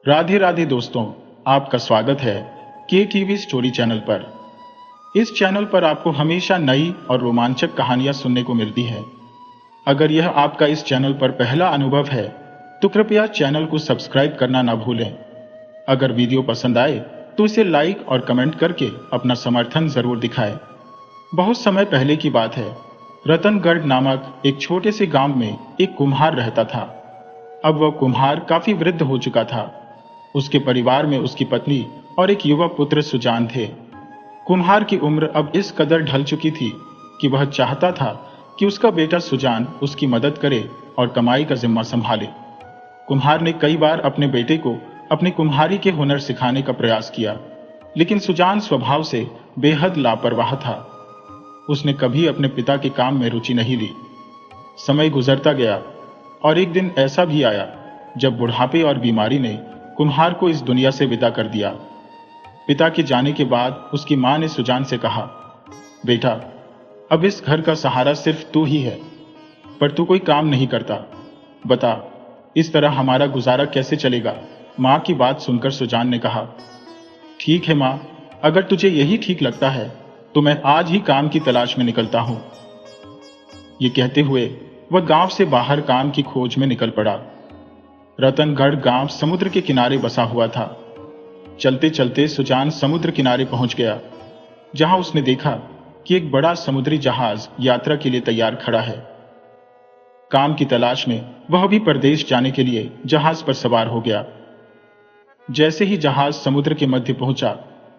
राधे राधे दोस्तों, आपका स्वागत है के टीवी स्टोरी चैनल पर। इस चैनल पर आपको हमेशा नई और रोमांचक कहानियां सुनने को मिलती है। अगर यह आपका इस चैनल पर पहला अनुभव है तो कृपया चैनल को सब्सक्राइब करना ना भूलें। अगर वीडियो पसंद आए तो इसे लाइक और कमेंट करके अपना समर्थन जरूर दिखाएं। बहुत समय पहले की बात है। रतनगढ़ नामक एक छोटे से गांव में एक कुम्हार रहता था। अब वह कुम्हार काफी वृद्ध हो चुका था। उसके परिवार में उसकी पत्नी और एक युवा पुत्र सुजान थे। कुम्हार की उम्र अब इस कदर ढल चुकी थी कि वह चाहता था कि उसका बेटा सुजान उसकी मदद करे और कमाई का जिम्मा संभाले। कुम्हार ने कई बार अपने बेटे को अपनी कुम्हारी के हुनर सिखाने का प्रयास किया, लेकिन सुजान स्वभाव से बेहद लापरवाह था। उसने कभी अपने पिता के काम में रुचि नहीं ली। समय गुजरता गया और एक दिन ऐसा भी आया जब बुढ़ापे और बीमारी ने कुम्हार को इस दुनिया से विदा कर दिया। पिता के जाने के बाद उसकी मां ने सुजान से कहा, बेटा, अब इस घर का सहारा सिर्फ तू ही है, पर तू कोई काम नहीं करता। बता, इस तरह हमारा गुजारा कैसे चलेगा? मां की बात सुनकर सुजान ने कहा, ठीक है मां, अगर तुझे यही ठीक लगता है तो मैं आज ही काम की तलाश में निकलता हूं। ये कहते हुए वह गांव से बाहर काम की खोज में निकल पड़ा। रतनगढ़ गांव समुद्र के किनारे बसा हुआ था। चलते चलते सुजान समुद्र किनारे पहुंच गया, जहां उसने देखा कि एक बड़ा समुद्री जहाज यात्रा के लिए तैयार खड़ा है। काम की तलाश में वह भी परदेश जाने के लिए जहाज पर सवार हो गया। जैसे ही जहाज समुद्र के मध्य पहुंचा,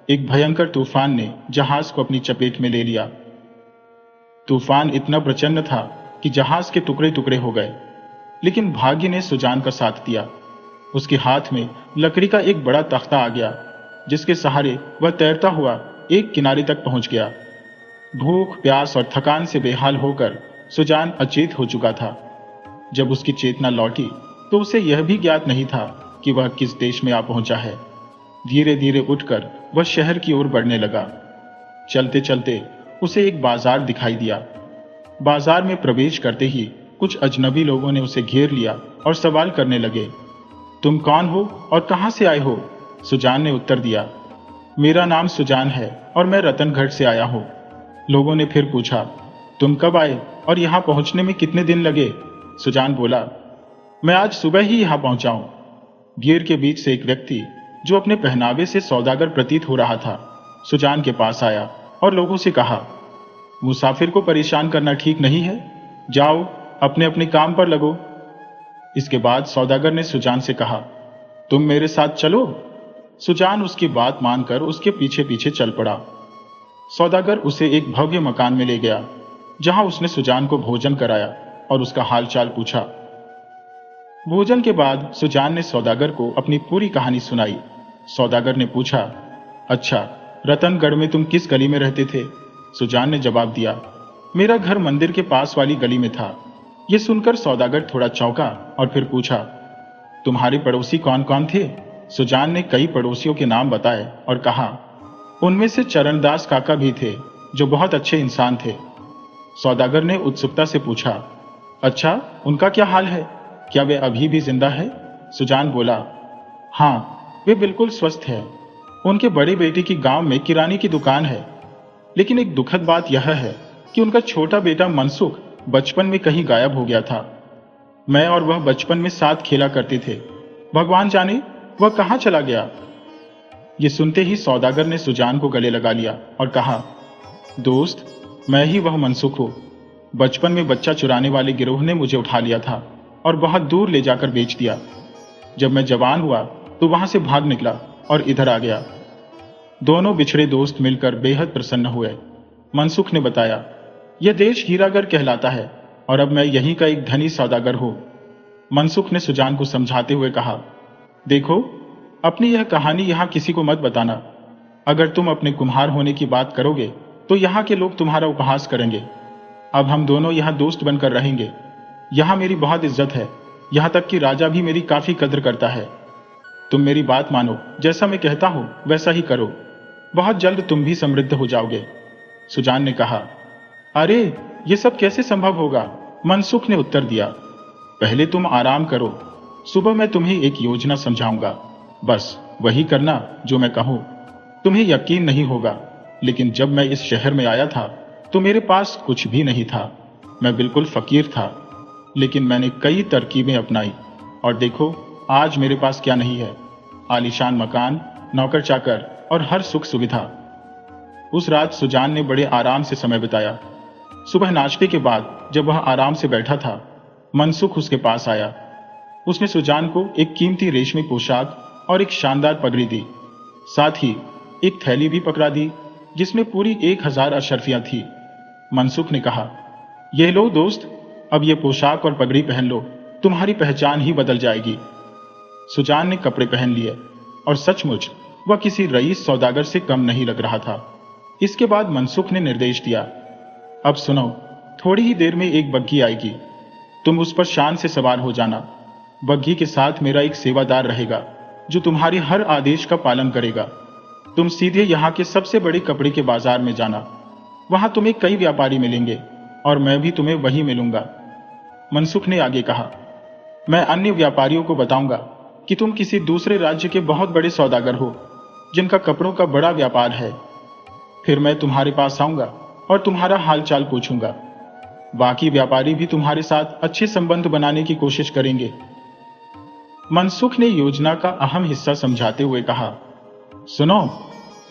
एक भयंकर तूफान ने जहाज को अपनी चपेट में ले लिया। तूफान इतना प्रचंड था कि जहाज के टुकड़े टुकड़े हो गए, लेकिन भाग्य ने सुजान का साथ दिया। उसके हाथ में लकड़ी का एक बड़ा तख्ता आ गया, जिसके सहारे वह तैरता हुआ एक किनारे तक पहुंच गया। भूख, प्यास और थकान से बेहाल होकर सुजान अचेत हो चुका था। जब उसकी चेतना लौटी तो उसे यह भी ज्ञात नहीं था कि वह किस देश में आ पहुंचा है। धीरे धीरे उठकर वह शहर की ओर बढ़ने लगा। चलते चलते उसे एक बाजार दिखाई दिया। बाजार में प्रवेश करते ही कुछ अजनबी लोगों ने उसे घेर लिया और सवाल करने लगे, तुम कौन हो और कहां से आए हो? सुजान ने उत्तर दिया, मेरा नाम सुजान है और मैं रतनगढ़ से आया हूं। लोगों ने फिर पूछा, तुम कब आए और यहां पहुंचने में कितने दिन लगे? सुजान बोला, मैं आज सुबह ही यहां पहुंचा हूं। भीड़ के बीच से एक व्यक्ति, जो अपने पहनावे से सौदागर प्रतीत हो रहा था, सुजान के पास आया और लोगों से कहा, मुसाफिर को परेशान करना ठीक नहीं है, जाओ अपने अपने काम पर लगो। इसके बाद सौदागर ने सुजान से कहा, तुम मेरे साथ चलो। सुजान उसकी बात मानकर उसके पीछे पीछे चल पड़ा। सौदागर उसे एक भव्य मकान में ले गया, जहां उसने सुजान को भोजन कराया और उसका हालचाल पूछा। भोजन के बाद सुजान ने सौदागर को अपनी पूरी कहानी सुनाई। सौदागर ने पूछा, अच्छा, रतनगढ़ में तुम किस गली में रहते थे? सुजान ने जवाब दिया, मेरा घर मंदिर के पास वाली गली में था। यह सुनकर सौदागर थोड़ा चौंका और फिर पूछा, तुम्हारे पड़ोसी कौन कौन थे? सुजान ने कई पड़ोसियों के नाम बताए और कहा, उनमें से चरणदास काका भी थे, जो बहुत अच्छे इंसान थे। सौदागर ने उत्सुकता से पूछा, अच्छा, उनका क्या हाल है? क्या वे अभी भी जिंदा है? सुजान बोला, हाँ, वे बिल्कुल स्वस्थ है। उनके बड़े बेटे की गांव में किराने की दुकान है, लेकिन एक दुखद बात यह है कि उनका छोटा बेटा मनसुख बचपन में कहीं गायब हो गया था। मैं और वह बचपन में साथ खेला करते थे। भगवान जाने वह कहां चला गया। ये सुनते ही सौदागर ने सुजान को गले लगा लिया और कहा, दोस्त, मैं ही वह मनसुख हूं। बचपन में बच्चा चुराने वाले गिरोह ने मुझे उठा लिया था और बहुत दूर ले जाकर बेच दिया। जब मैं जवान हुआ तो वहां से भाग निकला और इधर आ गया। दोनों बिछड़े दोस्त मिलकर बेहद प्रसन्न हुए। मनसुख ने बताया, यह देश हीरागढ़ कहलाता है और अब मैं यहीं का एक धनी सौदागर हूं। मनसुख ने सुजान को समझाते हुए कहा, देखो, अपनी यह कहानी यहां किसी को मत बताना। अगर तुम अपने कुम्हार होने की बात करोगे तो यहां के लोग तुम्हारा उपहास करेंगे। अब हम दोनों यहां दोस्त बनकर रहेंगे। यहां मेरी बहुत इज्जत है, यहां तक कि राजा भी मेरी काफी कद्र करता है। तुम मेरी बात मानो, जैसा मैं कहता हूं वैसा ही करो। बहुत जल्द तुम भी समृद्ध हो जाओगे। सुजान ने कहा, अरे, ये सब कैसे संभव होगा? मनसुख ने उत्तर दिया, पहले तुम आराम करो, सुबह मैं तुम्हें एक योजना समझाऊंगा। बस वही करना जो मैं कहूँ। तुम्हें यकीन नहीं होगा, लेकिन जब मैं इस शहर में आया था तो मेरे पास कुछ भी नहीं था। मैं बिल्कुल फकीर था, लेकिन मैंने कई तरकीबें अपनाई और देखो आज मेरे पास क्या नहीं है। आलीशान मकान, नौकर चाकर और हर सुख सुविधा। उस रात सुजान ने बड़े आराम से समय बिताया। सुबह नाश्ते के बाद जब वह आराम से बैठा था, मनसुख उसके पास आया। उसने सुजान को एक कीमती रेशमी पोशाक और एक शानदार पगड़ी दी। साथ ही एक थैली भी पकड़ा दी जिसमें पूरी 1000 अशर्फियां थी। मनसुख ने कहा, यह लो दोस्त, अब यह पोशाक और पगड़ी पहन लो, तुम्हारी पहचान ही बदल जाएगी। सुजान ने कपड़े पहन लिए और सचमुच वह किसी रईस सौदागर से कम नहीं लग रहा था। इसके बाद मनसुख ने निर्देश दिया, अब सुनो, थोड़ी ही देर में एक बग्घी आएगी, तुम उस पर शान से सवार हो जाना। बग्घी के साथ मेरा एक सेवादार रहेगा जो तुम्हारे हर आदेश का पालन करेगा। तुम सीधे यहाँ के सबसे बड़े कपड़े के बाजार में जाना, वहां तुम्हें कई व्यापारी मिलेंगे और मैं भी तुम्हें वही मिलूंगा। मनसुख ने आगे कहा, मैं अन्य व्यापारियों को बताऊंगा कि तुम किसी दूसरे राज्य के बहुत बड़े सौदागर हो जिनका कपड़ों का बड़ा व्यापार है। फिर मैं तुम्हारे पास आऊंगा और तुम्हारा हालचाल पूछूंगा। बाकी व्यापारी भी तुम्हारे साथ अच्छे संबंध बनाने की कोशिश करेंगे। मनसुख ने योजना का अहम हिस्सा समझाते हुए कहा, सुनो,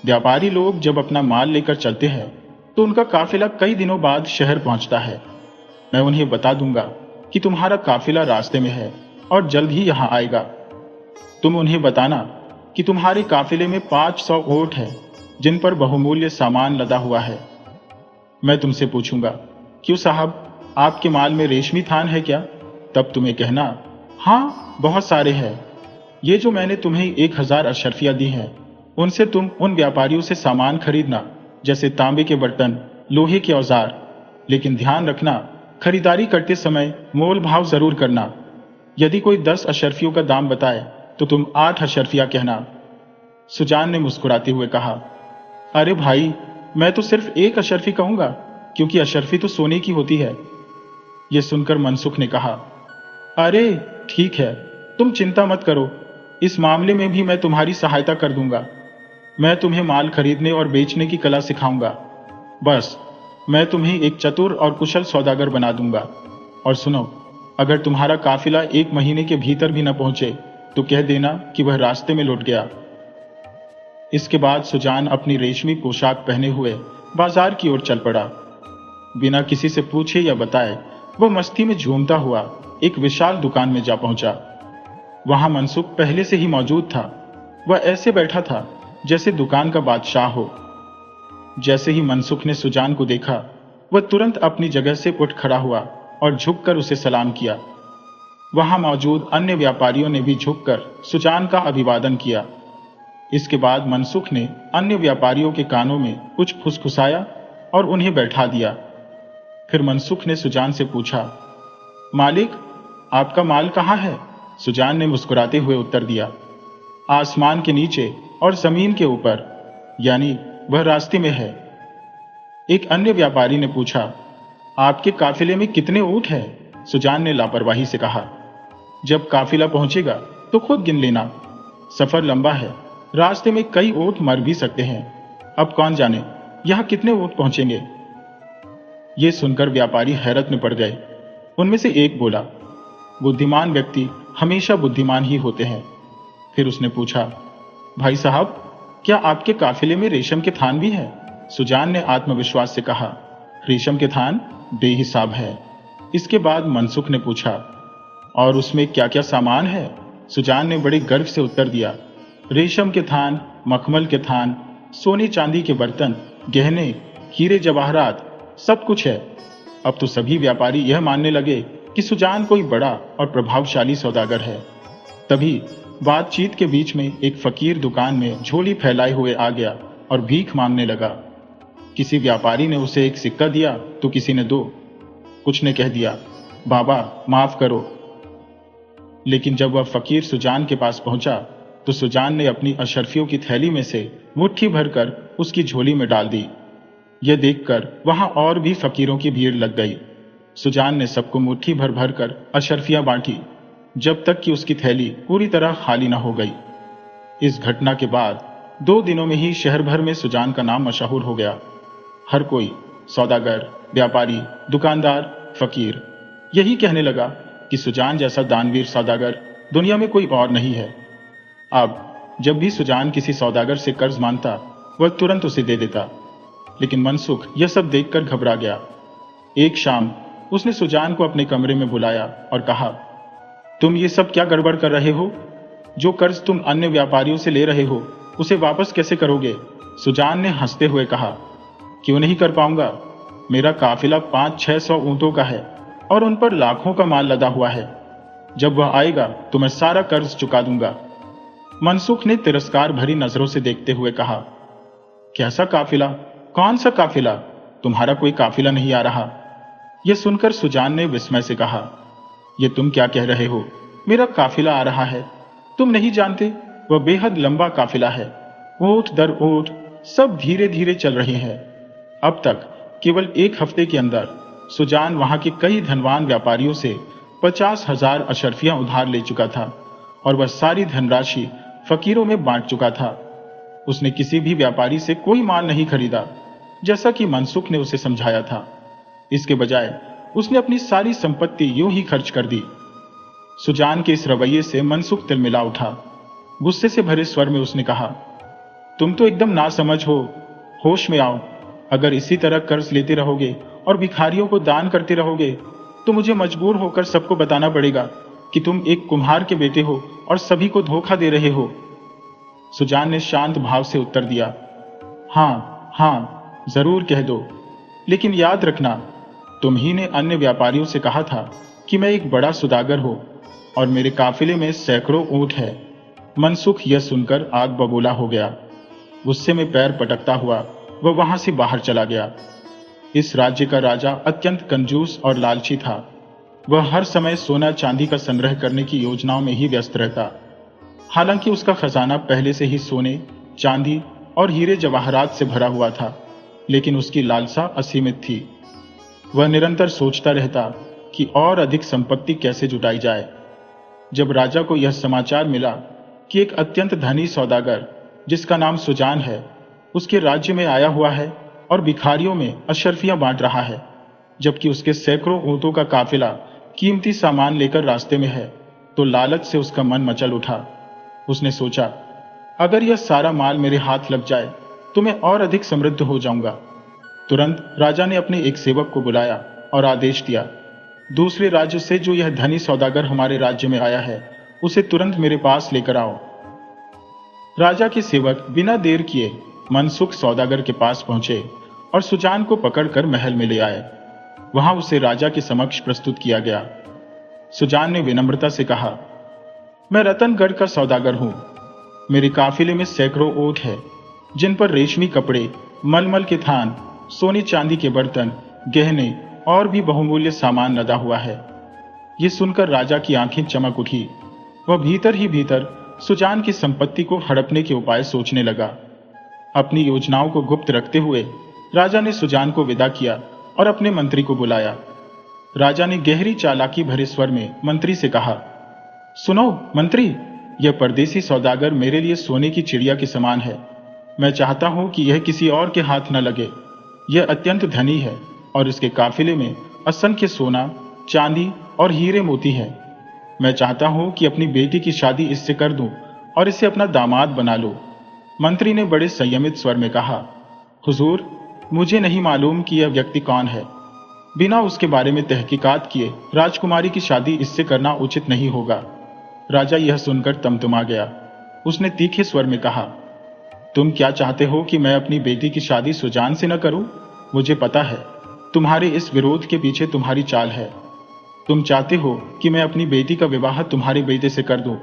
व्यापारी लोग जब अपना माल लेकर चलते हैं तो उनका काफिला कई दिनों बाद शहर पहुंचता है। मैं उन्हें बता दूंगा कि तुम्हारा काफिला रास्ते में है और जल्द ही यहां आएगा। तुम उन्हें बताना कि तुम्हारे काफिले में 500 ऊंट है जिन पर बहुमूल्य सामान लदा हुआ है। मैं तुमसे पूछूंगा, क्यों साहब, आपके माल में रेशमी थान है क्या? तब तुम्हें कहना, हाँ बहुत सारे हैं। ये जो मैंने तुम्हें 1000 अशर्फियां दी हैं, उनसे तुम उन व्यापारियों से सामान खरीदना, जैसे तांबे के बर्तन, लोहे के औजार। लेकिन ध्यान रखना, खरीदारी करते समय मोल भाव जरूर करना। यदि कोई 10 अशर्फियों का दाम बताए तो तुम 8 अशर्फियां कहना। सुजान ने मुस्कुराते हुए कहा, अरे भाई, मैं तो सिर्फ 1 अशर्फी कहूंगा, क्योंकि अशर्फी तो सोने की होती है। यह सुनकर मनसुख ने कहा, अरे ठीक है, तुम चिंता मत करो, इस मामले में भी मैं तुम्हारी सहायता कर दूंगा। मैं तुम्हें माल खरीदने और बेचने की कला सिखाऊंगा। बस मैं तुम्हें एक चतुर और कुशल सौदागर बना दूंगा। और सुनो, अगर तुम्हारा काफिला 1 महीने के भीतर भी न पहुंचे तो कह देना कि वह रास्ते में लौट गया। इसके बाद सुजान अपनी रेशमी पोशाक पहने हुए बाजार की ओर चल पड़ा। बिना किसी से पूछे या बताए वह मस्ती में झूमता हुआ एक विशाल दुकान में जा पहुंचा। वहां मनसुख पहले से ही मौजूद था। वह ऐसे बैठा था जैसे दुकान का बादशाह हो। जैसे ही मनसुख ने सुजान को देखा, वह तुरंत अपनी जगह से उठ खड़ा हुआ और झुककर उसे सलाम किया। वहां मौजूद अन्य व्यापारियों ने भी झुककर सुजान का अभिवादन किया। इसके बाद मनसुख ने अन्य व्यापारियों के कानों में कुछ फुसफुसाया और उन्हें बैठा दिया। फिर मनसुख ने सुजान से पूछा, मालिक, आपका माल कहाँ है? सुजान ने मुस्कुराते हुए उत्तर दिया, आसमान के नीचे और जमीन के ऊपर, यानी वह रास्ते में है। एक अन्य व्यापारी ने पूछा, आपके काफिले में कितने ऊंट हैं? सुजान ने लापरवाही से कहा, जब काफिला पहुंचेगा तो खुद गिन लेना। सफर लंबा है, रास्ते में कई ऊंट मर भी सकते हैं। अब कौन जाने यहां कितने ऊंट पहुंचेंगे। ये सुनकर व्यापारी हैरत में पड़ गए। उनमें से एक बोला, बुद्धिमान व्यक्ति हमेशा बुद्धिमान ही होते हैं। फिर उसने पूछा, भाई साहब, क्या आपके काफिले में रेशम के थान भी है? सुजान ने आत्मविश्वास से कहा, रेशम के थान बेहिसाब है। इसके बाद मनसुख ने पूछा, और उसमें क्या क्या सामान है? सुजान ने बड़े गर्व से उत्तर दिया, रेशम के थान, मखमल के थान, सोने चांदी के बर्तन, गहने, हीरे जवाहरात, सब कुछ है। अब तो सभी व्यापारी यह मानने लगे कि सुजान कोई बड़ा और प्रभावशाली सौदागर है। तभी बातचीत के बीच में एक फकीर दुकान में झोली फैलाए हुए आ गया और भीख मांगने लगा। किसी व्यापारी ने उसे एक सिक्का दिया तो किसी ने 2। कुछ ने कह दिया, बाबा माफ करो। लेकिन जब वह फकीर सुजान के पास पहुंचा तो सुजान ने अपनी अशर्फियों की थैली में से मुट्ठी भरकर उसकी झोली में डाल दी। यह देखकर वहां और भी फकीरों की भीड़ लग गई। सुजान ने सबको मुट्ठी भर भर कर अशर्फियां बांटी, जब तक कि उसकी थैली पूरी तरह खाली न हो गई। इस घटना के बाद 2 दिनों में ही शहर भर में सुजान का नाम मशहूर हो गया। हर कोई, सौदागर, व्यापारी, दुकानदार, फकीर, यही कहने लगा कि सुजान जैसा दानवीर सौदागर दुनिया में कोई और नहीं है। अब जब भी सुजान किसी सौदागर से कर्ज मांगता, वह तुरंत उसे दे देता। लेकिन मनसुख यह सब देखकर घबरा गया। एक शाम उसने सुजान को अपने कमरे में बुलाया और कहा, तुम ये सब क्या गड़बड़ कर रहे हो? जो कर्ज तुम अन्य व्यापारियों से ले रहे हो, उसे वापस कैसे करोगे? सुजान ने हंसते हुए कहा, क्यों नहीं कर पाऊंगा? मेरा काफिला 500-600 ऊंटों का है और उन पर लाखों का माल लदा हुआ है। जब वह आएगा तो मैं सारा कर्ज चुका दूंगा। मनसुख ने तिरस्कार भरी नजरों से देखते हुए कहा, कैसा काफिला? कौन सा काफिला? तुम्हारा कोई काफिला नहीं आ रहा। यह सुनकर सुजान ने विस्मय से कहा, यह तुम क्या कह रहे हो? मेरा काफिला आ रहा है। तुम नहीं जानते, वह बेहद लंबा काफिला है। ऊंट दर ऊंट सब धीरे धीरे चल रहे हैं। अब तक केवल 1 हफ्ते के अंदर सुजान वहां के कई धनवान व्यापारियों से 50,000 अशर्फियां उधार ले चुका था और वह सारी धनराशि फकीरों में बांट चुका था। उसने किसी भी व्यापारी से कोई माल नहीं खरीदा, जैसा कि मनसुख ने उसे समझाया था। इसके बजाय उसने अपनी सारी संपत्ति यूं ही खर्च कर दी। सुजान के इस रवैये से मनसुख तिलमिला उठा। गुस्से से भरे स्वर में उसने कहा, तुम तो एकदम नासमझ हो। होश में आओ। अगर इसी तरह कर्ज लेते रहोगे और भिखारियों को दान करते रहोगे तो मुझे मजबूर होकर सबको बताना पड़ेगा कि तुम एक कुम्हार के बेटे हो और सभी को धोखा दे रहे हो। सुजान ने शांत भाव से उत्तर दिया, हाँ हाँ, जरूर कह दो, लेकिन याद रखना, तुम ही ने अन्य व्यापारियों से कहा था कि मैं एक बड़ा सुदागर हूं और मेरे काफिले में सैकड़ों ऊंट है। मनसुख यह सुनकर आग बबूला हो गया। गुस्से में पैर पटकता हुआ वह वहां से बाहर चला गया। इस राज्य का राजा अत्यंत कंजूस और लालची था। वह हर समय सोना चांदी का संग्रह करने की योजनाओं में ही व्यस्त रहता। हालांकि उसका खजाना पहले से ही सोने, चांदी और हीरे जवाहरात से भरा हुआ था, लेकिन उसकी लालसा असीमित थी। वह निरंतर सोचता रहता कि और अधिक संपत्ति कैसे जुटाई जाए। जब राजा को यह समाचार मिला कि एक अत्यंत धनी सौदागर, जिसका नाम सुजान है, उसके राज्य में आया हुआ है और भिखारियों में अशर्फियां बांट रहा है, जबकि उसके सैकड़ों ऊंटों का काफिला कीमती सामान लेकर रास्ते में है, तो लालच से उसका मन मचल उठा। उसने सोचा, अगर यह सारा माल मेरे हाथ लग जाए तो मैं और अधिक समृद्ध हो जाऊंगा। तुरंत राजा ने अपने एक सेवक को बुलाया और आदेश दिया, दूसरे राज्य से जो यह धनी सौदागर हमारे राज्य में आया है, उसे तुरंत मेरे पास लेकर आओ। राजा के सेवक बिना देर किए मनसुख सौदागर के पास पहुंचे और सुजान को पकड़कर महल में ले आए। वहां उसे राजा के समक्ष प्रस्तुत किया गया। सुजान ने विनम्रता से कहा, मैं रतनगढ़ का सौदागर हूं। मेरे काफिले में सैकड़ों ऊंट है, जिन पर रेशमी कपड़े, मलमल के थान, सोने चांदी के बर्तन, गहने और भी बहुमूल्य सामान लदा हुआ है। ये सुनकर राजा की आंखें चमक उठी। वह भीतर ही भीतर सुजान की संपत्ति को हड़पने के उपाय सोचने लगा। अपनी योजनाओं को गुप्त रखते हुए राजा ने सुजान को विदा किया और अपने मंत्री को बुलाया। राजा ने गहरी चालाकी भरे स्वर में मंत्री से कहा, सुनो मंत्री, यह परदेसी सौदागर मेरे लिए सोने की चिड़िया के समान है। मैं चाहता हूं कि यह किसी और के हाथ न लगे। यह अत्यंत धनी है और इसके काफिले में असंख्य सोना, चांदी और हीरे मोती है। मैं चाहता हूं कि अपनी बेटी की शादी इससे कर दूं और इसे अपना दामाद बना लो। मंत्री ने बड़े संयमित स्वर में कहा, हुजूर, मुझे नहीं मालूम कि यह व्यक्ति कौन है। बिना उसके बारे में तहकीकात किए राजकुमारी की शादी इससे करना उचित नहीं होगा। राजा यह सुनकर तमतमा गया। उसने तीखे स्वर में कहा, तुम क्या चाहते हो कि मैं अपनी बेटी की शादी सुजान से न करूं? मुझे पता है तुम्हारे इस विरोध के पीछे तुम्हारी चाल है। तुम चाहते हो कि मैं अपनी बेटी का विवाह तुम्हारे बेटे से कर दूं।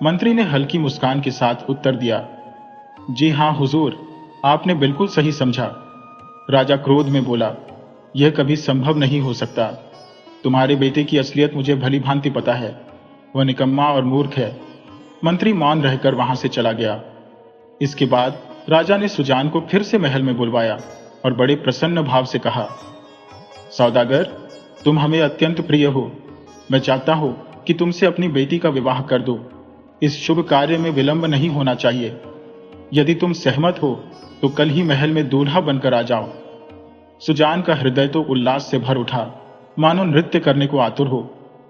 मंत्री ने हल्की मुस्कान के साथ उत्तर दिया, जी हां हुजूर, आपने बिल्कुल सही समझा। राजा क्रोध में बोला, यह कभी संभव नहीं हो सकता। तुम्हारे बेटे की असलियत मुझे भली भांति पता है। वह निकम्मा और मूर्ख है। मंत्री मौन रहकर वहां से चला गया। इसके बाद राजा ने सुजान को फिर से महल में बुलवाया और बड़े प्रसन्न भाव से कहा, सौदागर, तुम हमें अत्यंत प्रिय हो। मैं चाहता हूं कि तुमसे अपनी बेटी का विवाह कर दो। इस शुभ कार्य में विलंब नहीं होना चाहिए। यदि तुम सहमत हो तो कल ही महल में दूल्हा बनकर आ जाओ। सुजान का हृदय तो उल्लास से भर उठा, मानो नृत्य करने को आतुर हो,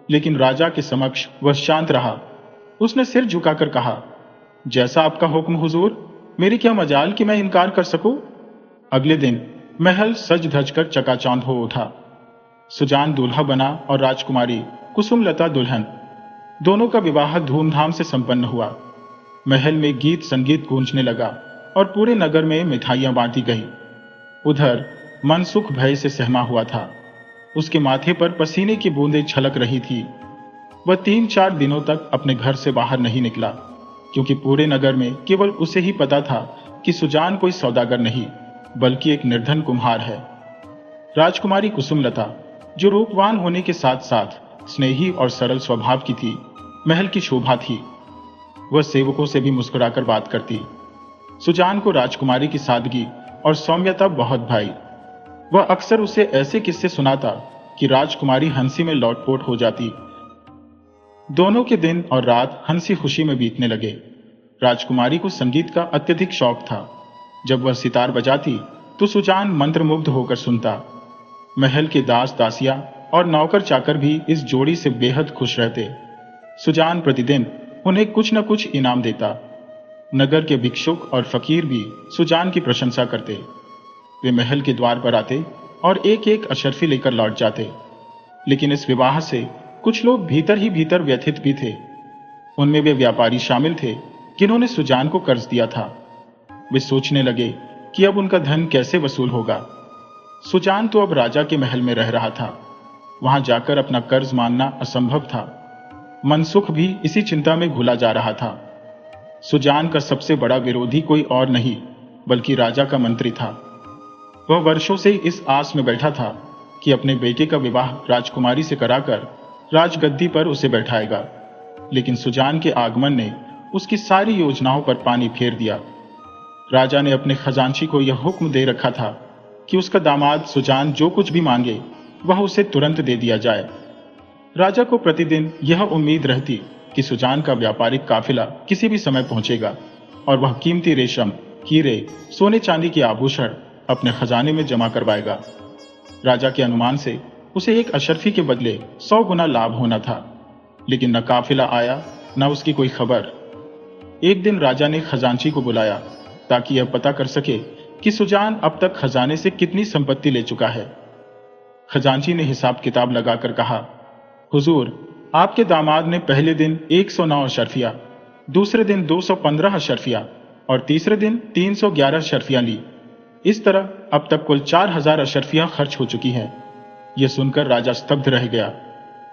लेकिन राजा के समक्ष वह शांत रहा। उसने सिर झुकाकर कहा, जैसा आपका हुक्म हुजूर, मेरी क्या मजाल कि मैं इनकार कर सकूं। अगले दिन महल सज धज कर चकाचौंध हो उठा। सुजान दूल्हा बना और राजकुमारी कुसुमलता दुल्हन। दोनों का विवाह धूमधाम से संपन्न हुआ। महल में गीत संगीत गूंजने लगा और पूरे नगर में मिठाइयां बांटी गई। उधर मनसुख भय से सहमा हुआ था। उसके माथे पर पसीने की बूंदें छलक रही थी। वह 3-4 दिनों तक अपने घर से बाहर नहीं निकला, क्योंकि पूरे नगर में केवल उसे ही पता था कि सुजान कोई सौदागर नहीं बल्कि एक निर्धन कुम्हार है। राजकुमारी कुसुमलता, जो रूपवान होने के साथ साथ स्नेही और सरल स्वभाव की थी, महल की शोभा थी। वह सेवकों से भी मुस्कुराकर बात करती। सुजान को राजकुमारी की सादगी और सौम्यता बहुत भाई। वह अक्सर उसे ऐसे किस्से सुनाता कि राजकुमारी हंसी में लौटपोट हो जाती। दोनों के दिन और रात हंसी खुशी में बीतने लगे। राजकुमारी को संगीत का अत्यधिक शौक था। जब वह सितार बजाती तो सुजान मंत्रमुग्ध होकर सुनता। महल के दास दासियां और नौकर चाकर भी इस जोड़ी से बेहद खुश रहते। सुजान प्रतिदिन उन्हें कुछ न कुछ इनाम देता। नगर के भिक्षुक और फकीर भी सुजान की प्रशंसा करते। वे महल के द्वार पर आते और एक एक अशर्फी लेकर लौट जाते। लेकिन इस विवाह से कुछ लोग भीतर ही भीतर व्यथित भी थे। उनमें वे व्यापारी शामिल थे जिन्होंने सुजान को कर्ज दिया था। वे सोचने लगे कि अब उनका धन कैसे वसूल होगा। सुजान तो अब राजा के महल में रह रहा था। वहां जाकर अपना कर्ज मानना असंभव था। मनसुख भी इसी चिंता में घुला जा रहा था। सुजान का सबसे बड़ा विरोधी कोई और नहीं बल्कि राजा का मंत्री था। वह वर्षों से इस आस में बैठा था कि अपने बेटे का विवाह राजकुमारी से कराकर राजगद्दी पर उसे बैठाएगा। लेकिन सुजान के आगमन ने उसकी सारी योजनाओं पर पानी फेर दिया। राजा ने अपने खजांची को यह हुक्म दे रखा था कि उसका दामाद सुजान जो कुछ भी मांगे वह उसे तुरंत दे दिया जाए। राजा को प्रतिदिन यह उम्मीद रहती कि सुजान का व्यापारिक काफिला किसी भी समय पहुंचेगा और वह कीमती रेशम, हीरे, सोने चांदी के आभूषण अपने खजाने में जमा करवाएगा। राजा के अनुमान से उसे एक अशर्फी के बदले 100 गुना लाभ होना था। लेकिन न काफिला आया न उसकी कोई खबर। एक दिन राजा ने खजांची को बुलाया ताकि यह पता कर सके कि सुजान अब तक खजाने से कितनी संपत्ति ले चुका है। खजांची ने हिसाब किताब लगाकर कहा, हुजूर, आपके दामाद ने पहले दिन 109 अशर्फिया, दूसरे दिन 215 अशर्फिया और तीसरे दिन 311 अशर्फियां ली। इस तरह अब तक कुल 4000 अशर्फियां खर्च हो चुकी हैं। यह सुनकर राजा स्तब्ध रह गया।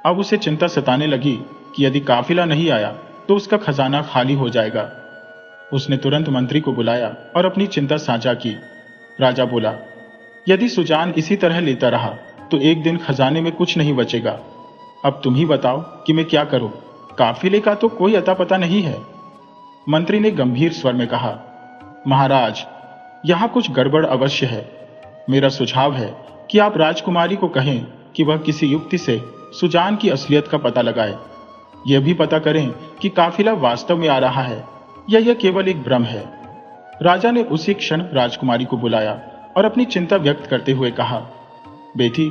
अब उसे चिंता सताने लगी कि यदि काफिला नहीं आया तो उसका खजाना खाली हो जाएगा। उसने तुरंत मंत्री को बुलाया और अपनी चिंता साझा की। राजा बोला, यदि सुजान इसी तरह लेता रहा तो एक दिन खजाने में कुछ नहीं बचेगा। अब तुम ही बताओ कि मैं क्या करूं? काफिले का तो कोई अता पता नहीं है। मंत्री ने गंभीर स्वर में कहा, महाराज, यहां कुछ गड़बड़ अवश्य है। मेरा सुझाव है कि आप राजकुमारी को कहें कि वह किसी युक्ति से सुजान की असलियत का पता लगाए। यह भी पता करें कि काफिला वास्तव में आ रहा है या यह केवल एक भ्रम है। राजा ने उसी क्षण राजकुमारी को बुलाया और अपनी चिंता व्यक्त करते हुए कहा, बेटी,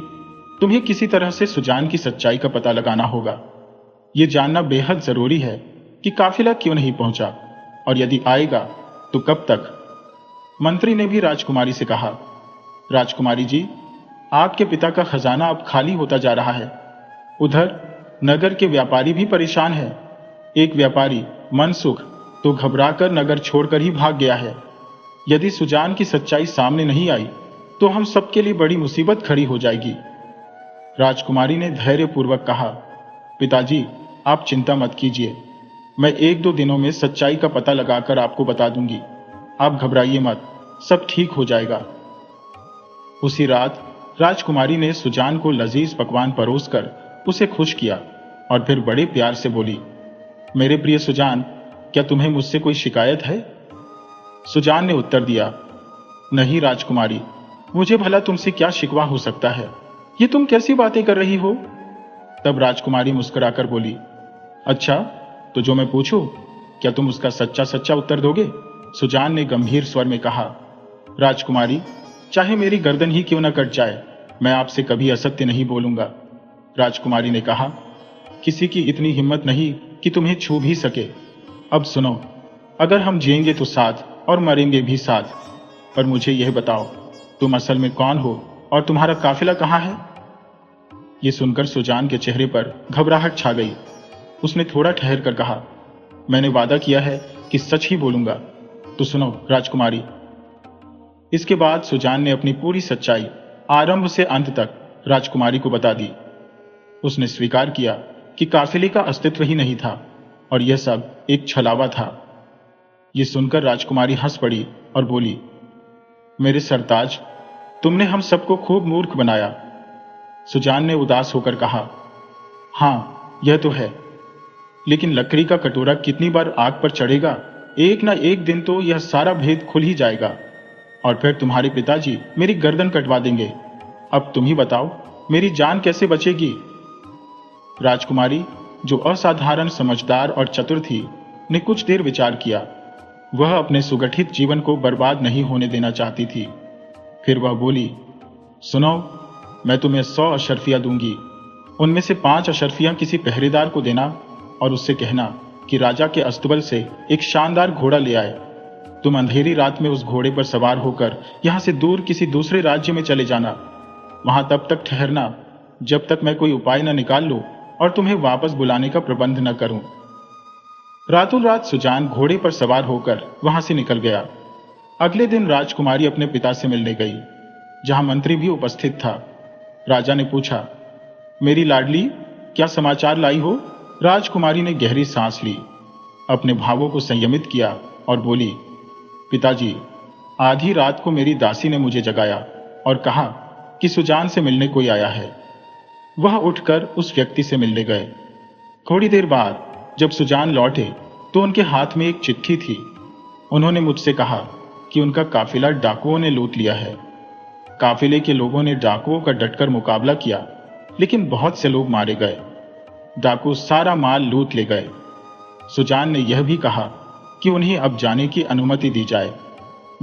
तुम्हें किसी तरह से सुजान की सच्चाई का पता लगाना होगा। यह जानना बेहद जरूरी है कि काफिला क्यों नहीं पहुंचा और यदि आएगा तो कब तक। मंत्री ने भी राजकुमारी से कहा, राजकुमारी जी, आपके पिता का खजाना अब खाली होता जा रहा है। उधर नगर के व्यापारी भी परेशान है। एक व्यापारी मनसुख तो घबराकर नगर छोड़कर ही भाग गया है। यदि सुजान की सच्चाई सामने नहीं आई तो हम सबके लिए बड़ी मुसीबत खड़ी हो जाएगी। राजकुमारी ने धैर्यपूर्वक कहा, पिताजी, आप चिंता मत कीजिए। मैं 1-2 दिनों में सच्चाई का पता लगाकर आपको बता दूंगी। आप घबराइए मत, सब ठीक हो जाएगा। उसी रात राजकुमारी ने सुजान को लजीज पकवान परोसकर उसे खुश किया और फिर बड़े प्यार से बोली, मेरे प्रिय सुजान, क्या तुम्हें मुझसे कोई शिकायत है? सुजान ने उत्तर दिया, नहीं राजकुमारी, मुझे भला तुमसे क्या शिकवा हो सकता है? ये तुम कैसी बातें कर रही हो? तब राजकुमारी मुस्कुराकर बोली, अच्छा, तो जो मैं पूछूं? क्या तुम उसका सच्चा सच्चा उत्तर दोगे? सुजान ने गंभीर स्वर में कहा। राजकुमारी, चाहे मेरी गर्दन ही क्यों न कट जाए, मैं आपसे कभी असत्य नहीं बोलूंगा। राजकुमारी ने कहा, किसी की इतनी हिम्मत नहीं कि तुम्हें छू भी सके। अब सुनो, अगर हम जिएंगे तो साथ और मरेंगे भी साथ। पर मुझे यह बताओ, तुम असल में कौन हो और तुम्हारा काफिला कहाँ है? ये सुनकर सुजान के चेहरे पर घबराहट छा गई। उसने थोड़ा ठहर कर कहा, मैंने वादा किया है कि सच ही बोलूंगा। तो सुनो राजकुमारी। इसके बाद सुजान ने अपनी पूरी सच्चाई आरंभ से अंत तक राजकुमारी को बता दी। उसने स्वीकार किया कि काफिले का अस्तित्व ही नहीं था और यह सब एक छलावा था। ये सुनकर राजकुमारी हंस पड़ी और बोली, मेरे सरताज, तुमने हम सबको खूब मूर्ख बनाया। सुजान ने उदास होकर कहा, हां यह तो है, लेकिन लकड़ी का कटोरा कितनी बार आग पर चढ़ेगा, एक ना एक दिन तो यह सारा भेद खुल ही जाएगा और फिर तुम्हारे पिताजी मेरी गर्दन कटवा देंगे। अब तुम ही बताओ, मेरी जान कैसे बचेगी? राजकुमारी, जो असाधारण समझदार और चतुर थी, ने कुछ देर विचार किया। वह अपने सुगठित जीवन को बर्बाद नहीं होने देना चाहती थी। फिर वह बोली, सुनो, मैं तुम्हें 100 अशर्फियां दूंगी। उनमें से 5 अशर्फियां किसी पहरेदार को देना और उससे कहना कि राजा के अस्तबल से एक शानदार घोड़ा ले आए। तुम अंधेरी रात में उस घोड़े पर सवार होकर यहां से दूर किसी दूसरे राज्य में चले जाना। वहां तब तक ठहरना जब तक मैं कोई उपाय न निकाल लूं और तुम्हें वापस बुलाने का प्रबंध न करूं। रातों रात सुजान घोड़े पर सवार होकर वहां से निकल गया। अगले दिन राजकुमारी अपने पिता से मिलने गई, जहां मंत्री भी उपस्थित था। राजा ने पूछा, मेरी लाडली, क्या समाचार लाई हो? राजकुमारी ने गहरी सांस ली, अपने भावों को संयमित किया और बोली, पिताजी, आधी रात को मेरी दासी ने मुझे जगाया और कहा कि सुजान से मिलने कोई आया है। वह उठकर उस व्यक्ति से मिलने गए। थोड़ी देर बाद जब सुजान लौटे तो उनके हाथ में एक चिट्ठी थी। उन्होंने मुझसे कहा कि उनका काफिला डाकुओं ने लूट लिया है। काफिले के लोगों ने डाकुओं का डटकर मुकाबला किया, लेकिन बहुत से लोग मारे गए। डाकू सारा माल लूट ले गए। सुजान ने यह भी कहा कि उन्हें अब जाने की अनुमति दी जाए।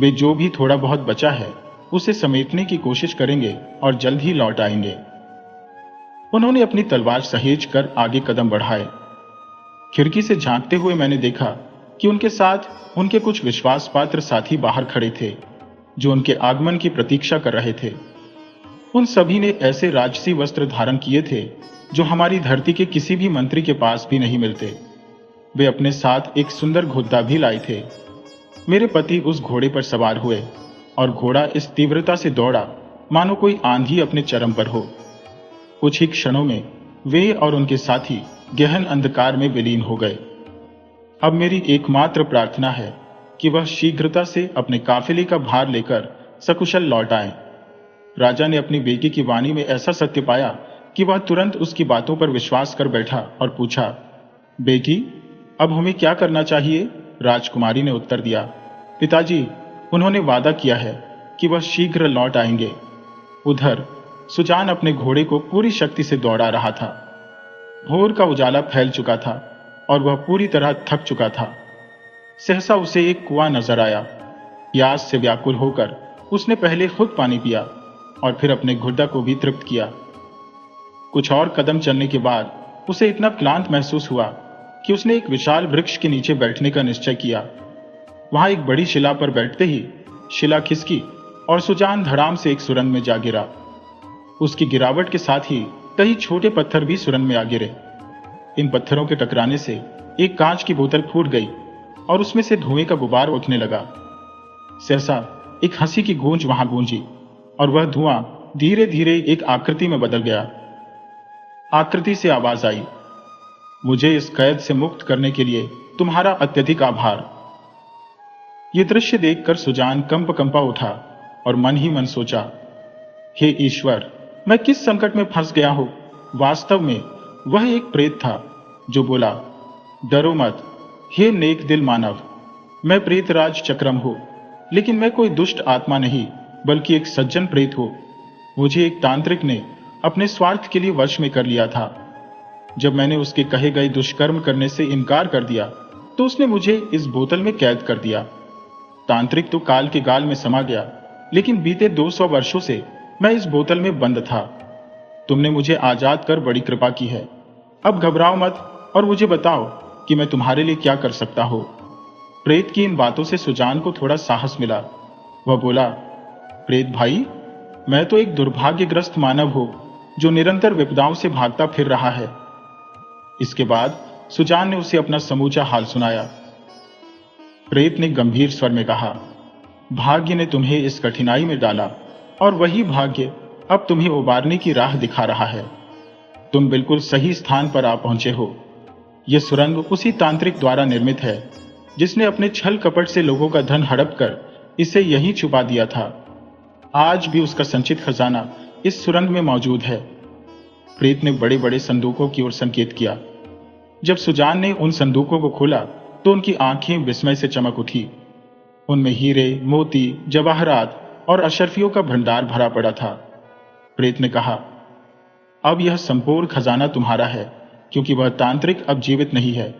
वे जो भी थोड़ा बहुत बचा है उसे समेटने की कोशिश करेंगे और जल्द ही लौट आएंगे। उन्होंने अपनी तलवार सहेज कर आगे कदम बढ़ाए। खिड़की से झांकते हुए मैंने देखा कि उनके साथ उनके कुछ विश्वास पात्र साथी बाहर खड़े थे, जो उनके आगमन की प्रतीक्षा कर रहे थे। उन सभी ने ऐसे राजसी वस्त्र धारण किए थे जो हमारी धरती के किसी भी मंत्री के पास भी नहीं मिलते। वे अपने साथ एक सुंदर घोड़ा भी लाए थे। मेरे पति उस घोड़े पर सवार हुए और घोड़ा इस तीव्रता से दौड़ा मानो कोई आंधी अपने चरम पर हो। कुछ ही क्षणों में वे और उनके साथी गहन अंधकार में विलीन हो गए। अब मेरी एकमात्र प्रार्थना है कि वह शीघ्रता से अपने काफिले का भार लेकर सकुशल लौट आए। राजा ने अपनी बेटी की वाणी में ऐसा सत्य पाया कि वह तुरंत उसकी बातों पर विश्वास कर बैठा और पूछा, बेटी, अब हमें क्या करना चाहिए? राजकुमारी ने उत्तर दिया, पिताजी, उन्होंने वादा किया है कि वह शीघ्र लौट आएंगे। उधर सुजान अपने घोड़े को पूरी शक्ति से दौड़ा रहा था। भोर का उजाला फैल चुका था और वह पूरी तरह थक चुका था। सहसा उसे एक कुआं नजर आया। प्यास से व्याकुल होकर उसने पहले खुद पानी पिया और फिर अपने घुड्डा को भी तृप्त किया। कुछ और कदम चलने के बाद उसे इतना क्लांत महसूस हुआ कि उसने एक विशाल वृक्ष के नीचे बैठने का निश्चय किया। वहां एक बड़ी शिला पर बैठते ही शिला खिसकी और सुजान धड़ाम से एक सुरंग में जा गिरा। उसकी गिरावट के साथ ही कई छोटे पत्थर भी सुरंग में आ गिरे। इन पत्थरों के टकराने से एक कांच की बोतल फूट गई और उसमें से धुएं का गुबार उठने लगा। सहसा एक हंसी की गूंज वहां गूंजी और वह धुआं धीरे धीरे एक आकृति में बदल गया। आकृति से आवाज आई, मुझे इस कैद से मुक्त करने के लिए तुम्हारा अत्यधिक आभार। ये दृश्य देखकर सुजान कंपा उठा और मन ही मन सोचा, हे ईश्वर, मैं किस संकट में फंस गया हूं। वास्तव में वह एक प्रेत था जो बोला, डरो मत हे नेक दिल मानव, मैं प्रेतराज चक्रम हूं, लेकिन मैं कोई दुष्ट आत्मा नहीं बल्कि एक सज्जन प्रेत हूं। मुझे एक तांत्रिक ने अपने स्वार्थ के लिए वश में कर लिया था। जब मैंने उसके कहे गए दुष्कर्म करने से इनकार कर दिया तो उसने मुझे इस बोतल में कैद कर दिया। तांत्रिक तो काल के गाल में समा गया, लेकिन बीते 200 वर्षों से मैं इस बोतल में बंद था। तुमने मुझे आजाद कर बड़ी कृपा की है। अब घबराओ मत और मुझे बताओ कि मैं तुम्हारे लिए क्या कर सकता हूं। प्रेत की इन बातों से सुजान को थोड़ा साहस मिला। वह बोला, प्रेत भाई, मैं तो एक दुर्भाग्यग्रस्त मानव हूं जो निरंतर विपदाओं से भागता फिर रहा है। इसके बाद सुजान ने उसे अपना समूचा हाल सुनाया। प्रेत ने गंभीर स्वर में कहा, भाग्य ने तुम्हें इस कठिनाई में डाला और वही भाग्य अब तुम्हें उबारने की राह दिखा रहा है। तुम बिल्कुल सही स्थान पर आ पहुंचे हो। यह सुरंग उसी तांत्रिक द्वारा निर्मित है जिसने अपने छल कपट से लोगों का धन हड़प कर इसे यहीं छुपा दिया था। आज भी उसका संचित खजाना इस सुरंग में मौजूद है। प्रेत ने बड़े बड़े संदूकों की ओर संकेत किया। जब सुजान ने उन संदूकों को खोला तो उनकी आंखें विस्मय से चमक उठी। उनमें हीरे, मोती, जवाहरात और अशर्फियों का भंडार भरा पड़ा था। प्रेत ने कहा, अब यह संपूर्ण खजाना तुम्हारा है, क्योंकि वह तांत्रिक अब जीवित नहीं है।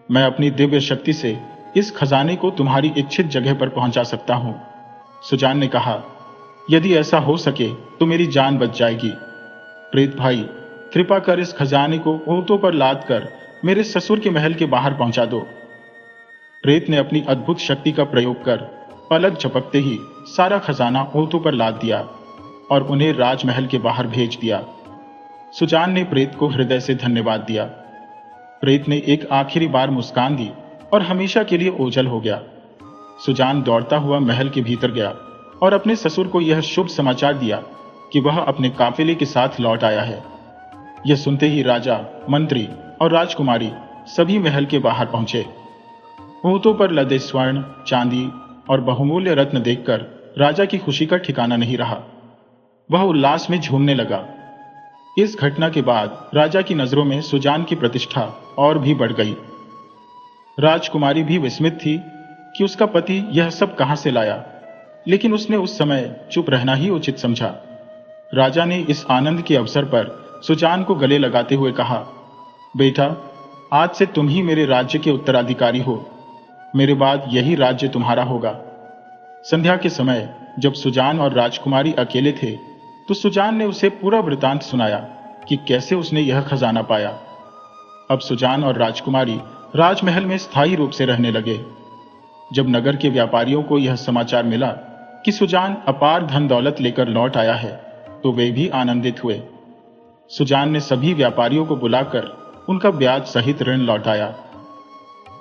मैं अपनी दिव्य शक्ति से इस खजाने को तुम्हारी इच्छित जगह पर पहुंचा सकता हूं। सुजान ने कहा, यदि ऐसा हो सके तो मेरी जान बच जाएगी। प्रेत भाई, कृपा कर इस खजाने को ऊंटों पर लाद कर मेरे ससुर के महल के बाहर पहुंचा दो। प्रेत ने अपनी अद्भुत शक्ति का प्रयोग कर पलक झपकते ही सारा खजाना ऊंटों पर लाद दिया और उन्हें राजमहल के बाहर भेज दिया। सुजान ने प्रेत को हृदय से धन्यवाद दिया। प्रेत ने एक आखिरी बार मुस्कान दी और हमेशा के लिए ओझल हो गया। सुजान दौड़ता हुआ महल के भीतर गया और अपने ससुर को यह शुभ समाचार दिया कि वह अपने काफिले के साथ लौट आया है। यह सुनते ही राजा, मंत्री और राजकुमारी सभी महल के बाहर पहुंचे। ऊंटों पर लदे स्वर्ण, चांदी और बहुमूल्य रत्न देखकर राजा की खुशी का ठिकाना नहीं रहा। वह उल्लास में झूमने लगा। इस घटना के बाद राजा की नजरों में सुजान की प्रतिष्ठा और भी बढ़ गई। राजकुमारी भी विस्मित थी कि उसका पति यह सब कहां से लाया, लेकिन उसने उस समय चुप रहना ही उचित समझा। राजा ने इस आनंद के अवसर पर सुजान को गले लगाते हुए कहा, बेटा, आज से तुम ही मेरे राज्य के उत्तराधिकारी हो। मेरे बाद यही राज्य तुम्हारा होगा। संध्या के समय जब सुजान और राजकुमारी अकेले थे तो सुजान ने उसे पूरा वृतांत सुनाया कि कैसे उसने यह खजाना पाया। अब सुजान और राजकुमारी राजमहल में स्थायी रूप से रहने लगे। जब नगर के व्यापारियों को यह समाचार मिला कि सुजान अपार धन दौलत लेकर लौट आया है तो वे भी आनंदित हुए। सुजान ने सभी व्यापारियों को बुलाकर उनका ब्याज सहित ऋण लौटाया।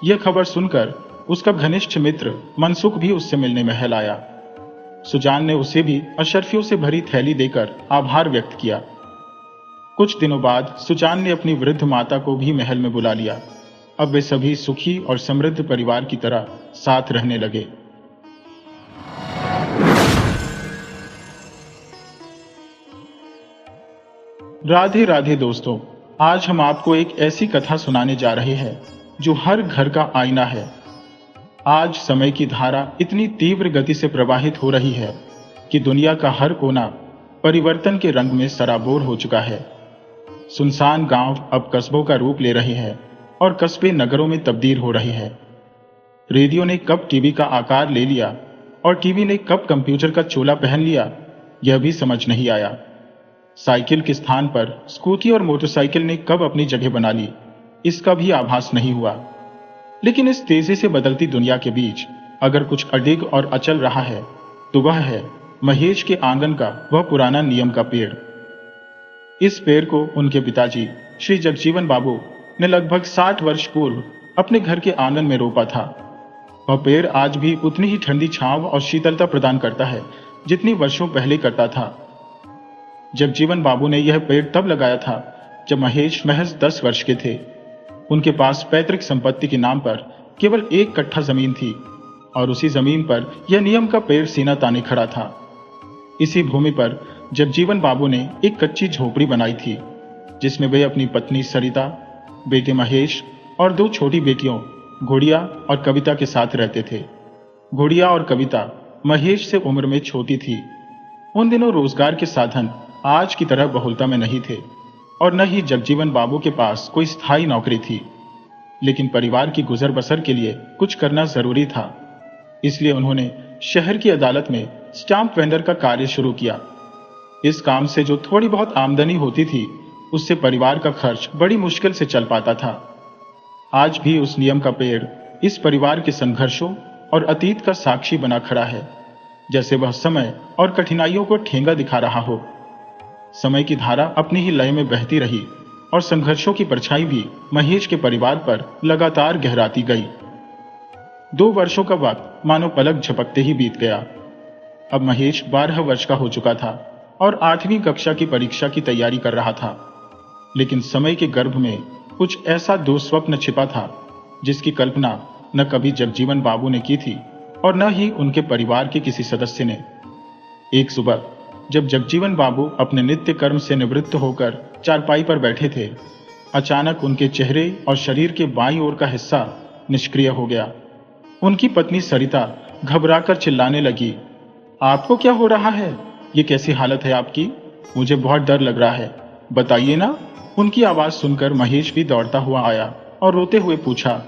यह खबर सुनकर उसका घनिष्ठ मित्र मनसुख भी उससे मिलने महल आया। सुजान ने उसे भी अशर्फियों से भरी थैली देकर आभार व्यक्त किया। कुछ दिनों बाद सुजान ने अपनी वृद्ध माता को भी महल में बुला लिया। अब वे सभी सुखी और समृद्ध परिवार की तरह साथ रहने लगे। राधे राधे दोस्तों, आज हम आपको एक ऐसी कथा सुनाने जा रहे हैं जो हर घर का आईना है। आज समय की धारा इतनी तीव्र गति से प्रवाहित हो रही है कि दुनिया का हर कोना परिवर्तन के रंग में सराबोर हो चुका है। सुनसान गांव अब कस्बों का रूप ले रहे हैं और कस्बे नगरों में तब्दील हो रहे हैं। रेडियो ने कब टीवी का आकार ले लिया और टीवी ने कब कंप्यूटर का चोला पहन लिया, यह भी समझ नहीं आया। साइकिल के स्थान पर स्कूटी और मोटरसाइकिल ने कब अपनी जगह बना ली, इसका भी आभास नहीं हुआ। लेकिन इस तेजी से बदलती दुनिया के बीच अगर कुछ अडिग और अचल रहा है तो वह है महेश के आंगन का वह पुराना नियम का पेड़। इस पेड़ को उनके पिताजी श्री जगजीवन बाबू ने लगभग 60 वर्ष पूर्व अपने घर के आंगन में रोपा था। वह पेड़ आज भी उतनी ही ठंडी छांव और शीतलता प्रदान करता है जितनी वर्षों पहले करता था। जगजीवन बाबू ने यह पेड़ तब लगाया था जब महेश महज 10 वर्ष के थे। उनके पास पैतृक संपत्ति के नाम पर केवल 1 कट्ठा जमीन थी और उसी जमीन पर यह नियम का पेड़ सीना ताने खड़ा था। इसी भूमि पर जगजीवन बाबू ने एक कच्ची झोपड़ी बनाई थी जिसमें वे अपनी पत्नी सरिता, बेटे महेश और 2 छोटी बेटियों गुड़िया और कविता के साथ रहते थे। गुड़िया और कविता महेश से उम्र में छोटी थी। उन दिनों रोजगार के साधन आज की तरह बहुलता में नहीं थे और न ही जगजीवन बाबू के पास कोई स्थायी नौकरी थी। लेकिन परिवार की गुजर बसर के लिए कुछ करना जरूरी था। इसलिए उन्होंने शहर की अदालत में स्टाम्प वेंडर का कार्य शुरू किया। इस काम से जो थोड़ी बहुत आमदनी होती थी, उससे परिवार का खर्च बड़ी मुश्किल से चल पाता था। आज भी उस नियम का पेड़ इस परिवार के संघर्षों और अतीत का साक्षी बना खड़ा है, जैसे वह समय और कठिनाइयों को ठेंगा दिखा रहा हो। समय की धारा अपनी ही लय में बहती रही और संघर्षों की परछाई भी महेश के परिवार पर लगातार गहराती गई। 2 वर्षों का वक्त मानो पलक झपकते ही बीत गया। अब महेश 12 वर्ष का हो चुका था और 8वीं कक्षा की परीक्षा की तैयारी कर रहा था। लेकिन समय के गर्भ में कुछ ऐसा दुस्वप्न छिपा था, जिसकी कल्पना न कभी जगजीवन बाबू ने की थी और न ही उनके परिवार के किसी सदस्य ने। एक सुबह जब जगजीवन बाबू अपने नित्य कर्म से निवृत्त होकर चारपाई पर बैठे थे, अचानक उनके चेहरे और शरीर के बाईं ओर का हिस्सा निष्क्रिय हो गया। उनकी पत्नी सरिता घबराकर चिल्लाने लगी, आपको क्या हो रहा है? ये कैसी हालत है आपकी? मुझे बहुत डर लग रहा है, बताइए ना। उनकी आवाज सुनकर महेश भी दौड़ता हुआ आया और रोते हुए पूछा,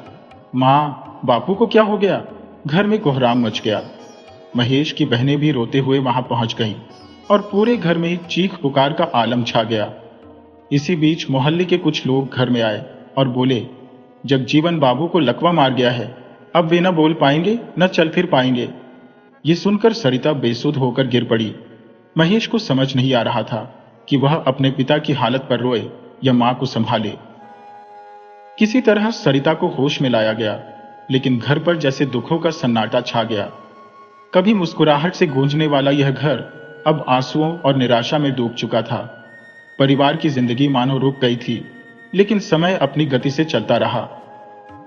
माँ, बापू को क्या हो गया? घर में कोहराम मच गया। महेश की बहनें भी रोते हुए वहां पहुंच गईं और पूरे घर में चीख पुकार का आलम छा गया। इसी बीच मोहल्ले के कुछ लोग घर में आए और बोले, जगजीवन बाबू को लकवा मार गया है, अब वे न बोल पाएंगे न चल फिर पाएंगे। ये सुनकर सरिता बेसुध होकर गिर पड़ी। महेश को समझ नहीं आ रहा था कि वह अपने पिता की हालत पर रोए या मां को संभाले। किसी तरह सरिता को होश में लाया गया, लेकिन घर पर जैसे दुखों का सन्नाटा छा गया। कभी मुस्कुराहट से गूंजने वाला यह घर अब आंसुओं और निराशा में डूब चुका था। परिवार की जिंदगी मानो रुक गई थी, लेकिन समय अपनी गति से चलता रहा।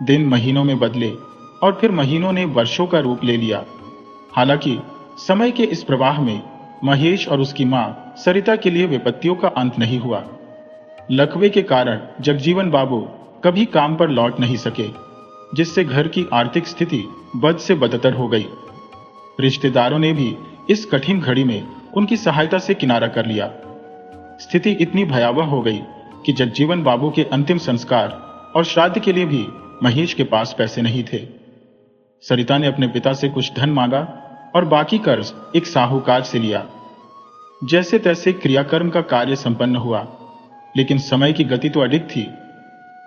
दिन महीनों में बदले और फिर महीनों ने वर्षों का रूप ले लिया। हालांकि समय के इस प्रवाह में महेश और उसकी मां सरिता के लिए विपत्तियों का अंत नहीं हुआ। लकवे के कारण जगजीवन बाबू कभी काम पर लौट नहीं सके, जिससे घर की आर्थिक स्थिति बद से बदतर हो गई। रिश्तेदारों ने भी इस कठिन घड़ी में उनकी सहायता से किनारा कर लिया। स्थिति इतनी भयावह हो गई कि जगजीवन बाबू के अंतिम संस्कार और श्राद्ध के लिए भी महेश के पास पैसे नहीं थे। सरिता ने अपने पिता से कुछ धन मांगा और बाकी कर्ज एक साहूकार से लिया। जैसे तैसे क्रियाकर्म का कार्य संपन्न हुआ, लेकिन समय की गति तो अडिग थी।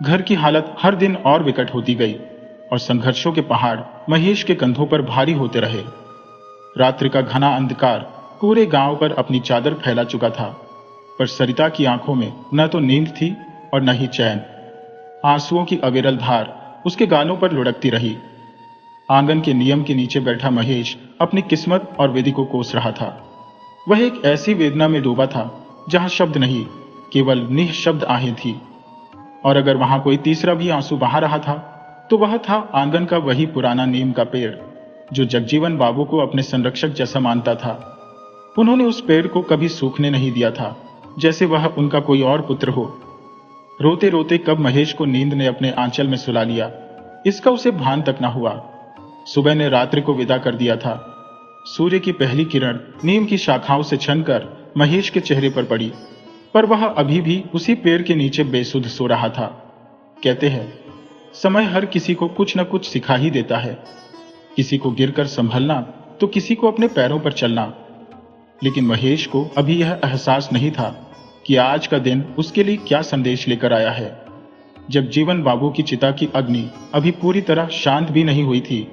घर की हालत हर दिन और विकट होती गई और संघर्षों के पहाड़ महेश के कंधों पर भारी होते रहे। रात्रि का घना अंधकार पूरे गांव पर अपनी चादर फैला चुका था, पर सरिता की आंखों में न तो नींद थी और न ही चैन। आंसुओं की अविरल धार उसके गालों पर लुढ़कती रही। आंगन के नियम के नीचे बैठा महेश अपनी किस्मत और विधि को कोस रहा था। वह एक ऐसी वेदना में डूबा था जहां शब्द नहीं, केवल निःशब्द आहें थी। और अगर वहां कोई तीसरा भी आंसू बहा रहा था, तो वह था आंगन का वही पुराना नीम का पेड़, जो जगजीवन बाबू को अपने संरक्षक जैसा मानता था। उन्होंने उस पेड़ को कभी सूखने नहीं दिया था, जैसे वह उनका कोई और पुत्र हो। रोते रोते कब महेश को नींद ने अपने आंचल में सुला लिया, इसका उसे भान तक न हुआ। सुबह ने रात्रि को विदा कर दिया था। सूर्य की पहली किरण नीम की शाखाओं से छनकर महेश के चेहरे पर पड़ी, पर वह अभी भी उसी पेड़ के नीचे बेसुध सो रहा था। कहते हैं, समय हर किसी को कुछ न कुछ सिखा ही देता है। किसी को गिरकर संभलना, तो किसी को अपने पैरों पर चलना। लेकिन महेश को अभी यह एहसास नहीं था कि आज का दिन उसके लिए क्या संदेश लेकर आया है। जगजीवन बाबू की चिता की अग्नि अभी पूरी तरह शांत भी नहीं हुई थी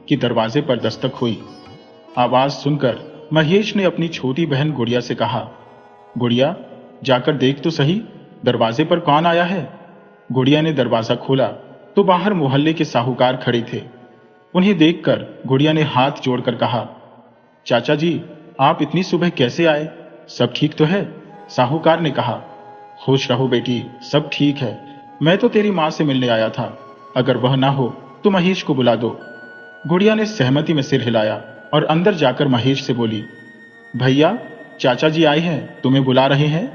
कि दरवाजे पर दस्तक हुई। आवाज सुनकर महेश ने अपनी छोटी बहन गुड़िया से कहा, गुड़िया, जाकर देख तो सही, दरवाजे पर कौन आया है। गुड़िया ने दरवाजा खोला तो बाहर मोहल्ले के साहूकार खड़े थे। उन्हें देखकर गुड़िया ने हाथ जोड़कर कहा, चाचा जी, आप इतनी सुबह कैसे आए? सब ठीक तो है? साहूकार ने कहा, खुश रहो बेटी, सब ठीक है। मैं तो तेरी मां से मिलने आया था, अगर वह ना हो तो महेश को बुला दो। गुड़िया ने सहमति में सिर हिलाया और अंदर जाकर महेश से बोली, भैया, चाचा जी आए हैं, तुम्हें बुला रहे हैं।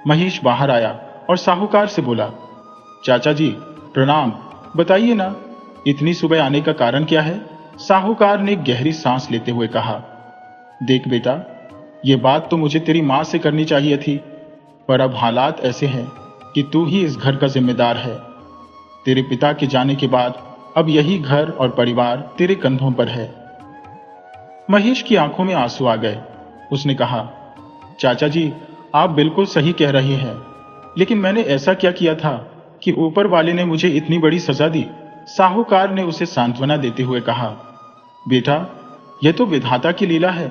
महेश बाहर आया और साहूकार से बोला, चाचा जी प्रणाम, बताइए ना, इतनी सुबह आने का कारण क्या है? साहूकार ने गहरी सांस लेते हुए कहा, देख बेटा, ये बात तो मुझे तेरी मां से करनी चाहिए थी, पर अब हालात ऐसे हैं कि तू ही इस घर का जिम्मेदार है। तेरे पिता के जाने के बाद अब यही घर और परिवार तेरे कंधों पर है। महेश की आंखों में आंसू आ गए। उसने कहा, चाचा जी, आप बिल्कुल सही कह रहे हैं, लेकिन मैंने ऐसा क्या किया था कि ऊपर वाले ने मुझे इतनी बड़ी सजा दी? साहूकार ने उसे सांत्वना देते हुए कहा, बेटा, यह तो विधाता की लीला है,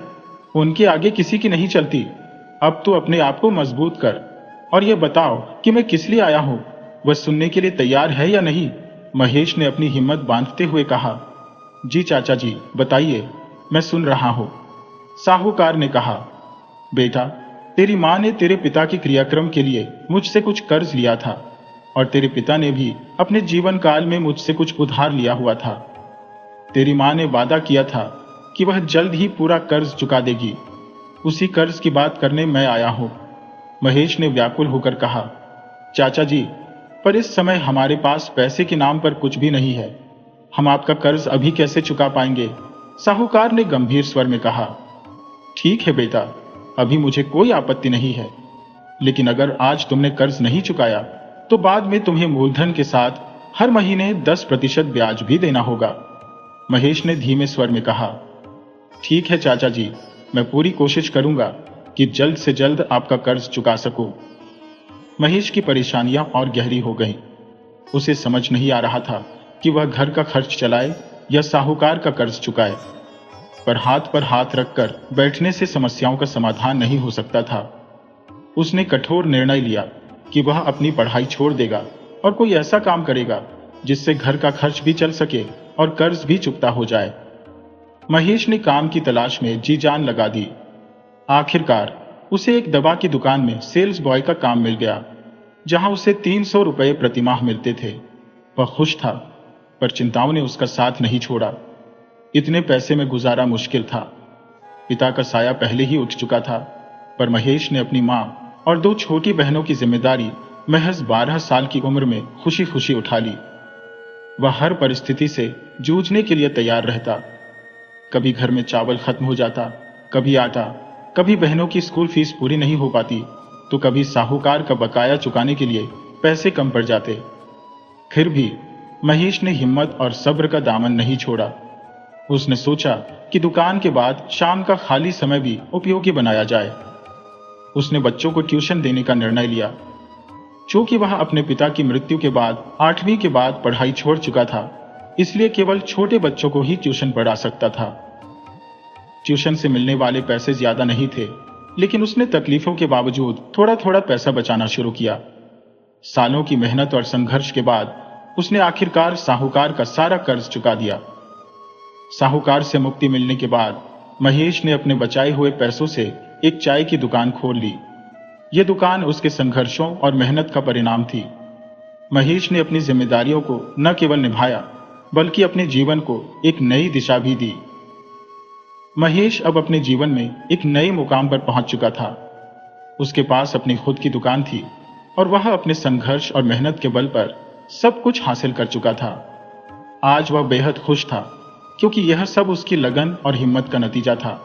उनके आगे किसी की नहीं चलती। अब तो अपने आप को मजबूत कर और यह बताओ कि मैं किस लिए आया हूं, वह सुनने के लिए तैयार है या नहीं? महेश ने अपनी हिम्मत बांधते हुए कहा, जी चाचा जी, बताइए, मैं सुन रहा हूं। साहूकार ने कहा, बेटा, तेरी मां ने तेरे पिता के क्रियाक्रम के लिए मुझसे कुछ कर्ज लिया था और तेरे पिता ने भी अपने जीवन काल में मुझसे कुछ उधार लिया हुआ था। तेरी मां ने वादा किया था कि वह जल्द ही पूरा कर्ज चुका देगी। उसी कर्ज की बात करने मैं आया हूं। महेश ने व्याकुल होकर कहा, चाचा जी, पर इस समय हमारे पास पैसे के नाम पर कुछ भी नहीं है। हम आपका कर्ज अभी कैसे चुका पाएंगे? साहूकार ने गंभीर स्वर में कहा, ठीक है बेटा, अभी मुझे कोई आपत्ति नहीं है, लेकिन अगर आज तुमने कर्ज नहीं चुकाया तो बाद में तुम्हें मूलधन के साथ हर महीने 10% ब्याज भी देना होगा। महेश ने धीमे स्वर में कहा, ठीक है चाचा जी, मैं पूरी कोशिश करूंगा कि जल्द से जल्द आपका कर्ज चुका सकूं। महेश की परेशानियां और गहरी हो गईं। उसे समझ नहीं आ रहा था कि वह घर का खर्च चलाए या साहूकार का कर्ज चुकाए, पर हाथ रखकर बैठने से समस्याओं का समाधान नहीं हो सकता था। उसने कठोर निर्णय लिया कि वह अपनी पढ़ाई छोड़ देगा और कोई ऐसा काम करेगा जिससे घर का खर्च भी चल सके और कर्ज भी चुकता हो जाए। महेश ने काम की तलाश में जी जान लगा दी। आखिरकार उसे एक दवा की दुकान में सेल्स बॉय का काम मिल गया, जहां उसे 300 रुपये प्रतिमाह मिलते थे। वह खुश था, पर चिंताओं ने उसका साथ नहीं छोड़ा। इतने पैसे में गुजारा मुश्किल था। पिता का साया पहले ही उठ चुका था, पर महेश ने अपनी मां और 2 छोटी बहनों की जिम्मेदारी महज 12 साल की उम्र में खुशी खुशी उठा ली। वह हर परिस्थिति से जूझने के लिए तैयार रहता। कभी घर में चावल खत्म हो जाता, कभी आटा, कभी बहनों की स्कूल फीस पूरी नहीं हो पाती, तो कभी साहूकार का बकाया चुकाने के लिए पैसे कम पड़ जाते। फिर भी महेश ने हिम्मत और सब्र का दामन नहीं छोड़ा। उसने सोचा कि दुकान के बाद शाम का खाली समय भी उपयोगी बनाया जाए। उसने बच्चों को ट्यूशन देने का निर्णय लिया। चूंकि वह अपने पिता की मृत्यु के बाद 8वीं के बाद पढ़ाई छोड़ चुका था, इसलिए केवल छोटे बच्चों को ही ट्यूशन पढ़ा सकता था। ट्यूशन से मिलने वाले पैसे ज्यादा नहीं थे, लेकिन उसने तकलीफों के बावजूद थोड़ा थोड़ा पैसा बचाना शुरू किया। सालों की मेहनत और संघर्ष के बाद उसने आखिरकार साहूकार का सारा कर्ज चुका दिया। साहूकार से मुक्ति मिलने के बाद महेश ने अपने बचाए हुए पैसों से एक चाय की दुकान खोल ली। यह दुकान उसके संघर्षों और मेहनत का परिणाम थी। महेश ने अपनी जिम्मेदारियों को न केवल निभाया, बल्कि अपने जीवन को एक नई दिशा भी दी। महेश अब अपने जीवन में एक नए मुकाम पर पहुंच चुका था। उसके पास अपनी खुद की दुकान थी और वह अपने संघर्ष और मेहनत के बल पर सब कुछ हासिल कर चुका था। आज वह बेहद खुश था, क्योंकि यह सब उसकी लगन और हिम्मत का नतीजा था।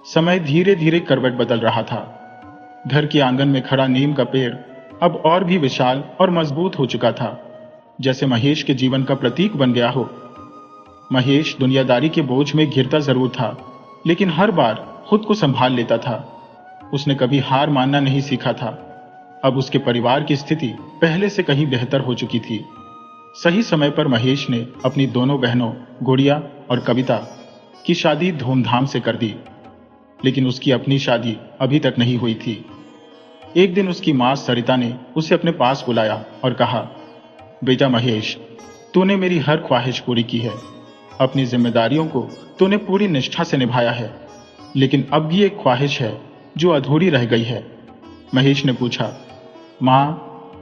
समय धीरे धीरे करवट बदल रहा था। घर के आंगन में खड़ा नीम का पेड़ अब और भी विशाल और मजबूत हो चुका था, जैसे महेश के जीवन का प्रतीक बन गया हो। महेश दुनियादारी के बोझ में घिरता जरूर था, लेकिन हर बार खुद को संभाल लेता था। उसने कभी हार मानना नहीं सीखा था। अब उसके परिवार की स्थिति पहले से कहीं बेहतर हो चुकी थी। सही समय पर महेश ने अपनी दोनों बहनों गुड़िया और कविता की शादी धूमधाम से कर दी, लेकिन उसकी अपनी शादी अभी तक नहीं हुई थी। एक दिन उसकी मां सरिता ने उसे अपने पास बुलाया और कहा, बेटा महेश, तूने मेरी हर ख्वाहिश पूरी की है। अपनी जिम्मेदारियों को तूने पूरी निष्ठा से निभाया है, लेकिन अब भी एक ख्वाहिश है जो अधूरी रह गई है। महेश ने पूछा, मां,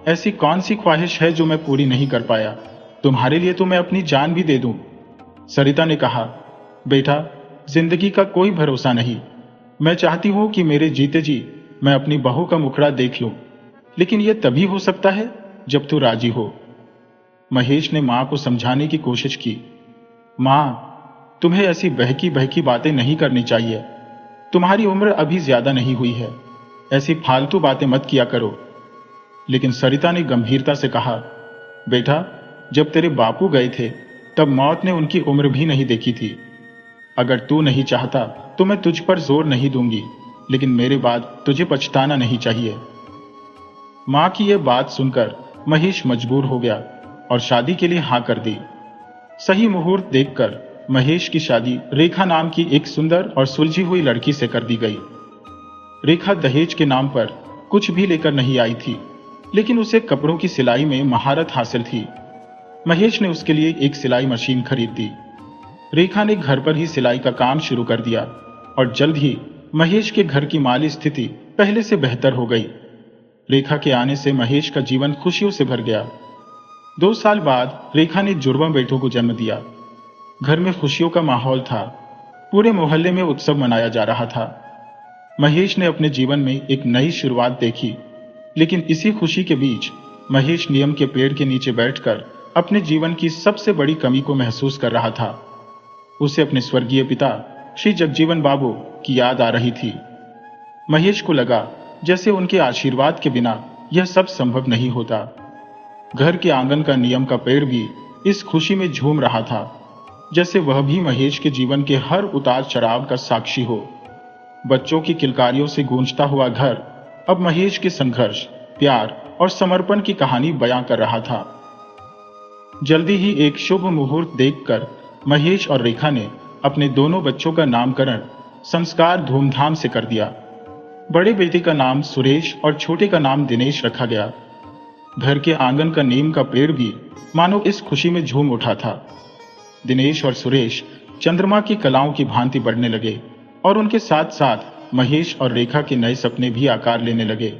ऐसी कौन सी ख्वाहिश है जो मैं पूरी नहीं कर पाया? तुम्हारे लिए तो मैं अपनी जान भी दे दूं। सरिता ने कहा, बेटा, जिंदगी का कोई भरोसा नहीं। मैं चाहती हूं कि मेरे जीते जी मैं अपनी बहू का मुखड़ा देख लूं, लेकिन यह तभी हो सकता है जब तू राजी हो। महेश ने मां को समझाने की कोशिश की, मां, तुम्हें ऐसी बहकी बहकी बातें नहीं करनी चाहिए। तुम्हारी उम्र अभी ज्यादा नहीं हुई है, ऐसी फालतू बातें मत किया करो। लेकिन सरिता ने गंभीरता से कहा, बेटा, जब तेरे बापू गए थे तब मौत ने उनकी उम्र भी नहीं देखी थी। अगर तू नहीं चाहता तो मैं तुझ पर जोर नहीं दूंगी, लेकिन मेरे बाद तुझे पछताना नहीं चाहिए। मां की यह बात सुनकर महेश मजबूर हो गया और शादी के लिए हाँ कर दी। सही मुहूर्त देखकर महेश की शादी रेखा नाम की एक सुंदर और सुलझी हुई लड़की से कर दी गई। रेखा दहेज के नाम पर कुछ भी लेकर नहीं आई थी, लेकिन उसे कपड़ों की सिलाई में महारत हासिल थी। महेश ने उसके लिए एक सिलाई मशीन खरीद दी। रेखा ने घर पर ही सिलाई का काम शुरू कर दिया और जल्द ही महेश के घर की माली स्थिति पहले से बेहतर हो गई। रेखा के आने से महेश का जीवन खुशियों से भर गया। 2 साल बाद रेखा ने जुड़वा बेटों को जन्म दिया। घर में खुशियों का माहौल था। पूरे मोहल्ले में उत्सव मनाया जा रहा था। महेश ने अपने जीवन में एक नई शुरुआत देखी, लेकिन इसी खुशी के बीच महेश नियम के पेड़ के नीचे बैठकर अपने जीवन की सबसे बड़ी कमी को महसूस कर रहा था। उसे अपने स्वर्गीय पिता श्री जगजीवन बाबू की याद आ रही थी। महेश को लगा जैसे उनके आशीर्वाद के बिना यह सब संभव नहीं होता। घर के आंगन का नीम का पेड़ भी इस खुशी में झूम रहा था, जैसे वह भी महेश के जीवन के हर उतार चढ़ाव का साक्षी हो। बच्चों की किलकारियों से गूंजता हुआ घर अब महेश के संघर्ष, प्यार और समर्पण की कहानी बयां कर रहा था। जल्दी ही एक शुभ मुहूर्त देखकर महेश और रेखा ने अपने दोनों बच्चों का नामकरण संस्कार धूमधाम से कर दिया। बड़े बेटे का नाम सुरेश और छोटे का नाम दिनेश रखा गया। घर के आंगन का नीम का पेड़ भी मानो इस खुशी में झूम उठा था। दिनेश और सुरेश चंद्रमा की कलाओं की भांति बढ़ने लगे और उनके साथ साथ महेश और रेखा के नए सपने भी आकार लेने लगे।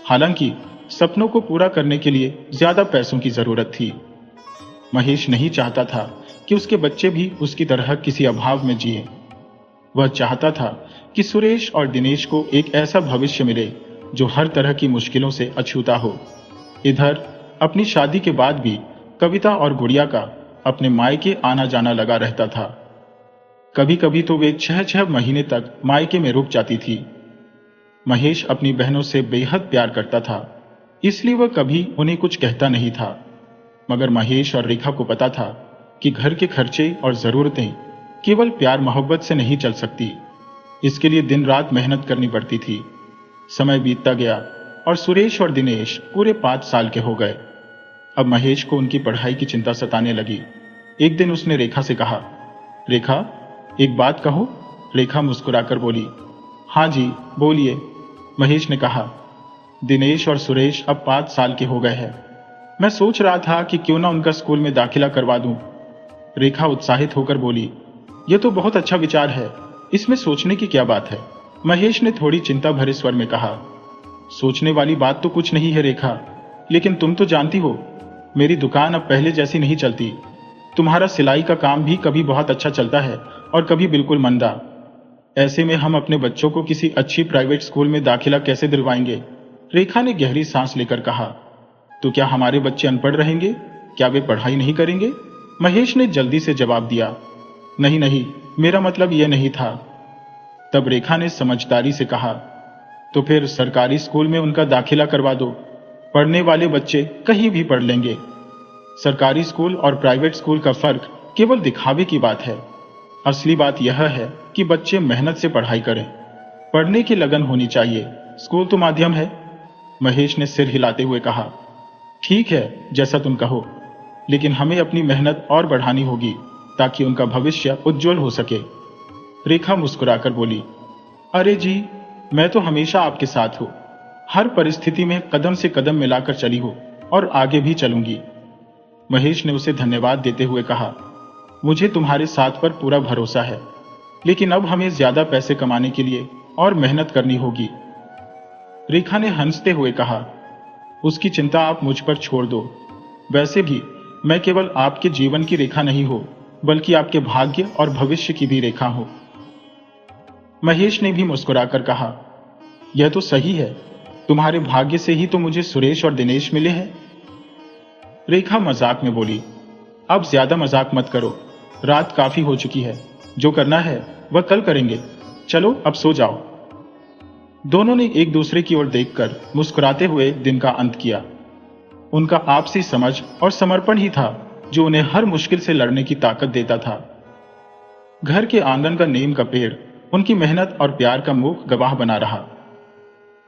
हालांकि सपनों को पूरा करने के लिए ज्यादा पैसों की जरूरत थी। महेश नहीं चाहता था कि उसके बच्चे भी उसकी तरह किसी अभाव में जिए। वह चाहता था कि सुरेश और दिनेश को एक ऐसा भविष्य मिले जो हर तरह की मुश्किलों से अछूता हो। इधर अपनी शादी के बाद भी कविता और गुड़िया का अपने मायके आना जाना लगा रहता था। कभी कभी तो वे 6-6 महीने तक मायके में रुक जाती थी। महेश अपनी बहनों से बेहद प्यार करता था, इसलिए वह कभी उन्हें कुछ कहता नहीं था। मगर महेश और रेखा को पता था कि घर के खर्चे और जरूरतें केवल प्यार मोहब्बत से नहीं चल सकती। इसके लिए दिन रात मेहनत करनी पड़ती थी। समय बीतता गया और सुरेश और दिनेश पूरे 5 साल के हो गए। अब महेश को उनकी पढ़ाई की चिंता सताने लगी। एक दिन उसने रेखा से कहा, रेखा एक बात कहो। रेखा मुस्कुराकर बोली, हाँ जी बोलिए। महेश ने कहा, दिनेश और सुरेश अब 5 साल के हो गए हैं। मैं सोच रहा था कि क्यों ना उनका स्कूल में दाखिला करवा दूं। रेखा उत्साहित होकर बोली, यह तो बहुत अच्छा विचार है, इसमें सोचने की क्या बात है। महेश ने थोड़ी चिंता भरे स्वर में कहा, सोचने वाली बात तो कुछ नहीं है रेखा, लेकिन तुम तो जानती हो मेरी दुकान अब पहले जैसी नहीं चलती। तुम्हारा सिलाई का काम भी कभी बहुत अच्छा चलता है और कभी बिल्कुल मंदा। ऐसे में हम अपने बच्चों को किसी अच्छी प्राइवेट स्कूल में दाखिला कैसे दिलवाएंगे। रेखा ने गहरी सांस लेकर कहा, तो क्या हमारे बच्चे अनपढ़ रहेंगे? क्या वे पढ़ाई नहीं करेंगे? महेश ने जल्दी से जवाब दिया, नहीं नहीं, मेरा मतलब यह नहीं था। तब रेखा ने समझदारी से कहा, तो फिर सरकारी स्कूल में उनका दाखिला करवा दो। पढ़ने वाले बच्चे कहीं भी पढ़ लेंगे। सरकारी स्कूल और प्राइवेट स्कूल का फर्क केवल दिखावे की बात है। असली बात यह है कि बच्चे मेहनत से पढ़ाई करें। पढ़ने की लगन होनी चाहिए। स्कूल तो माध्यम है। महेश ने सिर हिलाते हुए कहा, ठीक है जैसा तुम कहो, लेकिन हमें अपनी मेहनत और बढ़ानी होगी ताकि उनका भविष्य उज्जवल हो सके। रेखा मुस्कुराकर बोली, अरे जी, मैं तो हमेशा आपके साथ हूं। हर परिस्थिति में कदम से कदम मिलाकर चली हो और आगे भी चलूंगी। महेश ने उसे धन्यवाद देते हुए कहा, मुझे तुम्हारे साथ पर पूरा भरोसा है, लेकिन अब हमें ज्यादा पैसे कमाने के लिए और मेहनत करनी होगी। रेखा ने हंसते हुए कहा, उसकी चिंता आप मुझ पर छोड़ दो। वैसे भी मैं केवल आपके जीवन की रेखा नहीं हूं, बल्कि आपके भाग्य और भविष्य की भी रेखा हूं। महेश ने भी मुस्कुराकर कहा, यह तो सही है, तुम्हारे भाग्य से ही तो मुझे सुरेश और दिनेश मिले हैं। रेखा मजाक में बोली, अब ज्यादा मजाक मत करो, रात काफी हो चुकी है। जो करना है वह कल करेंगे। चलो अब सो जाओ। दोनों ने एक दूसरे की ओर देखकर मुस्कुराते हुए दिन का अंत किया। उनका आपसी समझ और समर्पण ही था जो उन्हें हर मुश्किल से लड़ने की ताकत देता था। घर के आंगन का नीम का पेड़ उनकी मेहनत और प्यार का मूक गवाह बना रहा।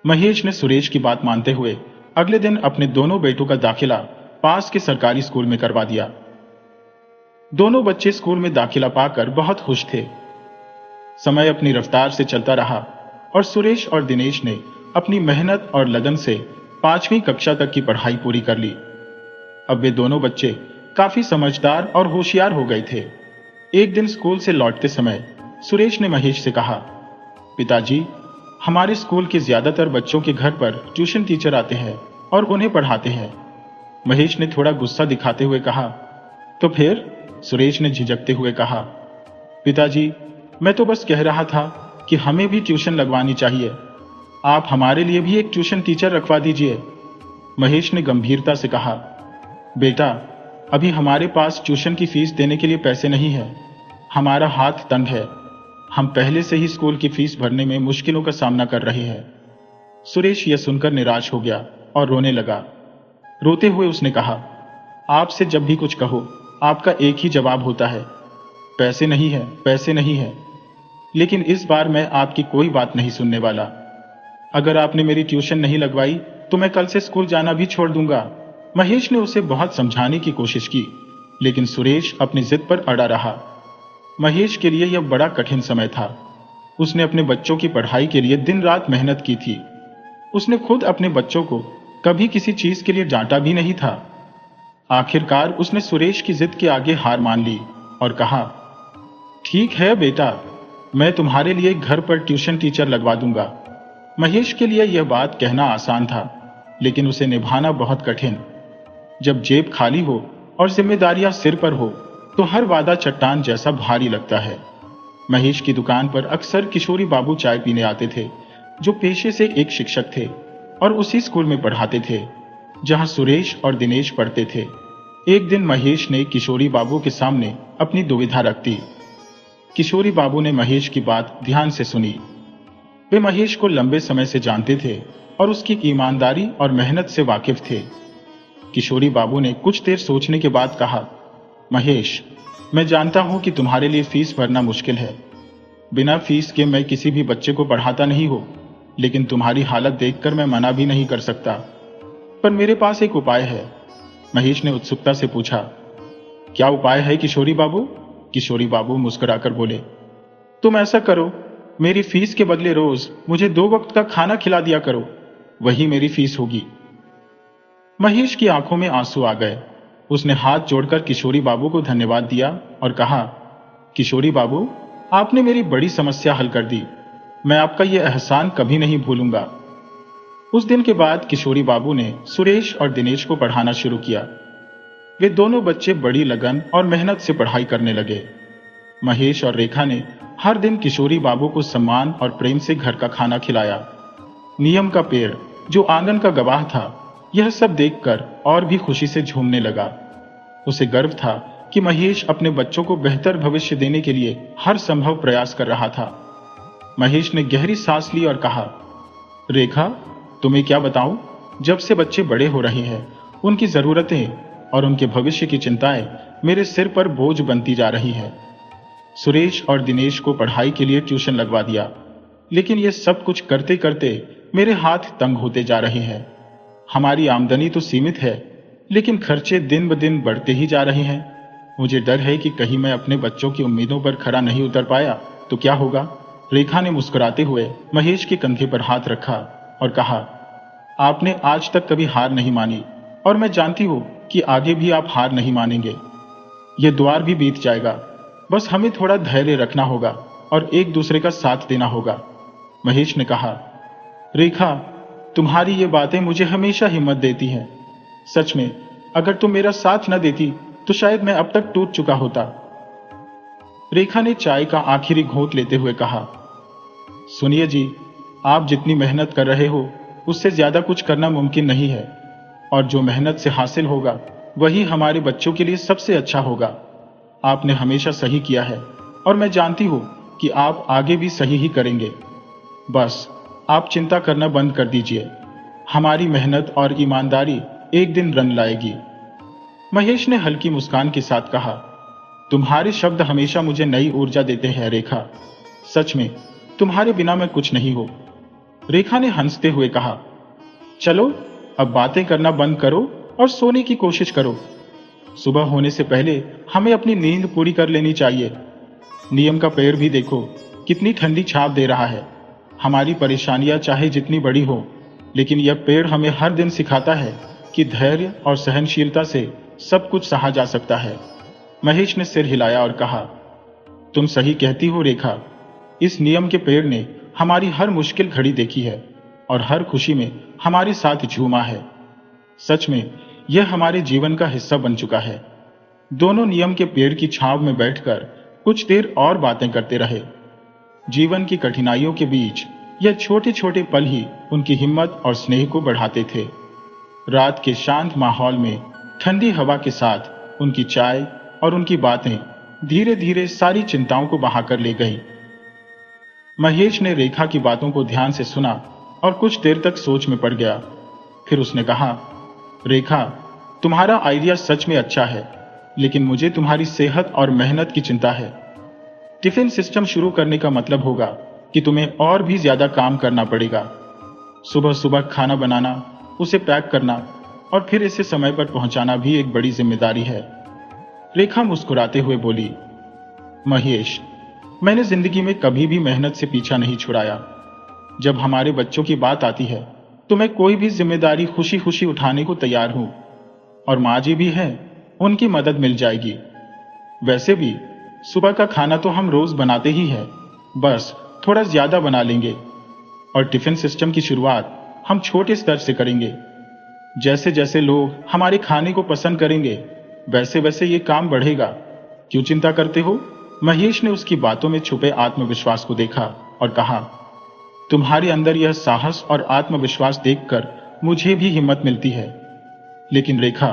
महेश ने सुरेश की बात मानते हुए अगले दिन अपने दोनों बेटों का दाखिला पास के सरकारी स्कूल में करवा दिया। दोनों बच्चे स्कूल में दाखिला पाकर बहुत खुश थे। समय अपनी रफ्तार से चलता रहा और सुरेश और दिनेश ने अपनी मेहनत और लगन से 5वीं कक्षा तक की पढ़ाई पूरी कर ली। अब वे दोनों बच्चे काफी समझदार और होशियार हो गए थे। एक दिन स्कूल से लौटते समय सुरेश ने महेश से कहा, पिताजी, हमारे स्कूल के ज्यादातर बच्चों के घर पर ट्यूशन टीचर आते हैं और उन्हें पढ़ाते हैं। महेश ने थोड़ा गुस्सा दिखाते हुए कहा, तो फिर? सुरेश ने झिझकते हुए कहा, पिताजी, मैं तो बस कह रहा था कि हमें भी ट्यूशन लगवानी चाहिए। आप हमारे लिए भी एक ट्यूशन टीचर रखवा दीजिए। महेश ने गंभीरता से कहा, बेटा, अभी हमारे पास ट्यूशन की फीस देने के लिए पैसे नहीं है। हमारा हाथ तंग है। हम पहले से ही स्कूल की फीस भरने में मुश्किलों का सामना कर रहे हैं। सुरेश यह सुनकर निराश हो गया और रोने लगा। रोते हुए उसने कहा, आपसे जब भी कुछ कहो आपका एक ही जवाब होता है, पैसे नहीं है, पैसे नहीं है। लेकिन इस बार मैं आपकी कोई बात नहीं सुनने वाला। अगर आपने मेरी ट्यूशन नहीं लगवाई तो मैं कल से स्कूल जाना भी छोड़ दूंगा। महेश ने उसे बहुत समझाने की कोशिश की, लेकिन सुरेश अपनी जिद पर अड़ा रहा। महेश के लिए यह बड़ा कठिन समय था। उसने अपने बच्चों की पढ़ाई के लिए दिन रात मेहनत की थी। उसने खुद अपने बच्चों को कभी किसी चीज के लिए डांटा भी नहीं था। आखिरकार उसने सुरेश की जिद के आगे हार मान ली और कहा, ठीक है बेटा, मैं तुम्हारे लिए घर पर ट्यूशन टीचर लगवा दूंगा। महेश के लिए यह बात कहना आसान था, लेकिन उसे निभाना बहुत कठिन। जब जेब खाली हो और जिम्मेदारियां सिर पर हो तो हर वादा चट्टान जैसा भारी लगता है। महेश की दुकान पर अक्सर किशोरी बाबू चाय पीने आते थे, जो पेशे से एक शिक्षक थे और उसी स्कूल में पढ़ाते थे जहां सुरेश और दिनेश पढ़ते थे। एक दिन महेश ने किशोरी बाबू के सामने अपनी दुविधा रख दी। किशोरी बाबू ने महेश की बात ध्यान से सुनी। वे महेश को लंबे समय से जानते थे और उसकी ईमानदारी और मेहनत से वाकिफ थे। किशोरी बाबू ने कुछ देर सोचने के बाद कहा, महेश, मैं जानता हूं कि तुम्हारे लिए फीस भरना मुश्किल है। बिना फीस के मैं किसी भी बच्चे को पढ़ाता नहीं हूं, लेकिन तुम्हारी हालत देखकर मैं मना भी नहीं कर सकता। पर मेरे पास एक उपाय है। महेश ने उत्सुकता से पूछा, क्या उपाय है किशोरी बाबू? किशोरी बाबू मुस्कुराकर बोले, तुम ऐसा करो, मेरी फीस के बदले रोज मुझे 2 वक्त का खाना खिला दिया करो, वही मेरी फीस होगी। महेश की आंखों में आंसू आ गए। उसने हाथ जोड़कर किशोरी बाबू को धन्यवाद दिया और कहा, किशोरी बाबू, आपने मेरी बड़ी समस्या हल कर दी। मैं आपका यह एहसान कभी नहीं भूलूंगा। उस दिन के बाद किशोरी बाबू ने सुरेश और दिनेश को पढ़ाना शुरू किया। वे दोनों बच्चे बड़ी लगन और मेहनत से पढ़ाई करने लगे। महेश और रेखा ने हर दिन किशोरी बाबू को सम्मान और प्रेम से घर का खाना खिलाया। नियम का पेड़ जो आंगन का गवाह था, यह सब देखकर और भी खुशी से झूमने लगा। उसे गर्व था कि महेश अपने बच्चों को बेहतर भविष्य देने के लिए हर संभव प्रयास कर रहा था। महेश ने गहरी सांस ली और कहा, रेखा, तुम्हें क्या बताऊं, जब से बच्चे बड़े हो रहे हैं उनकी जरूरतें और उनके भविष्य की चिंताएं मेरे सिर पर बोझ बनती जा रही है। सुरेश और दिनेश को पढ़ाई के लिए ट्यूशन लगवा दिया, लेकिन ये सब कुछ करते करते मेरे हाथ तंग होते जा रहे हैं। हमारी आमदनी तो सीमित है, लेकिन खर्चे दिन ब दिन बढ़ते ही जा रहे हैं। मुझे डर है कि कहीं मैं अपने बच्चों की उम्मीदों पर खरा नहीं उतर पाया तो क्या होगा। रेखा ने मुस्कुराते हुए महेश के कंधे पर हाथ रखा और कहा, आपने आज तक कभी हार नहीं मानी और मैं जानती हूं कि आगे भी आप हार नहीं मानेंगे। यह द्वार भी बीत जाएगा, बस हमें थोड़ा धैर्य रखना होगा और एक दूसरे का साथ देना होगा। महेश ने कहा, रेखा, तुम्हारी ये बातें मुझे हमेशा हिम्मत देती हैं। सच में, अगर तुम मेरा साथ न देती तो शायद मैं अब तक टूट चुका होता। रेखा ने चाय का आखिरी घूंट लेते हुए कहा, सुनिए जी, आप जितनी मेहनत कर रहे हो उससे ज्यादा कुछ करना मुमकिन नहीं है, और जो मेहनत से हासिल होगा वही हमारे बच्चों के लिए सबसे अच्छा होगा। आपने हमेशा सही किया है और मैं जानती हूं कि आप आगे भी सही ही करेंगे। बस आप चिंता करना बंद कर दीजिए। हमारी मेहनत और ईमानदारी एक दिन रंग लाएगी। महेश ने हल्की मुस्कान के साथ कहा, तुम्हारे शब्द हमेशा मुझे नई ऊर्जा देते हैं रेखा। सच में तुम्हारे बिना मैं कुछ नहीं हूं। रेखा ने हंसते हुए कहा, चलो अब बातें करना बंद करो और सोने की कोशिश करो। सुबह होने से पहले हमें अपनी नींद पूरी कर लेनी चाहिए। नियम का पेड़ भी देखो, कितनी ठंडी छाप दे रहा है। हमारी परेशानियां चाहे जितनी बड़ी हो, लेकिन यह पेड़ हमें हर दिन सिखाता है कि धैर्य और सहनशीलता से सब कुछ सहा जा सकता है। महेश ने सिर हिलाया और कहा, तुम सही कहती हो रेखा। इस नियम के पेड़ ने हमारी हर मुश्किल घड़ी देखी है और हर खुशी में हमारे साथ झूमा है। सच में यह हमारे जीवन का हिस्सा बन चुका है। दोनों नियम के पेड़ की छांव में बैठकर कुछ देर और बातें करते रहे। जीवन की कठिनाइयों के बीच यह छोटे छोटे पल ही उनकी हिम्मत और स्नेह को बढ़ाते थे। रात के शांत माहौल में ठंडी हवा के साथ उनकी चाय और उनकी बातें धीरे धीरे सारी चिंताओं को बहाकर ले गई। महेश ने रेखा की बातों को ध्यान से सुना और कुछ देर तक सोच में पड़ गया। फिर उसने कहा, रेखा, तुम्हारा आइडिया सच में अच्छा है, लेकिन मुझे तुम्हारी सेहत और मेहनत की चिंता है। टिफिन सिस्टम शुरू करने का मतलब होगा कि तुम्हें और भी ज्यादा काम करना पड़ेगा। सुबह सुबह खाना बनाना, उसे पैक करना और फिर इसे समय पर पहुंचाना भी एक बड़ी जिम्मेदारी है। रेखा मुस्कुराते हुए बोली, महेश, मैंने जिंदगी में कभी भी मेहनत से पीछा नहीं छुड़ाया। जब हमारे बच्चों की बात आती है तो मैं कोई भी जिम्मेदारी खुशी खुशी उठाने को तैयार हूं। और माँ जी भी हैं, उनकी मदद मिल जाएगी। वैसे भी सुबह का खाना तो हम रोज बनाते ही हैं, बस थोड़ा ज्यादा बना लेंगे। और टिफिन सिस्टम की शुरुआत हम छोटे स्तर से करेंगे। जैसे जैसे लोग हमारे खाने को पसंद करेंगे, वैसे वैसे ये काम बढ़ेगा। क्यों चिंता करते हो? महेश ने उसकी बातों में छुपे आत्मविश्वास को देखा और कहा, तुम्हारे अंदर यह साहस और आत्मविश्वास देखकर मुझे भी हिम्मत मिलती है। लेकिन रेखा,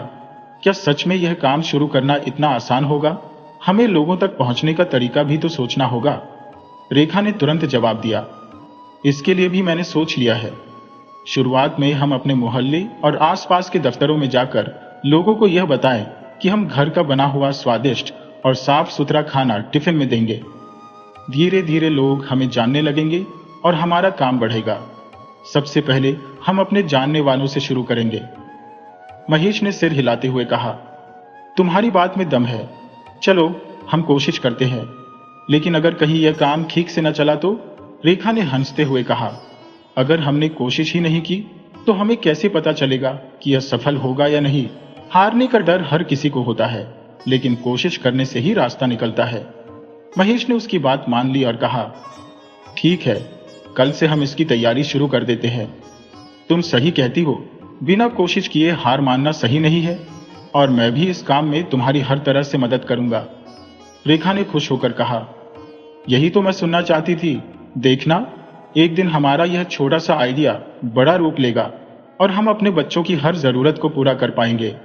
क्या सच में यह काम शुरू करना इतना आसान होगा? हमें लोगों तक पहुंचने का तरीका भी तो सोचना होगा। रेखा ने तुरंत जवाब दिया, इसके लिए भी मैंने सोच लिया है। शुरुआत में हम अपने मोहल्ले और आसपास के दफ्तरों में जाकर लोगों को यह बताएं कि हम घर का बना हुआ स्वादिष्ट और साफ सुथरा खाना टिफिन में देंगे। धीरे धीरे लोग हमें जानने लगेंगे और हमारा काम बढ़ेगा। सबसे पहले हम अपने जानने वालों से शुरू करेंगे। महेश ने सिर हिलाते हुए कहा, तुम्हारी बात में दम है। चलो हम कोशिश करते हैं। लेकिन अगर कहीं यह काम ठीक से न चला तो? रेखा ने हंसते हुए कहा, अगर हमने कोशिश ही नहीं की तो हमें कैसे पता चलेगा कि यह सफल होगा या नहीं? हारने का डर हर किसी को होता है, लेकिन कोशिश करने से ही रास्ता निकलता है। महेश ने उसकी बात मान ली और कहा, ठीक है, कल से हम इसकी तैयारी शुरू कर देते हैं। तुम सही कहती हो, बिना कोशिश किए हार मानना सही नहीं है, और मैं भी इस काम में तुम्हारी हर तरह से मदद करूंगा। रेखा ने खुश होकर कहा, यही तो मैं सुनना चाहती थी। देखना, एक दिन हमारा यह छोटा सा आइडिया बड़ा रूप लेगा और हम अपने बच्चों की हर जरूरत को पूरा कर पाएंगे।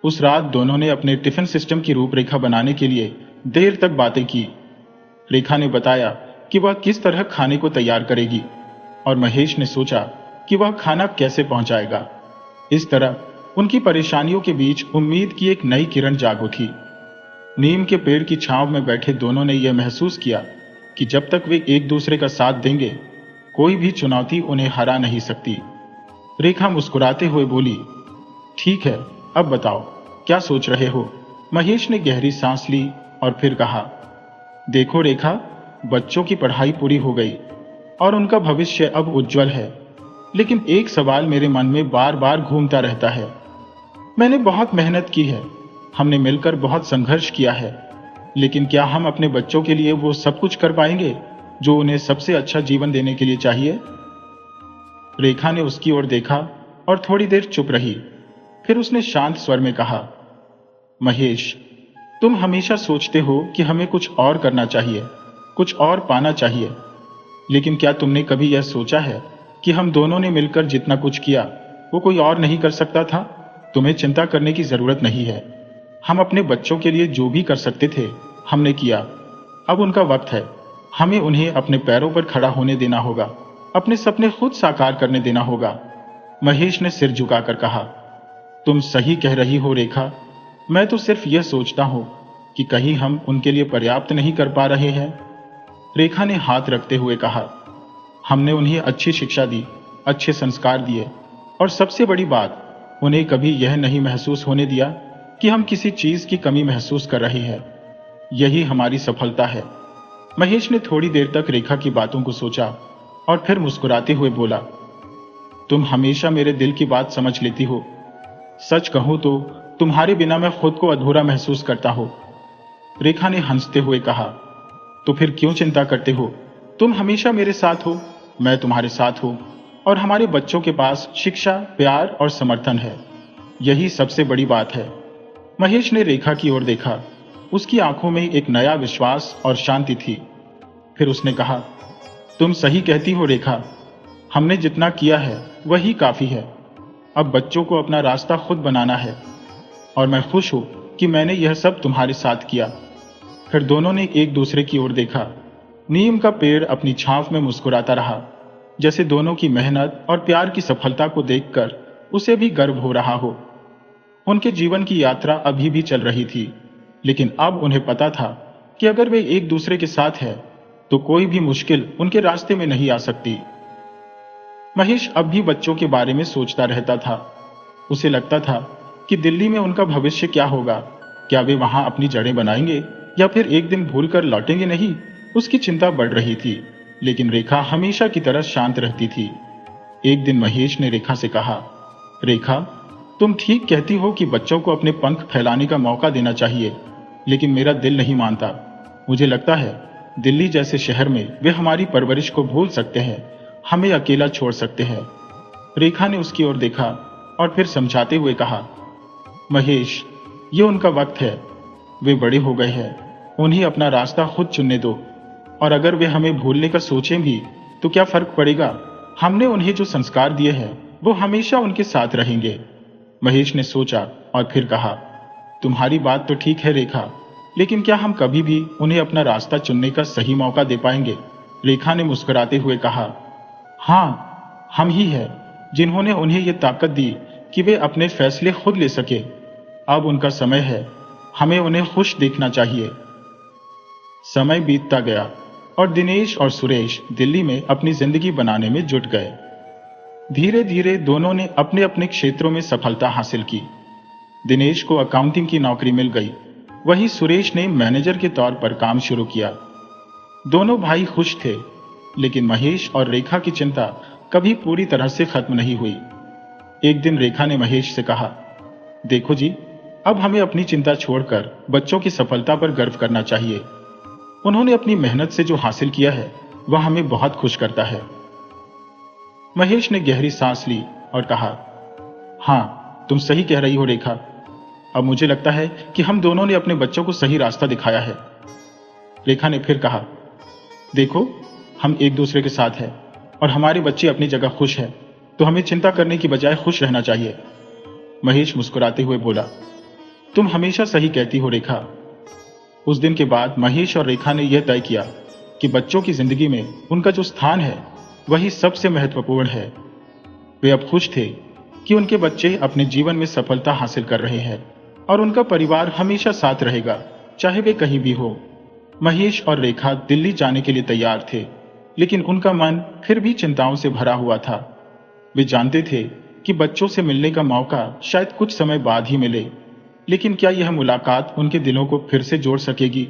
उस रात दोनों ने अपने टिफिन सिस्टम की रूपरेखा बनाने के लिए देर तक बातें की। रेखा ने बताया कि वह किस तरह खाने को तैयार करेगी और महेश ने सोचा कि वह खाना कैसे पहुंचाएगा। इस तरह उनकी परेशानियों के बीच उम्मीद की एक नई किरण जाग उठी। नीम के पेड़ की छांव में बैठे दोनों ने यह महसूस किया कि जब तक वे एक दूसरे का साथ देंगे, कोई भी चुनौती उन्हें हरा नहीं सकती। रेखा मुस्कुराते हुए बोली, ठीक है, अब बताओ क्या सोच रहे हो? महेश ने गहरी सांस ली और फिर कहा, देखो रेखा, बच्चों की पढ़ाई पूरी हो गई और उनका भविष्य अब उज्जवल है, लेकिन एक सवाल मेरे मन में बार बार घूमता रहता है। मैंने बहुत मेहनत की है, हमने मिलकर बहुत संघर्ष किया है, लेकिन क्या हम अपने बच्चों के लिए वो सब कुछ कर पाएंगे जो उन्हें सबसे अच्छा जीवन देने के लिए चाहिए? रेखा ने उसकी ओर देखा और थोड़ी देर चुप रही। फिर उसने शांत स्वर में कहा, महेश, तुम हमेशा सोचते हो कि हमें कुछ और करना चाहिए, कुछ और पाना चाहिए, लेकिन क्या तुमने कभी यह सोचा है कि हम दोनों ने मिलकर जितना कुछ किया वो कोई और नहीं कर सकता था? तुम्हें चिंता करने की जरूरत नहीं है। हम अपने बच्चों के लिए जो भी कर सकते थे हमने किया। अब उनका वक्त है, हमें उन्हें अपने पैरों पर खड़ा होने देना होगा, अपने सपने खुद साकार करने देना होगा। महेश ने सिर झुकाकर कहा, तुम सही कह रही हो रेखा, मैं तो सिर्फ यह सोचता हूं कि कहीं हम उनके लिए पर्याप्त नहीं कर पा रहे हैं। रेखा ने हाथ रखते हुए कहा, हमने उन्हें अच्छी शिक्षा दी, अच्छे संस्कार दिए और सबसे बड़ी बात, उन्हें कभी यह नहीं महसूस होने दिया कि हम किसी चीज की कमी महसूस कर रहे हैं। यही हमारी सफलता है। महेश ने थोड़ी देर तक रेखा की बातों को सोचा और फिर मुस्कुराते हुए बोला, तुम हमेशा मेरे दिल की बात समझ लेती हो। सच कहूं तो तुम्हारे बिना मैं खुद को अधूरा महसूस करता हूं। रेखा ने हंसते हुए कहा, तो फिर क्यों चिंता करते हो? तुम हमेशा मेरे साथ हो, मैं तुम्हारे साथ हूं और हमारे बच्चों के पास शिक्षा, प्यार और समर्थन है। यही सबसे बड़ी बात है। महेश ने रेखा की ओर देखा। उसकी आंखों में एक नया विश्वास और शांति थी। फिर उसने कहा, तुम सही कहती हो रेखा, हमने जितना किया है वही काफी है। अब बच्चों को अपना रास्ता खुद बनाना है और मैं खुश हूं कि मैंने यह सब तुम्हारे साथ किया। फिर दोनों ने एक दूसरे की ओर देखा। नीम का पेड़ अपनी छांव में मुस्कुराता रहा, जैसे दोनों की मेहनत और प्यार की सफलता को देखकर उसे भी गर्व हो रहा हो। उनके जीवन की यात्रा अभी भी चल रही थी, लेकिन अब उन्हें पता था कि अगर वे एक दूसरे के साथ हैं, तो कोई भी मुश्किल उनके रास्ते में नहीं आ सकती। महेश अब भी बच्चों के बारे में सोचता रहता था। उसे लगता था कि दिल्ली में उनका भविष्य क्या होगा। क्या वे वहां अपनी जड़ें बनाएंगे या फिर एक दिन भूलकर लौटेंगे नहीं? उसकी चिंता बढ़ रही थी, लेकिन रेखा हमेशा की तरह शांत रहती थी। एक दिन महेश ने रेखा से कहा, रेखा, तुम ठीक कहती हो कि बच्चों को अपने पंख फैलाने का मौका देना चाहिए, लेकिन मेरा दिल नहीं मानता। मुझे लगता है दिल्ली जैसे शहर में वे हमारी परवरिश को भूल सकते हैं, हमें अकेला छोड़ सकते हैं। रेखा ने उसकी ओर देखा और फिर समझाते हुए कहा, महेश, ये उनका वक्त है, वे बड़े हो गए हैं, उन्हें अपना रास्ता खुद चुनने दो। और अगर वे हमें भूलने का सोचें भी तो क्या फर्क पड़ेगा? हमने उन्हें जो संस्कार दिए हैं वो हमेशा उनके साथ रहेंगे। महेश ने सोचा और फिर कहा, तुम्हारी बात तो ठीक है रेखा, लेकिन क्या हम कभी भी उन्हें अपना रास्ता चुनने का सही मौका दे पाएंगे? रेखा ने मुस्कुराते हुए कहा, हाँ, हम ही हैं जिन्होंने उन्हें ये ताकत दी कि वे अपने फैसले खुद ले सके। अब उनका समय है, हमें उन्हें खुश देखना चाहिए। समय बीतता गया और दिनेश और सुरेश दिल्ली में अपनी जिंदगी बनाने में जुट गए। धीरे धीरे दोनों ने अपने अपने क्षेत्रों में सफलता हासिल की। दिनेश को अकाउंटिंग की नौकरी मिल गई, वहीं सुरेश ने मैनेजर के तौर पर काम शुरू किया। दोनों भाई खुश थे, लेकिन महेश और रेखा की चिंता कभी पूरी तरह से खत्म नहीं हुई। एक दिन रेखा ने महेश से कहा, देखो जी, अब हमें अपनी चिंता छोड़कर बच्चों की सफलता पर गर्व करना चाहिए। उन्होंने अपनी मेहनत से जो हासिल किया है वह हमें बहुत खुश करता है। महेश ने गहरी सांस ली और कहा, हाँ, तुम सही कह रही हो रेखा, अब मुझे लगता है कि हम दोनों ने अपने बच्चों को सही रास्ता दिखाया है। रेखा ने फिर कहा, देखो, हम एक दूसरे के साथ हैं और हमारे बच्चे अपनी जगह खुश हैं, तो हमें चिंता करने की बजाय खुश रहना चाहिए। महेश मुस्कुराते हुए बोला, तुम हमेशा सही कहती हो रेखा। उस दिन के बाद महेश और रेखा ने यह तय किया कि बच्चों की जिंदगी में उनका जो स्थान है वही सबसे महत्वपूर्ण है। वे अब खुश थे कि उनके बच्चे अपने जीवन में सफलता हासिल कर रहे हैं और उनका परिवार हमेशा साथ रहेगा, चाहे वे कहीं भी हो। महेश और रेखा दिल्ली जाने के लिए तैयार थे, लेकिन उनका मन फिर भी चिंताओं से भरा हुआ था। वे जानते थे कि बच्चों से मिलने का मौका शायद कुछ समय बाद ही मिले, लेकिन क्या यह मुलाकात उनके दिलों को फिर से जोड़ सकेगी?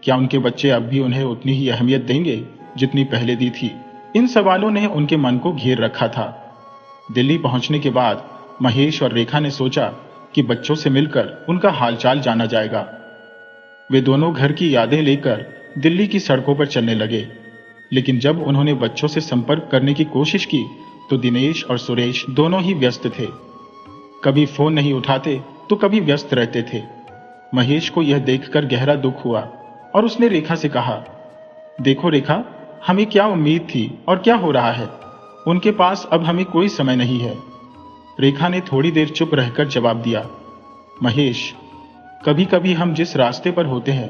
क्या उनके बच्चे अब भी उन्हें उतनी ही अहमियत देंगे जितनी पहले दी थी? इन सवालों ने उनके मन को घेर रखा था। दिल्ली पहुंचने के बाद महेश और रेखा ने सोचा कि बच्चों से मिलकर उनका हालचाल जाना जाएगा। वे दोनों घर की यादें लेकर दिल्ली की सड़कों पर चलने लगे, लेकिन जब उन्होंने बच्चों से संपर्क करने की कोशिश की तो दिनेश और सुरेश दोनों ही व्यस्त थे। कभी फोन नहीं उठाते तो कभी व्यस्त रहते थे। महेश को यह देखकर गहरा दुख हुआ और उसने रेखा से कहा, देखो रेखा, हमें क्या उम्मीद थी और क्या हो रहा है? उनके पास अब हमें कोई समय नहीं है। रेखा ने थोड़ी देर चुप रहकर जवाब दिया, महेश, कभी कभी हम जिस रास्ते पर होते हैं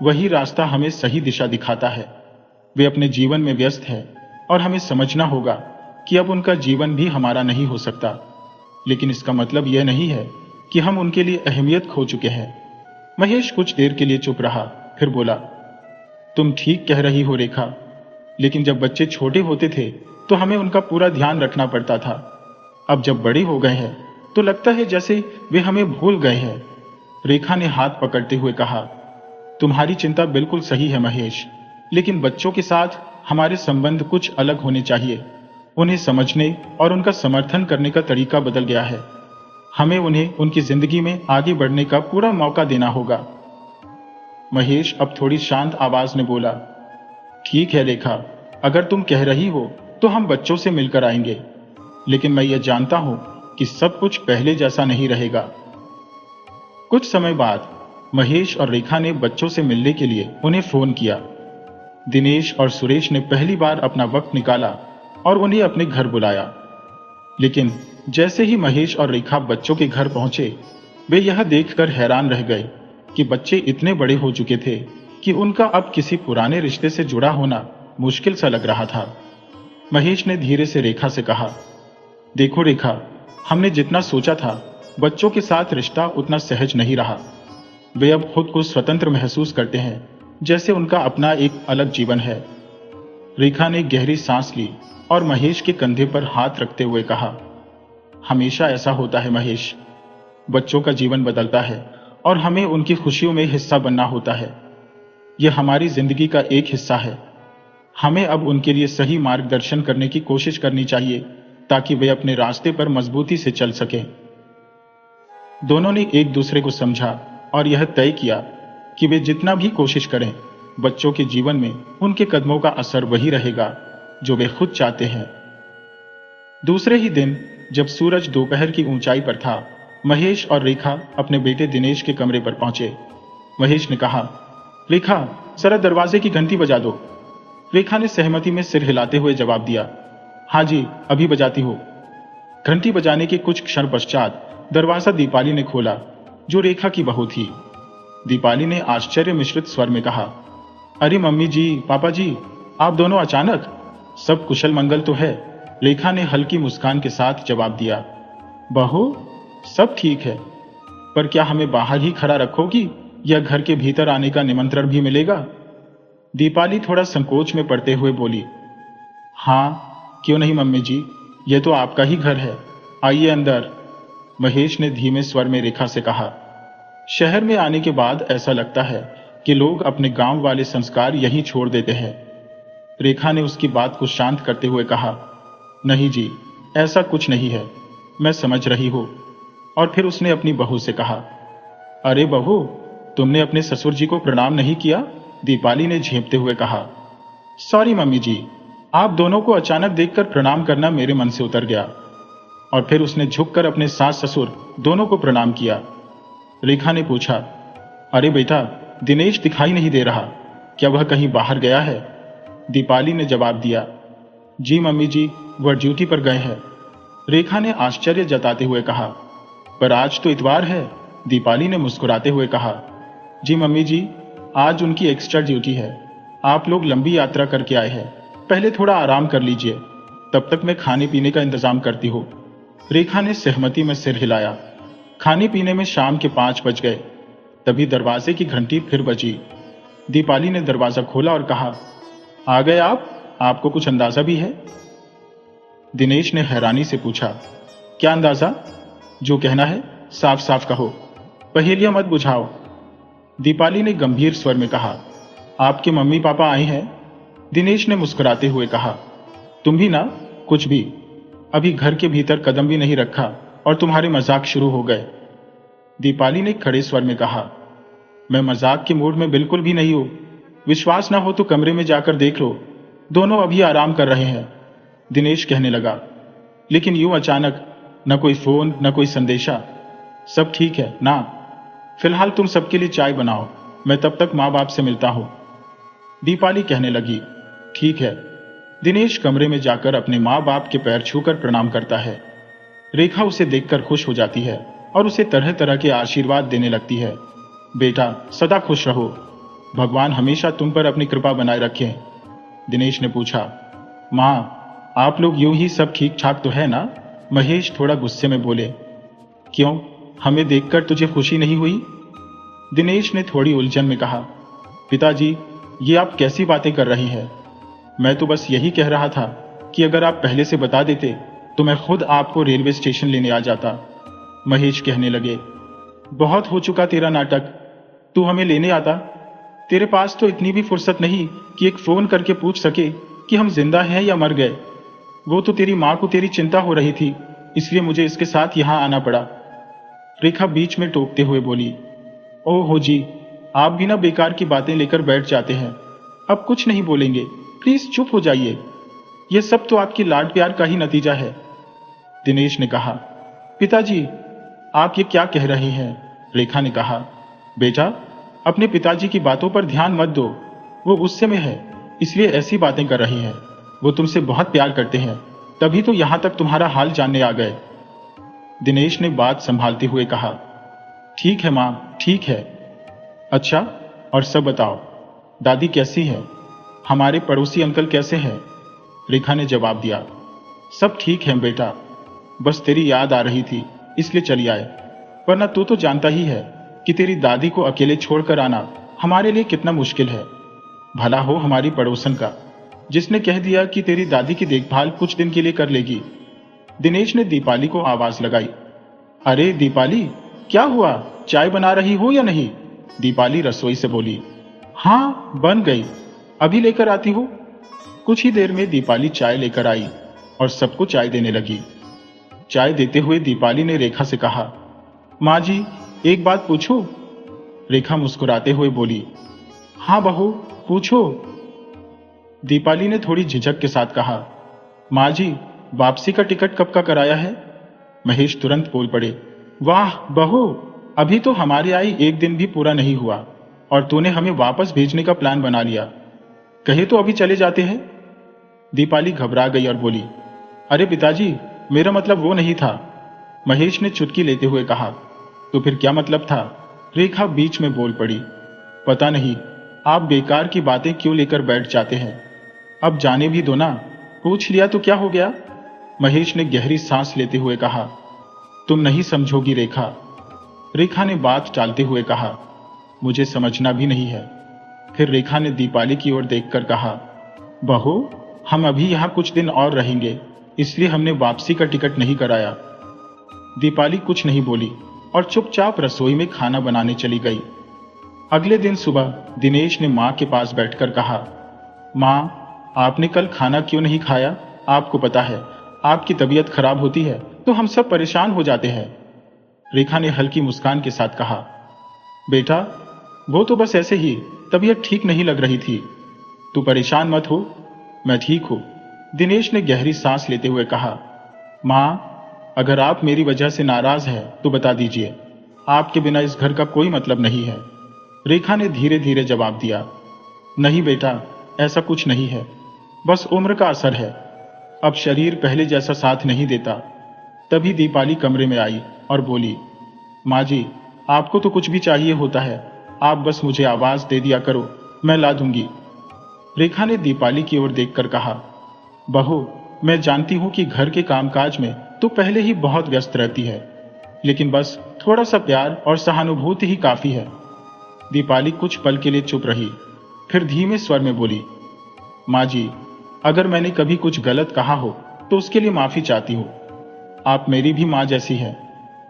वही रास्ता हमें सही दिशा दिखाता है। वे अपने जीवन में व्यस्त है और हमें समझना होगा कि अब उनका जीवन भी हमारा नहीं हो सकता, लेकिन इसका मतलब यह नहीं है कि हम उनके लिए अहमियत खो चुके हैं। महेश कुछ देर के लिए चुप रहा, फिर बोला, तुम ठीक कह रही हो रेखा, लेकिन जब बच्चे छोटे होते थे तो हमें उनका पूरा ध्यान रखना पड़ता था। अब जब बड़े हो गए हैं तो लगता है जैसे वे हमें भूल गए हैं। रेखा ने हाथ पकड़ते हुए कहा, तुम्हारी चिंता बिल्कुल सही है महेश, लेकिन बच्चों के साथ हमारे संबंध कुछ अलग होने चाहिए। उन्हें समझने और उनका समर्थन करने का तरीका बदल गया है। हमें उन्हें उनकी जिंदगी में आगे बढ़ने का पूरा मौका देना होगा। महेश अब थोड़ी शांत आवाज में बोला, ठीक है रेखा, अगर तुम कह रही हो तो हम बच्चों से मिलकर आएंगे, लेकिन मैं यह जानता हूं कि सब कुछ पहले जैसा नहीं रहेगा। कुछ समय बाद महेश और रेखा ने बच्चों से मिलने के लिए उन्हें फोन किया। दिनेश और सुरेश ने पहली बार अपना वक्त निकाला और उन्हें अपने घर बुलाया। लेकिन जैसे ही महेश और रेखा बच्चों के घर पहुंचे, वे यह देखकर हैरान रह गए कि बच्चे इतने बड़े हो चुके थे कि उनका अब किसी पुराने रिश्ते से जुड़ा होना मुश्किल सा लग रहा था। महेश ने धीरे से रेखा से कहा, देखो रेखा, हमने जितना सोचा था बच्चों के साथ रिश्ता उतना सहज नहीं रहा। वे अब खुद को स्वतंत्र महसूस करते हैं, जैसे उनका अपना एक अलग जीवन है। रेखा ने गहरी सांस ली और महेश के कंधे पर हाथ रखते हुए कहा, हमेशा ऐसा होता है महेश, बच्चों का जीवन बदलता है और हमें उनकी खुशियों में हिस्सा बनना होता है। यह हमारी जिंदगी का एक हिस्सा है। हमें अब उनके लिए सही मार्गदर्शन करने की कोशिश करनी चाहिए ताकि वे अपने रास्ते पर मजबूती से चल सकें। दोनों ने एक दूसरे को समझा और यह तय किया कि वे जितना भी कोशिश करें, बच्चों के जीवन में उनके कदमों का असर वही रहेगा जो वे खुद चाहते हैं। दूसरे ही दिन जब सूरज दोपहर की ऊंचाई पर था, महेश और रेखा अपने बेटे दिनेश के कमरे पर पहुंचे। महेश ने कहा, रेखा, जरा दरवाजे की घंटी बजा दो। रेखा ने सहमति में सिर हिलाते हुए जवाब दिया, हाँ जी, अभी बजाती हूं। घंटी बजाने के कुछ क्षण पश्चात दरवाजा दीपाली ने खोला, जो रेखा की बहू थी। दीपाली ने आश्चर्य मिश्रित स्वर में कहा, अरे मम्मी जी, पापा जी, आप दोनों अचानक? सब कुशल मंगल तो है? रेखा ने हल्की मुस्कान के साथ जवाब दिया, बहू, सब ठीक है, पर क्या हमें बाहर ही खड़ा रखोगी या घर के भीतर आने का निमंत्रण भी मिलेगा? दीपाली थोड़ा संकोच में पड़ते हुए बोली, हाँ, क्यों नहीं मम्मी जी, यह तो आपका ही घर है, आइए अंदर। महेश ने धीमे स्वर में रेखा से कहा, शहर में आने के बाद ऐसा लगता है कि लोग अपने गांव वाले संस्कार यहीं छोड़ देते हैं। रेखा ने उसकी बात को शांत करते हुए कहा, नहीं जी, ऐसा कुछ नहीं है, मैं समझ रही हूं। और फिर उसने अपनी बहू से कहा, अरे बहू, तुमने अपने ससुर जी को प्रणाम नहीं किया? दीपाली ने झेंपते हुए कहा, सॉरी मम्मी जी, आप दोनों को अचानक देखकर प्रणाम करना मेरे मन से उतर गया। और फिर उसने झुककर अपने सास ससुर दोनों को प्रणाम किया। रेखा ने पूछा, अरे बेटा, दिनेश दिखाई नहीं दे रहा, क्या वह कहीं बाहर गया है? दीपाली ने जवाब दिया, जी मम्मी जी, वह ड्यूटी पर गए हैं। रेखा ने आश्चर्य जताते हुए कहा, पर आज तो इतवार है। दीपाली ने मुस्कुराते हुए कहा, जी मम्मी जी, आज उनकी एक्स्ट्रा ड्यूटी है। आप लोग लंबी यात्रा करके आए हैं, पहले थोड़ा आराम कर लीजिए, तब तक मैं खाने पीने का इंतजाम करती हूँ। रेखा ने सहमति में सिर हिलाया। खाने पीने में शाम के 5 बज गए। तभी दरवाजे की घंटी फिर बजी। दीपाली ने दरवाजा खोला और कहा, आ गए आप? आपको कुछ अंदाजा भी है? दिनेश ने हैरानी से पूछा, क्या अंदाजा? जो कहना है साफ साफ कहो, पहेलियां मत बुझाओ। दीपाली ने गंभीर स्वर में कहा, आपके मम्मी पापा आए हैं। दिनेश ने मुस्कुराते हुए कहा, तुम भी ना? कुछ भी, अभी घर के भीतर कदम भी नहीं रखा और तुम्हारे मजाक शुरू हो गए। दीपाली ने खड़े स्वर में कहा, मैं मजाक के मूड में बिल्कुल भी नहीं हूं। विश्वास ना हो तो कमरे में जाकर देख लो, दोनों अभी आराम कर रहे हैं। दिनेश कहने लगा, लेकिन यूं अचानक, न कोई फोन न कोई संदेशा। सब ठीक है ना? फिलहाल तुम सबके लिए चाय बनाओ, मैं तब तक माँ बाप से मिलता हूं। दीपाली कहने लगी, ठीक है। दिनेश कमरे में जाकर अपने माँ बाप के पैर छूकर प्रणाम करता है। रेखा उसे देखकर खुश हो जाती है और उसे तरह तरह के आशीर्वाद देने लगती है। बेटा, सदा खुश रहो, भगवान हमेशा तुम पर अपनी कृपा बनाए रखें। दिनेश ने पूछा, माँ, आप लोग यूं ही सब ठीक ठाक तो है ना? महेश थोड़ा गुस्से में बोले, क्यों, हमें देखकर तुझे खुशी नहीं हुई? दिनेश ने थोड़ी उलझन में कहा। पिताजी, ये आप कैसी बातें कर रही हैं? मैं तो बस यही कह रहा था कि अगर आप पहले से बता देते तो मैं खुद आपको रेलवे स्टेशन लेने आ जाता। महेश कहने लगे। बहुत हो चुका तेरा नाटक, तू हमें लेने आता। तेरे पास तो इतनी भी फुर्सत नहीं कि एक फोन करके पूछ सके कि हम जिंदा हैं या मर गए। वो तो तेरी माँ को तेरी चिंता हो रही थी, इसलिए मुझे इसके साथ यहां आना पड़ा। रेखा बीच में टोकते हुए बोली। ओहो जी, आप भी ना बेकार की बातें लेकर बैठ जाते हैं। अब कुछ नहीं बोलेंगे, प्लीज चुप हो जाइए। यह सब तो आपकी लाड प्यार का ही नतीजा है। दिनेश ने कहा। पिताजी, आप ये क्या कह रहे हैं? रेखा ने कहा। बेटा, अपने पिताजी की बातों पर ध्यान मत दो। वो गुस्से में है, इसलिए ऐसी बातें कर रही हैं। वो तुमसे बहुत प्यार करते हैं, तभी तो यहां तक तुम्हारा हाल जानने आ गए। दिनेश ने बात संभालते हुए कहा। ठीक है मां, ठीक है। अच्छा, और सब बताओ, दादी कैसी है? हमारे पड़ोसी अंकल कैसे हैं? रेखा ने जवाब दिया। सब ठीक है बेटा, बस तेरी याद आ रही थी इसलिए चली आए, वरना तू तो जानता ही है कि तेरी दादी को अकेले छोड़कर आना हमारे लिए कितना मुश्किल है। भला हो हमारी पड़ोसन का, जिसने कह दिया कि तेरी दादी की देखभाल कुछ दिन के लिए कर लेगी। दिनेश ने दीपाली को आवाज लगाई। अरे दीपाली, क्या हुआ? चाय बना रही हो या नहीं? दीपाली रसोई से बोली। हाँ, बन गई, अभी लेकर आती हूँ। कुछ ही देर में दीपाली चाय लेकर आई और सबको चाय देने लगी। चाय देते हुए दीपाली ने रेखा से कहा। माँ जी, एक बात पूछूं? रेखा मुस्कुराते हुए बोली। हाँ बहू, पूछो। दीपाली ने थोड़ी झिझक के साथ कहा। माँ जी, वापसी का टिकट कब का कराया है? महेश तुरंत बोल पड़े। वाह बहू, अभी तो हमारे आई एक दिन भी पूरा नहीं हुआ और तूने हमें वापस भेजने का प्लान बना लिया। कहे तो अभी चले जाते हैं। दीपाली घबरा गई और बोली। अरे पिताजी, मेरा मतलब वो नहीं था। महेश ने चुटकी लेते हुए कहा। तो फिर क्या मतलब था? रेखा बीच में बोल पड़ी। पता नहीं, आप बेकार की बातें क्यों लेकर बैठ जाते हैं। अब जाने भी दो ना, पूछ लिया तो क्या हो गया? महेश ने गहरी सांस लेते हुए कहा। तुम नहीं समझोगी रेखा। रेखा ने बात टालते हुए कहा। मुझे समझना भी नहीं है। फिर रेखा ने दीपाली की ओर देखकर कहा। बहू, हम अभी यहां कुछ दिन और रहेंगे, इसलिए हमने वापसी का टिकट नहीं कराया। दीपाली कुछ नहीं बोली और चुपचाप रसोई में खाना बनाने चली गई। अगले दिन सुबह दिनेश ने मां के पास बैठकर कहा। मां, आपने कल खाना क्यों नहीं खाया? आपको पता है, आपकी तबीयत खराब होती है तो हम सब परेशान हो जाते हैं। रेखा ने हल्की मुस्कान के साथ कहा। बेटा, वो तो बस ऐसे ही तबीयत ठीक नहीं लग रही थी। तू परेशान मत हो, मैं ठीक हूं। दिनेश ने गहरी सांस लेते हुए कहा। मां, अगर आप मेरी वजह से नाराज हैं तो बता दीजिए। आपके बिना इस घर का कोई मतलब नहीं है। रेखा ने धीरे धीरे जवाब दिया। नहीं बेटा, ऐसा कुछ नहीं है, बस उम्र का असर है। अब शरीर पहले जैसा साथ नहीं देता। तभी दीपाली कमरे में आई और बोली। माँ जी, आपको तो कुछ भी चाहिए होता है, आप बस मुझे आवाज दे दिया करो, मैं ला दूंगी। रेखा ने दीपाली की ओर देखकर कहा। बहू, मैं जानती हूं कि घर के कामकाज में तो पहले ही बहुत व्यस्त रहती है, लेकिन बस थोड़ा सा प्यार और सहानुभूति ही काफी है। दीपाली कुछ पल के लिए चुप रही, फिर धीमे स्वर में बोली। माँ जी, अगर मैंने कभी कुछ गलत कहा हो तो उसके लिए माफी चाहती हूँ। आप मेरी भी माँ जैसी हैं।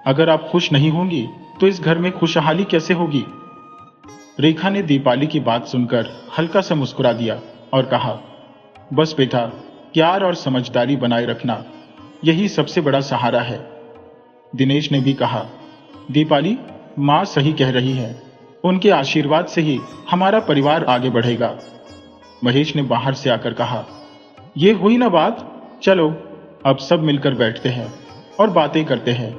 अगर आप खुश नहीं होंगी तो इस घर में खुशहाली कैसे होगी? रेखा ने दीपाली की बात सुनकर हल्का सा मुस्कुरा दिया और कहा। बस बेटा, प्यार और समझदारी बनाए रखना, यही सबसे बड़ा सहारा है। दिनेश ने भी कहा। दीपाली, माँ सही कह रही है, उनके आशीर्वाद से ही हमारा परिवार आगे बढ़ेगा। महेश ने बाहर से आकर कहा। ये हुई ना बात, चलो अब सब मिलकर बैठते हैं और बातें करते हैं।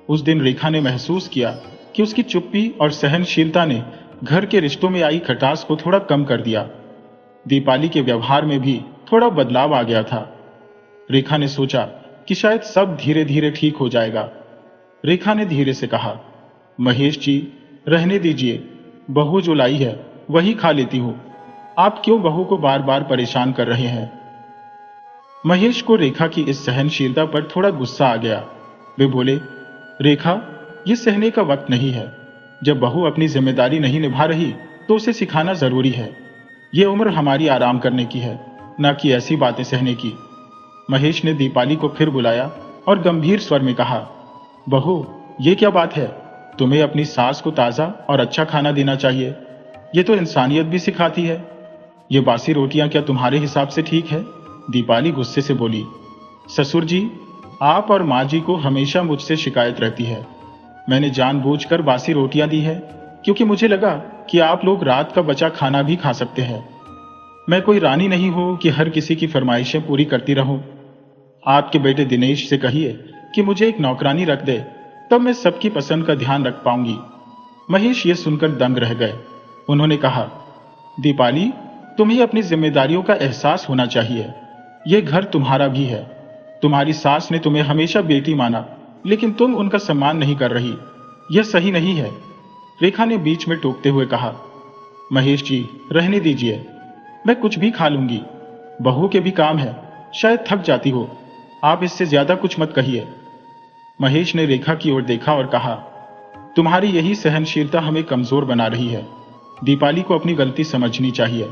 उस दिन रेखा ने महसूस किया कि उसकी चुप्पी और सहनशीलता ने घर के रिश्तों में आई खटास को थोड़ा कम कर दिया। दीपाली के व्यवहार में भी थोड़ा बदलाव आ गया था। रेखा ने सोचा कि शायद सब धीरे धीरे ठीक हो जाएगा। रेखा ने धीरे से कहा। महेश जी, रहने दीजिए, बहू जो लाई है वही खा लेती हूं। आप क्यों बहू को बार बार परेशान कर रहे हैं? महेश को रेखा की इस सहनशीलता पर थोड़ा गुस्सा आ गया। वे बोले। रेखा, ये सहने का वक्त नहीं है। जब बहू अपनी जिम्मेदारी नहीं निभा रही तो उसे सिखाना जरूरी है। ये उम्र हमारी आराम करने की है, न कि ऐसी बातें सहने की। महेश ने दीपाली को फिर बुलाया और गंभीर स्वर में कहा, बहू, ये क्या बात है? तुम्हें अपनी सास को ताजा और अच्छा खाना देना चाहिए। ये तो इंसानियत भी सिखाती है। ये बासी रोटियां क्या तुम्हारे हिसाब से ठीक है? दीपाली गुस्से से बोली, ससुर जी, आप और माँ जी को हमेशा मुझसे शिकायत रहती है। मैंने जानबूझकर बासी रोटियां दी है क्योंकि मुझे लगा कि आप लोग रात का बचा खाना भी खा सकते हैं। मैं कोई रानी नहीं हूं कि हर किसी की फरमाइशें पूरी करती रहूं। आपके बेटे दिनेश से कहिए कि मुझे एक नौकरानी रख दे, तब मैं सबकी पसंद का ध्यान रख पाऊंगी। महेश ये सुनकर दंग रह गए। उन्होंने कहा, दीपाली, तुम्हें अपनी जिम्मेदारियों का एहसास होना चाहिए। यह घर तुम्हारा भी है। तुम्हारी सास ने तुम्हें हमेशा बेटी माना, लेकिन तुम उनका सम्मान नहीं कर रही। यह सही नहीं है। रेखा ने बीच में टोकते हुए कहा, महेश जी, रहने दीजिए, मैं कुछ भी खा लूंगी। बहू के भी काम है, शायद थक जाती हो। आप इससे ज्यादा कुछ मत कहिए। महेश ने रेखा की ओर देखा और कहा, तुम्हारी यही सहनशीलता हमें कमजोर बना रही है। दीपाली को अपनी गलती समझनी चाहिए।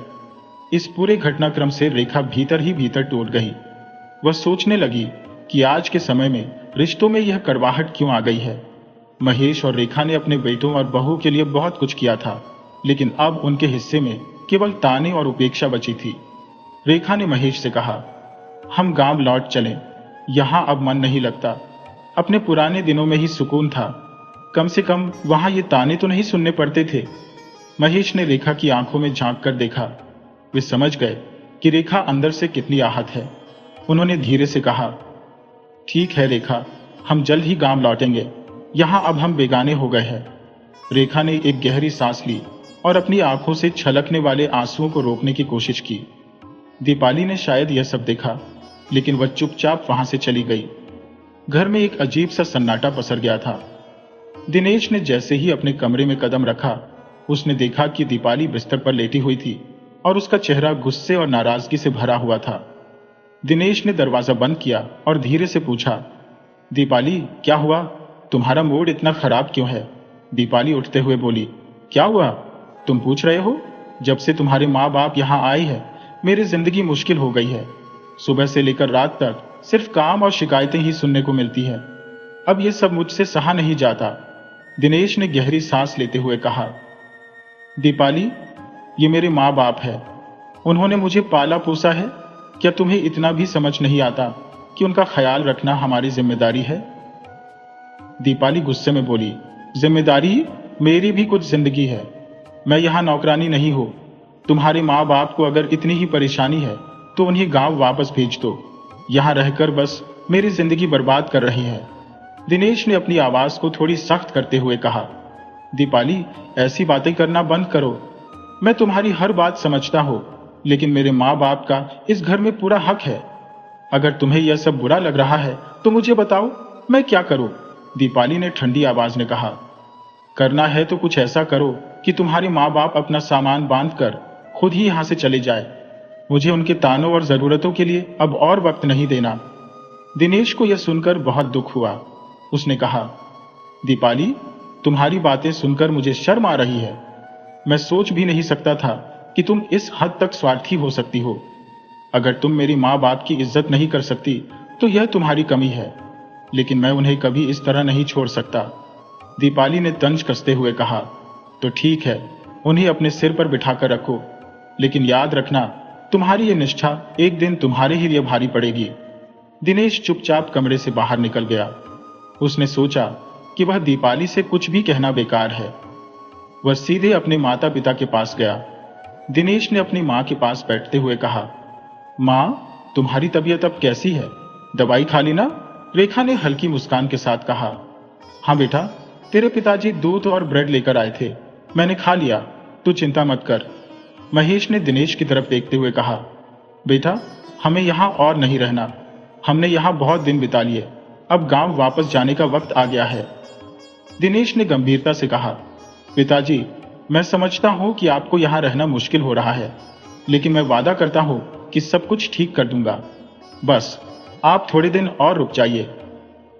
इस पूरे घटनाक्रम से रेखा भीतर ही भीतर टूट गई। वह सोचने लगी कि आज के समय में रिश्तों में यह कड़वाहट क्यों आ गई है। महेश और रेखा ने अपने बेटों और बहू के लिए बहुत कुछ किया था, लेकिन अब उनके हिस्से में केवल ताने और उपेक्षा बची थी। रेखा ने महेश से कहा, हम गांव लौट चलें। यहां अब मन नहीं लगता। अपने पुराने दिनों में ही सुकून था। कम से कम वहां ये ताने तो नहीं सुनने पड़ते थे। महेश ने रेखा की आंखों में झांक कर देखा। वे समझ गए कि रेखा अंदर से कितनी आहत है। उन्होंने धीरे से कहा, ठीक है रेखा, हम जल्द ही गांव लौटेंगे। यहां अब हम बेगाने हो गए हैं। रेखा ने एक गहरी सांस ली और अपनी आंखों से छलकने वाले आंसुओं को रोकने की कोशिश की। दीपाली ने शायद यह सब देखा, लेकिन वह चुपचाप वहां से चली गई। घर में एक अजीब सा सन्नाटा पसर गया था। दिनेश ने जैसे ही अपने कमरे में कदम रखा, उसने देखा कि दीपाली बिस्तर पर लेटी हुई थी और उसका चेहरा गुस्से और नाराजगी से भरा हुआ था। दिनेश ने दरवाजा बंद किया और धीरे से पूछा, दीपाली, क्या हुआ? तुम्हारा मूड इतना खराब क्यों है? दीपाली उठते हुए बोली, क्या हुआ? तुम पूछ रहे हो? जब से तुम्हारे माँ बाप यहाँ आए हैं, मेरी जिंदगी मुश्किल हो गई है। सुबह से लेकर रात तक सिर्फ काम और शिकायतें ही सुनने को मिलती है। अब ये सब मुझसे सहा नहीं जाता। दिनेश ने गहरी सांस लेते हुए कहा, दीपाली, ये मेरे माँ बाप है। उन्होंने मुझे पाला पोसा है। क्या तुम्हें इतना भी समझ नहीं आता कि उनका ख्याल रखना हमारी जिम्मेदारी है? दीपाली गुस्से में बोली, जिम्मेदारी? मेरी भी कुछ जिंदगी है। मैं यहाँ नौकरानी नहीं हूं। तुम्हारे माँ बाप को अगर इतनी ही परेशानी है तो उन्हें गांव वापस भेज दो। यहाँ रहकर बस मेरी जिंदगी बर्बाद कर रही है। दिनेश ने अपनी आवाज को थोड़ी सख्त करते हुए कहा, दीपाली, ऐसी बातें करना बंद करो। मैं तुम्हारी हर बात समझता हूं, लेकिन मेरे माँ बाप का इस घर में पूरा हक है। अगर तुम्हें यह सब बुरा लग रहा है तो मुझे बताओ, मैं क्या करूं? दीपाली ने ठंडी आवाज में कहा, करना है तो कुछ ऐसा करो कि तुम्हारे माँ बाप अपना सामान बांधकर खुद ही यहां से चले जाए। मुझे उनके तानों और जरूरतों के लिए अब और वक्त नहीं देना। दिनेश को यह सुनकर बहुत दुख हुआ। उसने कहा, दीपाली, तुम्हारी बातें सुनकर मुझे शर्म आ रही है। मैं सोच भी नहीं सकता था कि तुम इस हद तक स्वार्थी हो सकती हो। अगर तुम मेरी माँ बाप की इज्जत नहीं कर सकती तो यह तुम्हारी कमी है, लेकिन मैं उन्हें कभी इस तरह नहीं छोड़ सकता। दीपाली ने तंज कसते हुए कहा, तो ठीक है, उन्हें अपने सिर पर बिठाकर रखो, लेकिन याद रखना, तुम्हारी ये निष्ठा एक दिन तुम्हारे ही लिए भारी पड़ेगी। दिनेश चुपचाप कमरे से बाहर निकल गया। उसने सोचा कि वह दीपाली से कुछ भी कहना बेकार है। वह सीधे अपने माता पिता के पास गया। दिनेश ने अपनी मां के पास बैठते हुए कहा, मां, तुम्हारी तबीयत अब कैसी है? दवाई खा ली ना? रेखा ने हल्की मुस्कान के साथ कहा, हाँ बेटा, तेरे पिताजी दूध और ब्रेड लेकर आए थे, मैंने खा लिया, तू चिंता मत कर। महेश ने दिनेश की तरफ देखते हुए कहा, बेटा, हमें यहां और नहीं रहना। हमने यहां बहुत दिन बिता लिए। अब गांव वापस जाने का वक्त आ गया है। दिनेश ने गंभीरता से कहा, पिताजी, मैं समझता हूं कि आपको यहां रहना मुश्किल हो रहा है, लेकिन मैं वादा करता हूं कि सब कुछ ठीक कर दूंगा। बस आप थोड़े दिन और रुक जाइए।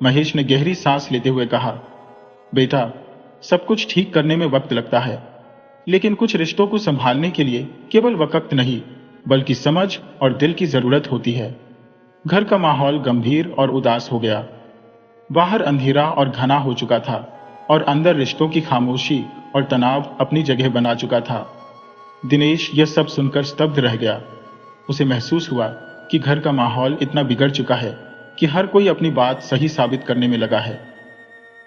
महेश ने गहरी सांस लेते हुए कहा, बेटा, सब कुछ ठीक करने में वक्त लगता है, लेकिन कुछ रिश्तों को संभालने के लिए केवल वक्त नहीं, बल्कि समझ और दिल की जरूरत होती है। घर का माहौल गंभीर और उदास हो गया। बाहर अंधेरा और घना हो चुका था और अंदर रिश्तों की खामोशी और तनाव अपनी जगह बना चुका था। दिनेश यह सब सुनकर स्तब्ध रह गया। उसे महसूस हुआ कि घर का माहौल इतना बिगड़ चुका है कि हर कोई अपनी बात सही साबित करने में लगा है।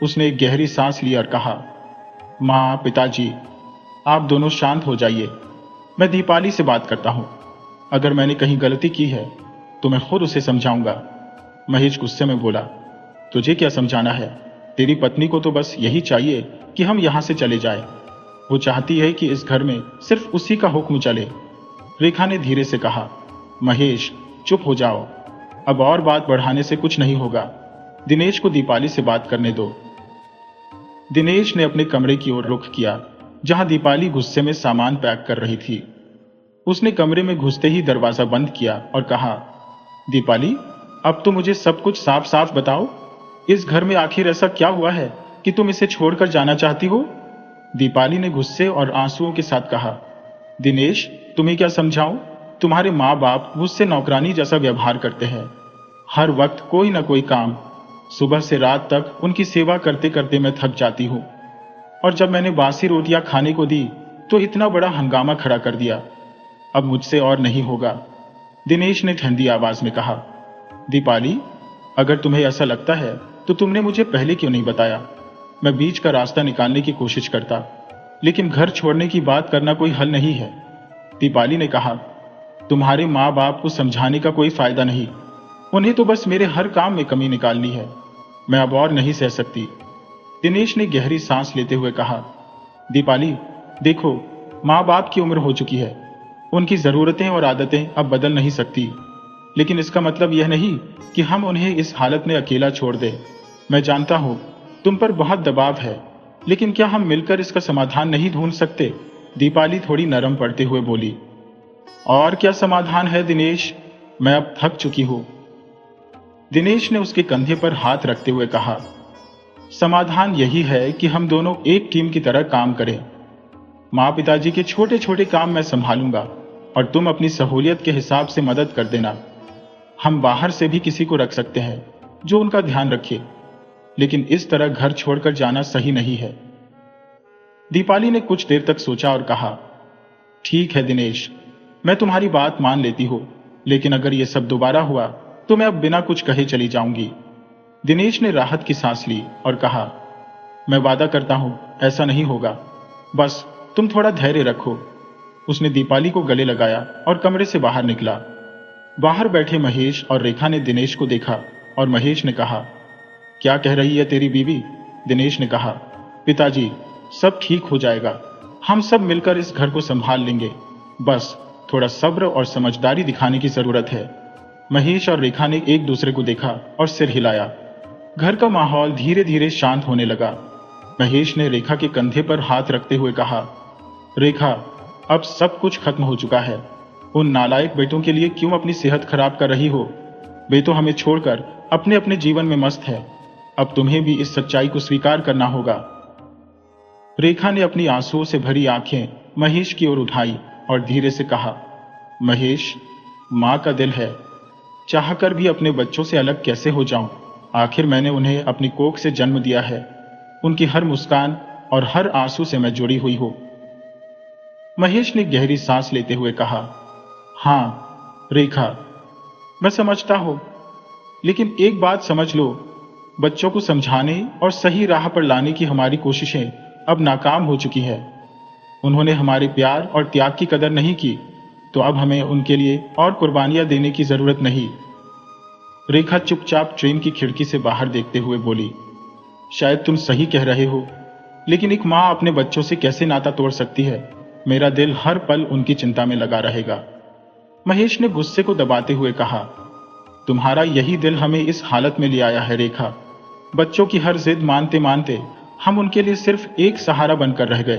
उसने एक गहरी सांस ली और कहा, माँ, पिताजी, आप दोनों शांत हो जाइए। मैं दीपाली से बात करता हूँ। अगर मैंने कहीं गलती की है तो मैं खुद उसे समझाऊंगा। महेश गुस्से में बोला, तुझे क्या समझाना है? तेरी पत्नी को तो बस यही चाहिए कि हम यहां से चले जाएं। वो चाहती है कि इस घर में सिर्फ उसी का हुक्म चले। रेखा ने धीरे से कहा, महेश, चुप हो जाओ। अब और बात बढ़ाने से कुछ नहीं होगा। दिनेश को दीपाली से बात करने दो। दिनेश ने अपने कमरे की ओर रुख किया, जहां दीपाली गुस्से में सामान पैक कर रही थी। उसने कमरे में घुसते ही दरवाजा बंद किया और कहा, दीपाली, अब तो मुझे सब कुछ साफ साफ बताओ। इस घर में आखिर ऐसा क्या हुआ है कि तुम इसे छोड़कर जाना चाहती हो? दीपाली ने गुस्से और आंसुओं के साथ कहा, दिनेश, तुम्हें क्या समझाऊं? तुम्हारे माँ बाप मुझसे नौकरानी जैसा व्यवहार करते हैं। हर वक्त कोई ना कोई काम। सुबह से रात तक उनकी सेवा करते करते मैं थक जाती हूँ। और जब मैंने बासी रोटियां खाने को दी तो इतना बड़ा हंगामा खड़ा कर दिया। अब मुझसे और नहीं होगा। दिनेश ने ठंडी आवाज में कहा, दीपाली, अगर तुम्हें ऐसा लगता है तो तुमने मुझे पहले क्यों नहीं बताया? मैं बीच का रास्ता निकालने की कोशिश करता, लेकिन घर छोड़ने की बात करना कोई हल नहीं है। दीपाली ने कहा, तुम्हारे माँ बाप को समझाने का कोई फायदा नहीं। उन्हें तो बस मेरे हर काम में कमी निकालनी है। मैं अब और नहीं सह सकती। दिनेश ने गहरी सांस लेते हुए कहा, दीपाली, देखो, माँ बाप की उम्र हो चुकी है। उनकी जरूरतें और आदतें अब बदल नहीं सकती, लेकिन इसका मतलब यह नहीं कि हम उन्हें इस हालत में अकेला छोड़ दें। मैं जानता हूं तुम पर बहुत दबाव है, लेकिन क्या हम मिलकर इसका समाधान नहीं ढूंढ सकते? दीपाली थोड़ी नरम पड़ते हुए बोली, और क्या समाधान है दिनेश? मैं अब थक चुकी हूं। दिनेश ने उसके कंधे पर हाथ रखते हुए कहा, समाधान यही है कि हम दोनों एक टीम की तरह काम करें। माँ पिताजी के छोटे छोटे काम मैं संभालूंगा और तुम अपनी सहूलियत के हिसाब से मदद कर देना। हम बाहर से भी किसी को रख सकते हैं जो उनका ध्यान रखे, लेकिन इस तरह घर छोड़कर जाना सही नहीं है। दीपाली ने कुछ देर तक सोचा और कहा, ठीक है दिनेश, मैं तुम्हारी बात मान लेती हूँ, लेकिन अगर यह सब दोबारा हुआ तो मैं अब बिना कुछ कहे चली जाऊंगी। दिनेश ने राहत की सांस ली और कहा, मैं वादा करता हूं ऐसा नहीं होगा। बस तुम थोड़ा धैर्य रखो। उसने दीपाली को गले लगाया और कमरे से बाहर निकला। बाहर बैठे महेश और रेखा ने दिनेश को देखा और महेश ने कहा, क्या कह रही है तेरी बीवी? दिनेश ने कहा, पिताजी, सब ठीक हो जाएगा। हम सब मिलकर इस घर को संभाल लेंगे। बस थोड़ा सब्र और समझदारी दिखाने की जरूरत है। महेश और रेखा ने एक दूसरे को देखा और सिर हिलाया। घर का माहौल धीरे धीरे शांत होने लगा। महेश ने रेखा के कंधे पर हाथ रखते हुए कहा, रेखा, अब सब कुछ खत्म हो चुका है। उन नालायक बेटों के लिए क्यों अपनी सेहत खराब कर रही हो? वे तो हमें छोड़कर अपने अपने जीवन में मस्त है। अब तुम्हें भी इस सच्चाई को स्वीकार करना होगा। रेखा ने अपनी आंसुओं से भरी आंखें महेश की ओर उठाई और धीरे से कहा, महेश, माँ का दिल है, चाहकर भी अपने बच्चों से अलग कैसे हो जाऊं? आखिर मैंने उन्हें अपनी कोख से जन्म दिया है। उनकी हर मुस्कान और हर आंसू से मैं जुड़ी हुई हूं। महेश ने गहरी सांस लेते हुए कहा, हां रेखा, मैं समझता हूं, लेकिन एक बात समझ लो, बच्चों को समझाने और सही राह पर लाने की हमारी कोशिशें अब नाकाम हो चुकी है। उन्होंने हमारे प्यार और त्याग की कदर नहीं की, तो अब हमें उनके लिए और कुर्बानियां देने की जरूरत नहीं। रेखा चुपचाप ट्रेन की खिड़की से बाहर देखते हुए बोली, शायद तुम सही कह रहे हो, लेकिन एक माँ अपने बच्चों से कैसे नाता तोड़ सकती है? मेरा दिल हर पल उनकी चिंता में लगा रहेगा। महेश ने गुस्से को दबाते हुए कहा, तुम्हारा यही दिल हमें इस हालत में ले आया है रेखा। बच्चों की हर जिद मानते मानते हम उनके लिए सिर्फ एक सहारा बनकर रह गए।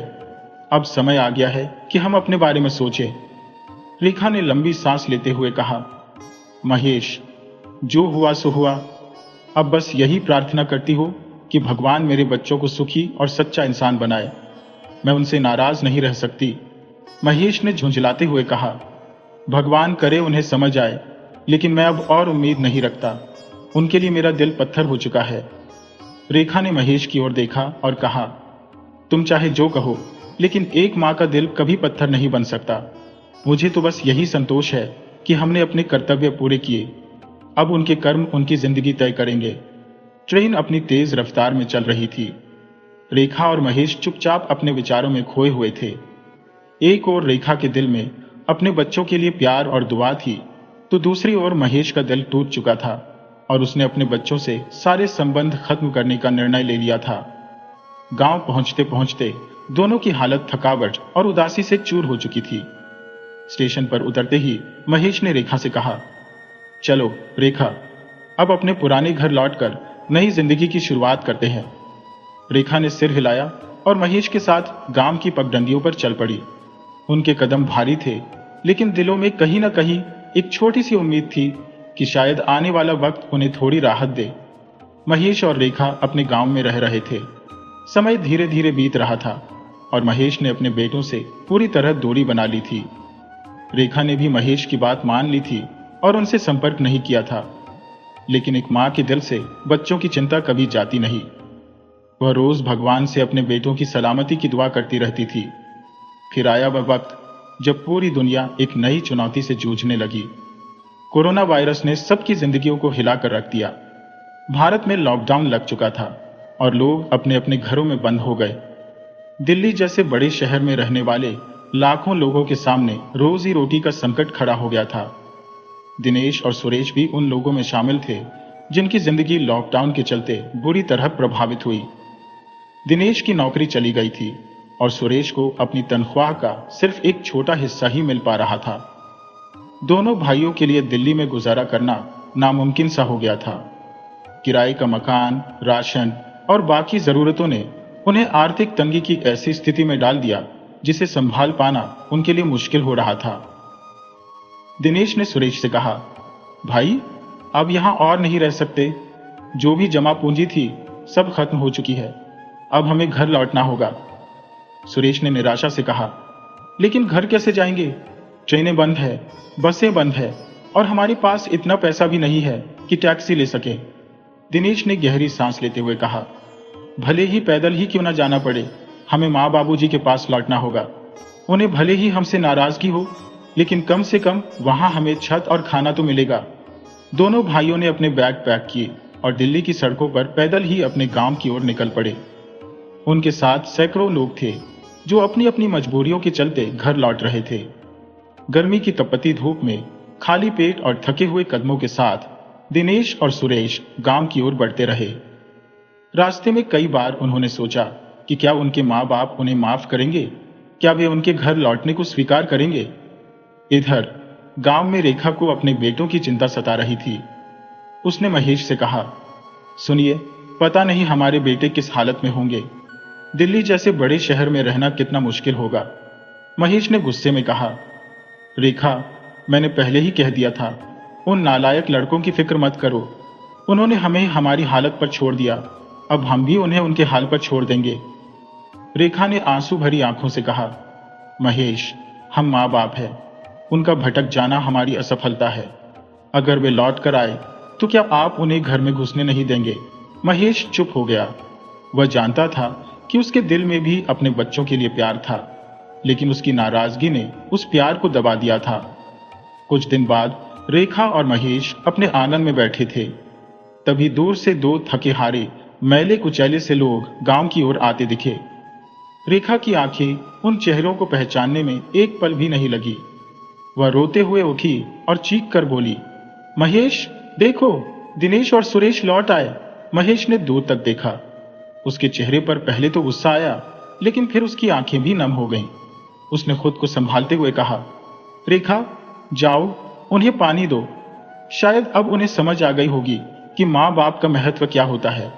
अब समय आ गया है कि हम अपने बारे में सोचें। रेखा ने लंबी सांस लेते हुए कहा, महेश, जो हुआ सो हुआ। अब बस यही प्रार्थना करती हो कि भगवान मेरे बच्चों को सुखी और सच्चा इंसान बनाए। मैं उनसे नाराज नहीं रह सकती। महेश ने झुंझलाते हुए कहा। भगवान करे उन्हें समझ आए, लेकिन मैं अब और उम्मीद नहीं रखता। उनके लिए मेरा दिल पत्थर हो चुका है। रेखा ने महेश की ओर देखा और कहा, तुम चाहे जो कहो, लेकिन एक माँ का दिल कभी पत्थर नहीं बन सकता। मुझे तो बस यही संतोष है कि हमने अपने कर्तव्य पूरे किए। अब उनके कर्म उनकी जिंदगी तय करेंगे। ट्रेन अपनी तेज रफ्तार में चल रही थी। रेखा और महेश चुपचाप अपने विचारों में खोए हुए थे। एक ओर रेखा के दिल में अपने बच्चों के लिए प्यार और दुआ थी, तो दूसरी ओर महेश का दिल टूट चुका था और उसने अपने बच्चों से सारे संबंध खत्म करने का निर्णय ले लिया था। गांव पहुंचते पहुंचते दोनों की हालत थकावट और उदासी से चूर हो चुकी थी। स्टेशन पर उतरते ही महेश ने रेखा से कहा, चलो रेखा, अब अपने पुराने घर लौटकर नई जिंदगी की शुरुआत करते हैं। रेखा ने सिर हिलाया और महेश के साथ गांव की पगडंडियों पर चल पड़ी। उनके कदम भारी थे, लेकिन दिलों में कहीं ना कहीं एक छोटी सी उम्मीद थी कि शायद आने वाला वक्त उन्हें थोड़ी राहत दे। महेश और रेखा अपने गांव में रह रहे थे। समय धीरे धीरे बीत रहा था और महेश ने अपने बेटों से पूरी तरह दूरी बना ली थी। रेखा ने भी महेश की बात मान ली थी और उनसे संपर्क नहीं किया था, लेकिन एक मां के दिल से बच्चों की चिंता कभी जाती नहीं। वह रोज भगवान से अपने बेटों की सलामती की दुआ करती रहती थी। फिर आया वह वक्त जब पूरी दुनिया एक नई चुनौती से जूझने लगी। कोरोना वायरस ने सबकी जिंदगियों को हिलाकर रख दिया। भारत में लॉकडाउन लग चुका था और लोग अपने अपने घरों में बंद हो गए। दिल्ली जैसे बड़े शहर में रहने वाले लाखों लोगों के सामने रोजी रोटी का संकट खड़ा हो गया था। दिनेश और सुरेश भी उन लोगों में शामिल थे जिनकी जिंदगी लॉकडाउन के चलते बुरी तरह प्रभावित हुई। दिनेश की नौकरी चली गई थी और सुरेश को अपनी तनख्वाह का सिर्फ एक छोटा हिस्सा ही मिल पा रहा था। दोनों भाइयों के लिए दिल्ली में गुजारा करना नामुमकिन सा हो गया था। किराए का मकान, राशन और बाकी जरूरतों ने उन्हें आर्थिक तंगी की ऐसी स्थिति में डाल दिया जिसे संभाल पाना उनके लिए मुश्किल हो रहा था। दिनेश ने सुरेश से कहा, भाई, अब यहां और नहीं रह सकते। जो भी जमा पूंजी थी सब खत्म हो चुकी है। अब हमें घर लौटना होगा। सुरेश ने निराशा से कहा, लेकिन घर कैसे जाएंगे? ट्रेनें बंद है, बसें बंद है और हमारे पास इतना पैसा भी नहीं है कि टैक्सी ले सके। दिनेश ने गहरी सांस लेते हुए कहा, भले ही पैदल ही क्यों ना जाना पड़े, हमें माँ बाबूजी के पास लौटना होगा। उन्हें भले ही हमसे नाराजगी हो, लेकिन कम से कम वहां हमें छत और खाना तो मिलेगा। दोनों भाइयों ने अपने बैग पैक किए और दिल्ली की सड़कों पर पैदल ही अपने गांव की ओर निकल पड़े। उनके साथ सैकड़ों लोग थे जो अपनी अपनी मजबूरियों के चलते घर लौट रहे थे। गर्मी की तपती धूप में खाली पेट और थके हुए कदमों के साथ दिनेश और सुरेश गांव की ओर बढ़ते रहे। रास्ते में कई बार उन्होंने सोचा कि क्या उनके माँ बाप उन्हें माफ करेंगे, क्या वे उनके घर लौटने को स्वीकार करेंगे। इधर गांव में रेखा को अपने बेटों की चिंता सता रही थी। उसने महेश से कहा, सुनिए, पता नहीं हमारे बेटे किस हालत में होंगे। दिल्ली जैसे बड़े शहर में रहना कितना मुश्किल होगा। महेश ने गुस्से में कहा, रेखा, मैंने पहले ही कह दिया था, उन नालायक लड़कों की फिक्र मत करो। उन्होंने हमें हमारी हालत पर छोड़ दिया, अब हम भी उन्हें उनके हाल पर छोड़ देंगे। रेखा ने आंसू भरी आंखों से कहा, महेश, हम माँ बाप हैं, उनका भटक जाना हमारी असफलता है। अगर वे लौट कर आए तो क्या आप उन्हें घर में घुसने नहीं देंगे? महेश चुप हो गया। वह जानता था कि उसके दिल में भी अपने बच्चों के लिए प्यार था, लेकिन उसकी नाराजगी ने उस प्यार को दबा दिया था। कुछ दिन बाद रेखा और महेश अपने आंगन में बैठे थे। तभी दूर से दो थके हारे मैले कुचैले से लोग गांव की ओर आते दिखे। रेखा की आंखें उन चेहरों को पहचानने में एक पल भी नहीं लगी। वह रोते हुए उठी और चीख कर बोली, महेश, देखो, दिनेश और सुरेश लौट आए। महेश ने दूर तक देखा। उसके चेहरे पर पहले तो गुस्सा आया, लेकिन फिर उसकी आंखें भी नम हो गईं। उसने खुद को संभालते हुए कहा, रेखा, जाओ, उन्हें पानी दो। शायद अब उन्हें समझ आ गई होगी कि माँ बाप का महत्व क्या होता है।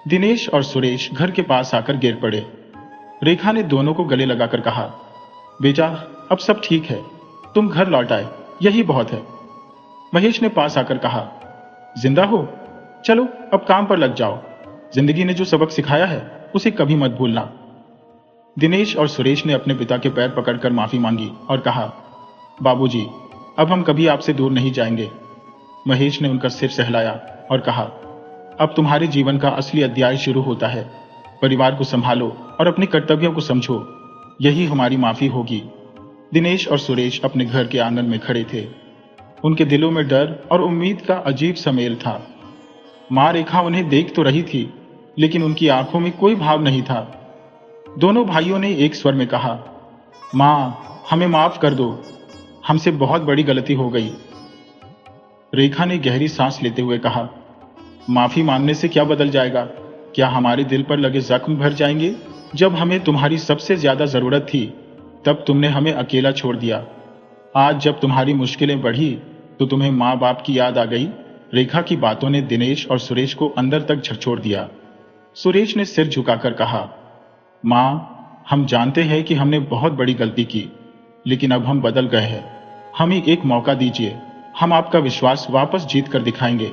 दिनेश और सुरेश घर के पास आकर गिर पड़े। रेखा ने दोनों को गले लगाकर कहा, बेटा, अब सब ठीक है, तुम घर लौट आए, यही बहुत है। महेश ने पास आकर कहा, जिंदा हो? चलो अब काम पर लग जाओ। जिंदगी ने जो सबक सिखाया है उसे कभी मत भूलना। दिनेश और सुरेश ने अपने पिता के पैर पकड़कर माफी मांगी और कहा, बाबूजी, अब हम कभी आपसे दूर नहीं जाएंगे। महेश ने उनका सिर सहलाया और कहा, अब तुम्हारे जीवन का असली अध्याय शुरू होता है। परिवार को संभालो और अपने कर्तव्यों को समझो, यही हमारी माफी होगी। दिनेश और सुरेश अपने घर के आंगन में खड़े थे। उनके दिलों में डर और उम्मीद का अजीब सा मेल था। मां रेखा उन्हें देख तो रही थी, लेकिन उनकी आंखों में कोई भाव नहीं था। दोनों भाइयों ने एक स्वर में कहा, मां, हमें माफ कर दो, हमसे बहुत बड़ी गलती हो गई। रेखा ने गहरी सांस लेते हुए कहा, माफी मांगने से क्या बदल जाएगा? क्या हमारे दिल पर लगे जख्म भर जाएंगे? जब हमें तुम्हारी सबसे ज्यादा जरूरत थी तब तुमने हमें अकेला छोड़ दिया। आज जब तुम्हारी मुश्किलें बढ़ी तो तुम्हें माँ बाप की याद आ गई। रेखा की बातों ने दिनेश और सुरेश को अंदर तक झकझोर दिया। सुरेश ने सिर झुकाकर कहा, माँ, हम जानते हैं कि हमने बहुत बड़ी गलती की, लेकिन अब हम बदल गए हैं। हमें एक मौका दीजिए, हम आपका विश्वास वापस जीत कर दिखाएंगे।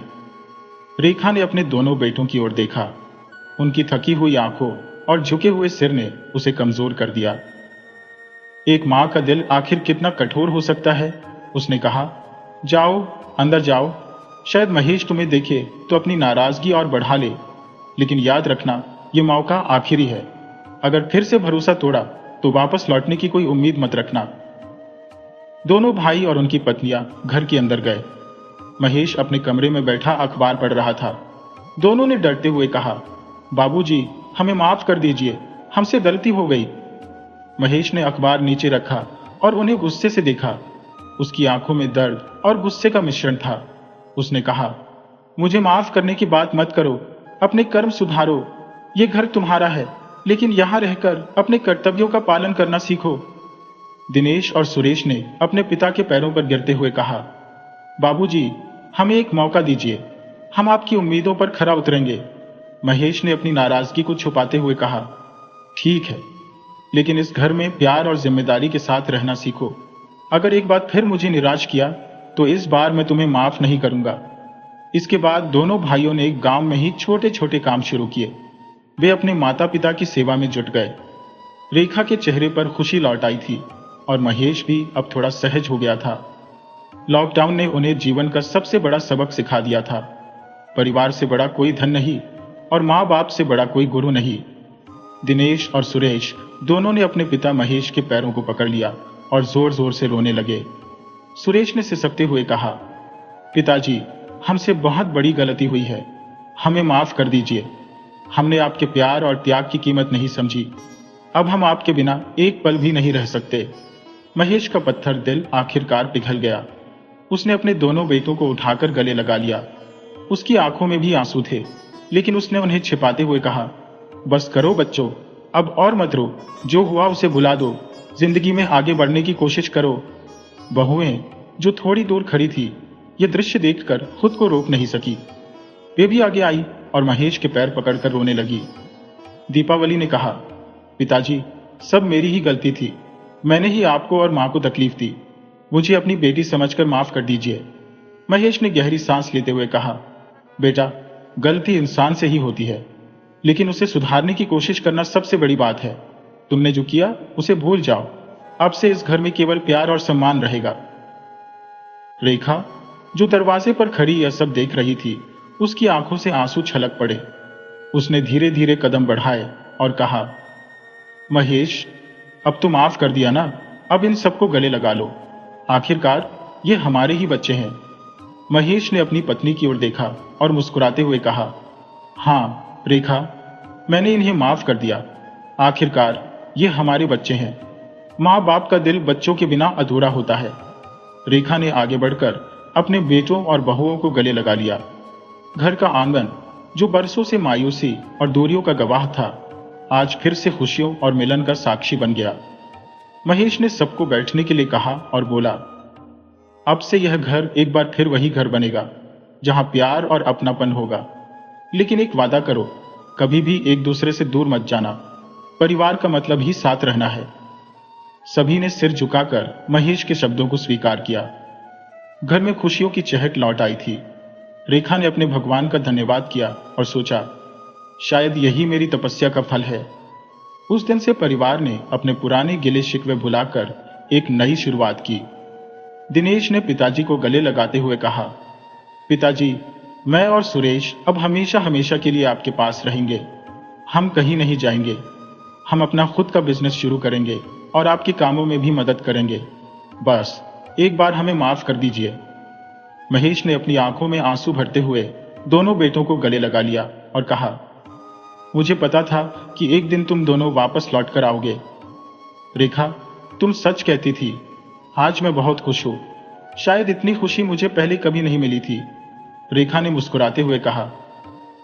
रेखा ने अपने दोनों बेटों की ओर देखा। उनकी थकी हुई आंखों और झुके हुए सिर ने उसे कमजोर कर दिया। एक मां का दिल आखिर कितना कठोर हो सकता है। उसने कहा, जाओ, अंदर जाओ। शायद महेश तुम्हें देखे तो अपनी नाराजगी और बढ़ा ले, लेकिन याद रखना, यह मौका आखिरी है। अगर फिर से भरोसा तोड़ा तो वापस लौटने की कोई उम्मीद मत रखना। दोनों भाई और उनकी पत्नियां घर के अंदर गए। महेश अपने कमरे में बैठा अखबार पढ़ रहा था। दोनों ने डरते हुए कहा, बाबूजी, हमें माफ कर दीजिए, हमसे गलती हो गई। महेश ने अखबार नीचे रखा और उन्हें गुस्से से देखा। उसकी आंखों में दर्द और गुस्से का मिश्रण था। उसने कहा, मुझे माफ करने की बात मत करो, अपने कर्म सुधारो। ये घर तुम्हारा है, लेकिन यहां रहकर अपने कर्तव्यों का पालन करना सीखो। दिनेश और सुरेश ने अपने पिता के पैरों पर गिरते हुए कहा, बाबूजी, हमें एक मौका दीजिए, हम आपकी उम्मीदों पर खरा उतरेंगे। महेश ने अपनी नाराजगी को छुपाते हुए कहा, ठीक है, लेकिन इस घर में प्यार और जिम्मेदारी के साथ रहना सीखो। अगर एक बार फिर मुझे निराश किया तो इस बार मैं तुम्हें माफ नहीं करूंगा। इसके बाद दोनों भाइयों ने एक गांव में ही छोटे छोटे काम शुरू किए। वे अपने माता पिता की सेवा में जुट गए। रेखा के चेहरे पर खुशी लौट आई थी और महेश भी अब थोड़ा सहज हो गया था। लॉकडाउन ने उन्हें जीवन का सबसे बड़ा सबक सिखा दिया था। परिवार से बड़ा कोई धन नहीं और माँ बाप से बड़ा कोई गुरु नहीं। दिनेश और सुरेश दोनों ने अपने पिता महेश के पैरों को पकड़ लिया और जोर जोर से रोने लगे। सुरेश ने सिसकते हुए कहा, पिताजी, हमसे बहुत बड़ी गलती हुई है, हमें माफ कर दीजिए। हमने आपके प्यार और त्याग की कीमत नहीं समझी। अब हम आपके बिना एक पल भी नहीं रह सकते। महेश का पत्थर दिल आखिरकार पिघल गया। उसने अपने दोनों बेटों को उठाकर गले लगा लिया। उसकी आंखों में भी आंसू थे, लेकिन उसने उन्हें छिपाते हुए कहा, बस करो बच्चों, अब और मत रो। जो हुआ उसे भुला दो, जिंदगी में आगे बढ़ने की कोशिश करो। बहुएं जो थोड़ी दूर खड़ी थी, यह दृश्य देखकर खुद को रोक नहीं सकी। वे भी आगे आई और महेश के पैर पकड़कर रोने लगी। दीपावली ने कहा, पिताजी, सब मेरी ही गलती थी। मैंने ही आपको और मां को तकलीफ दी। मुझे अपनी बेटी समझकर माफ कर दीजिए। महेश ने गहरी सांस लेते हुए कहा, बेटा, गलती इंसान से ही होती है, लेकिन उसे सुधारने की कोशिश करना सबसे बड़ी बात है। तुमने जो किया उसे भूल जाओ। अब से इस घर में केवल प्यार और सम्मान रहेगा। रेखा, जो दरवाजे पर खड़ी यह सब देख रही थी, उसकी आंखों से आंसू छलक पड़े। उसने धीरे धीरे कदम बढ़ाए और कहा, महेश, अब तो माफ कर दिया ना, अब इन सबको गले लगा लो। आखिरकार ये हमारे ही बच्चे हैं। महेश ने अपनी पत्नी की ओर देखा और मुस्कुराते हुए कहा, हाँ रेखा, मैंने इन्हें माफ कर दिया। आखिरकार ये हमारे बच्चे हैं। माँ बाप का दिल बच्चों के बिना अधूरा होता है। रेखा ने आगे बढ़कर अपने बेटों और बहुओं को गले लगा लिया। घर का आंगन, जो बरसों से मायूसी और दूरियों का गवाह था, आज फिर से खुशियों और मिलन का साक्षी बन गया। महेश ने सबको बैठने के लिए कहा और बोला, अब से यह घर एक बार फिर वही घर बनेगा जहां प्यार और अपनापन होगा। लेकिन एक वादा करो, कभी भी एक दूसरे से दूर मत जाना। परिवार का मतलब ही साथ रहना है। सभी ने सिर झुकाकर महेश के शब्दों को स्वीकार किया। घर में खुशियों की चहक लौट आई थी। रेखा ने अपने भगवान का धन्यवाद किया और सोचा, शायद यही मेरी तपस्या का फल है। उस दिन से परिवार ने अपने पुराने गिले शिकवे भुलाकर एक नई शुरुआत की। दिनेश ने पिताजी को गले लगाते हुए कहा, पिताजी, मैं और सुरेश अब हमेशा हमेशा के लिए आपके पास रहेंगे। हम कहीं नहीं जाएंगे। हम अपना खुद का बिजनेस शुरू करेंगे और आपके कामों में भी मदद करेंगे। बस एक बार हमें माफ कर दीजिए। महेश ने अपनी आंखों में आंसू भरते हुए दोनों बेटों को गले लगा लिया और कहा, मुझे पता था कि एक दिन तुम दोनों वापस लौट कर आओगे। रेखा, तुम सच कहती थी। आज मैं बहुत खुश हूं। शायद इतनी खुशी मुझे पहले कभी नहीं मिली थी। रेखा ने मुस्कुराते हुए कहा,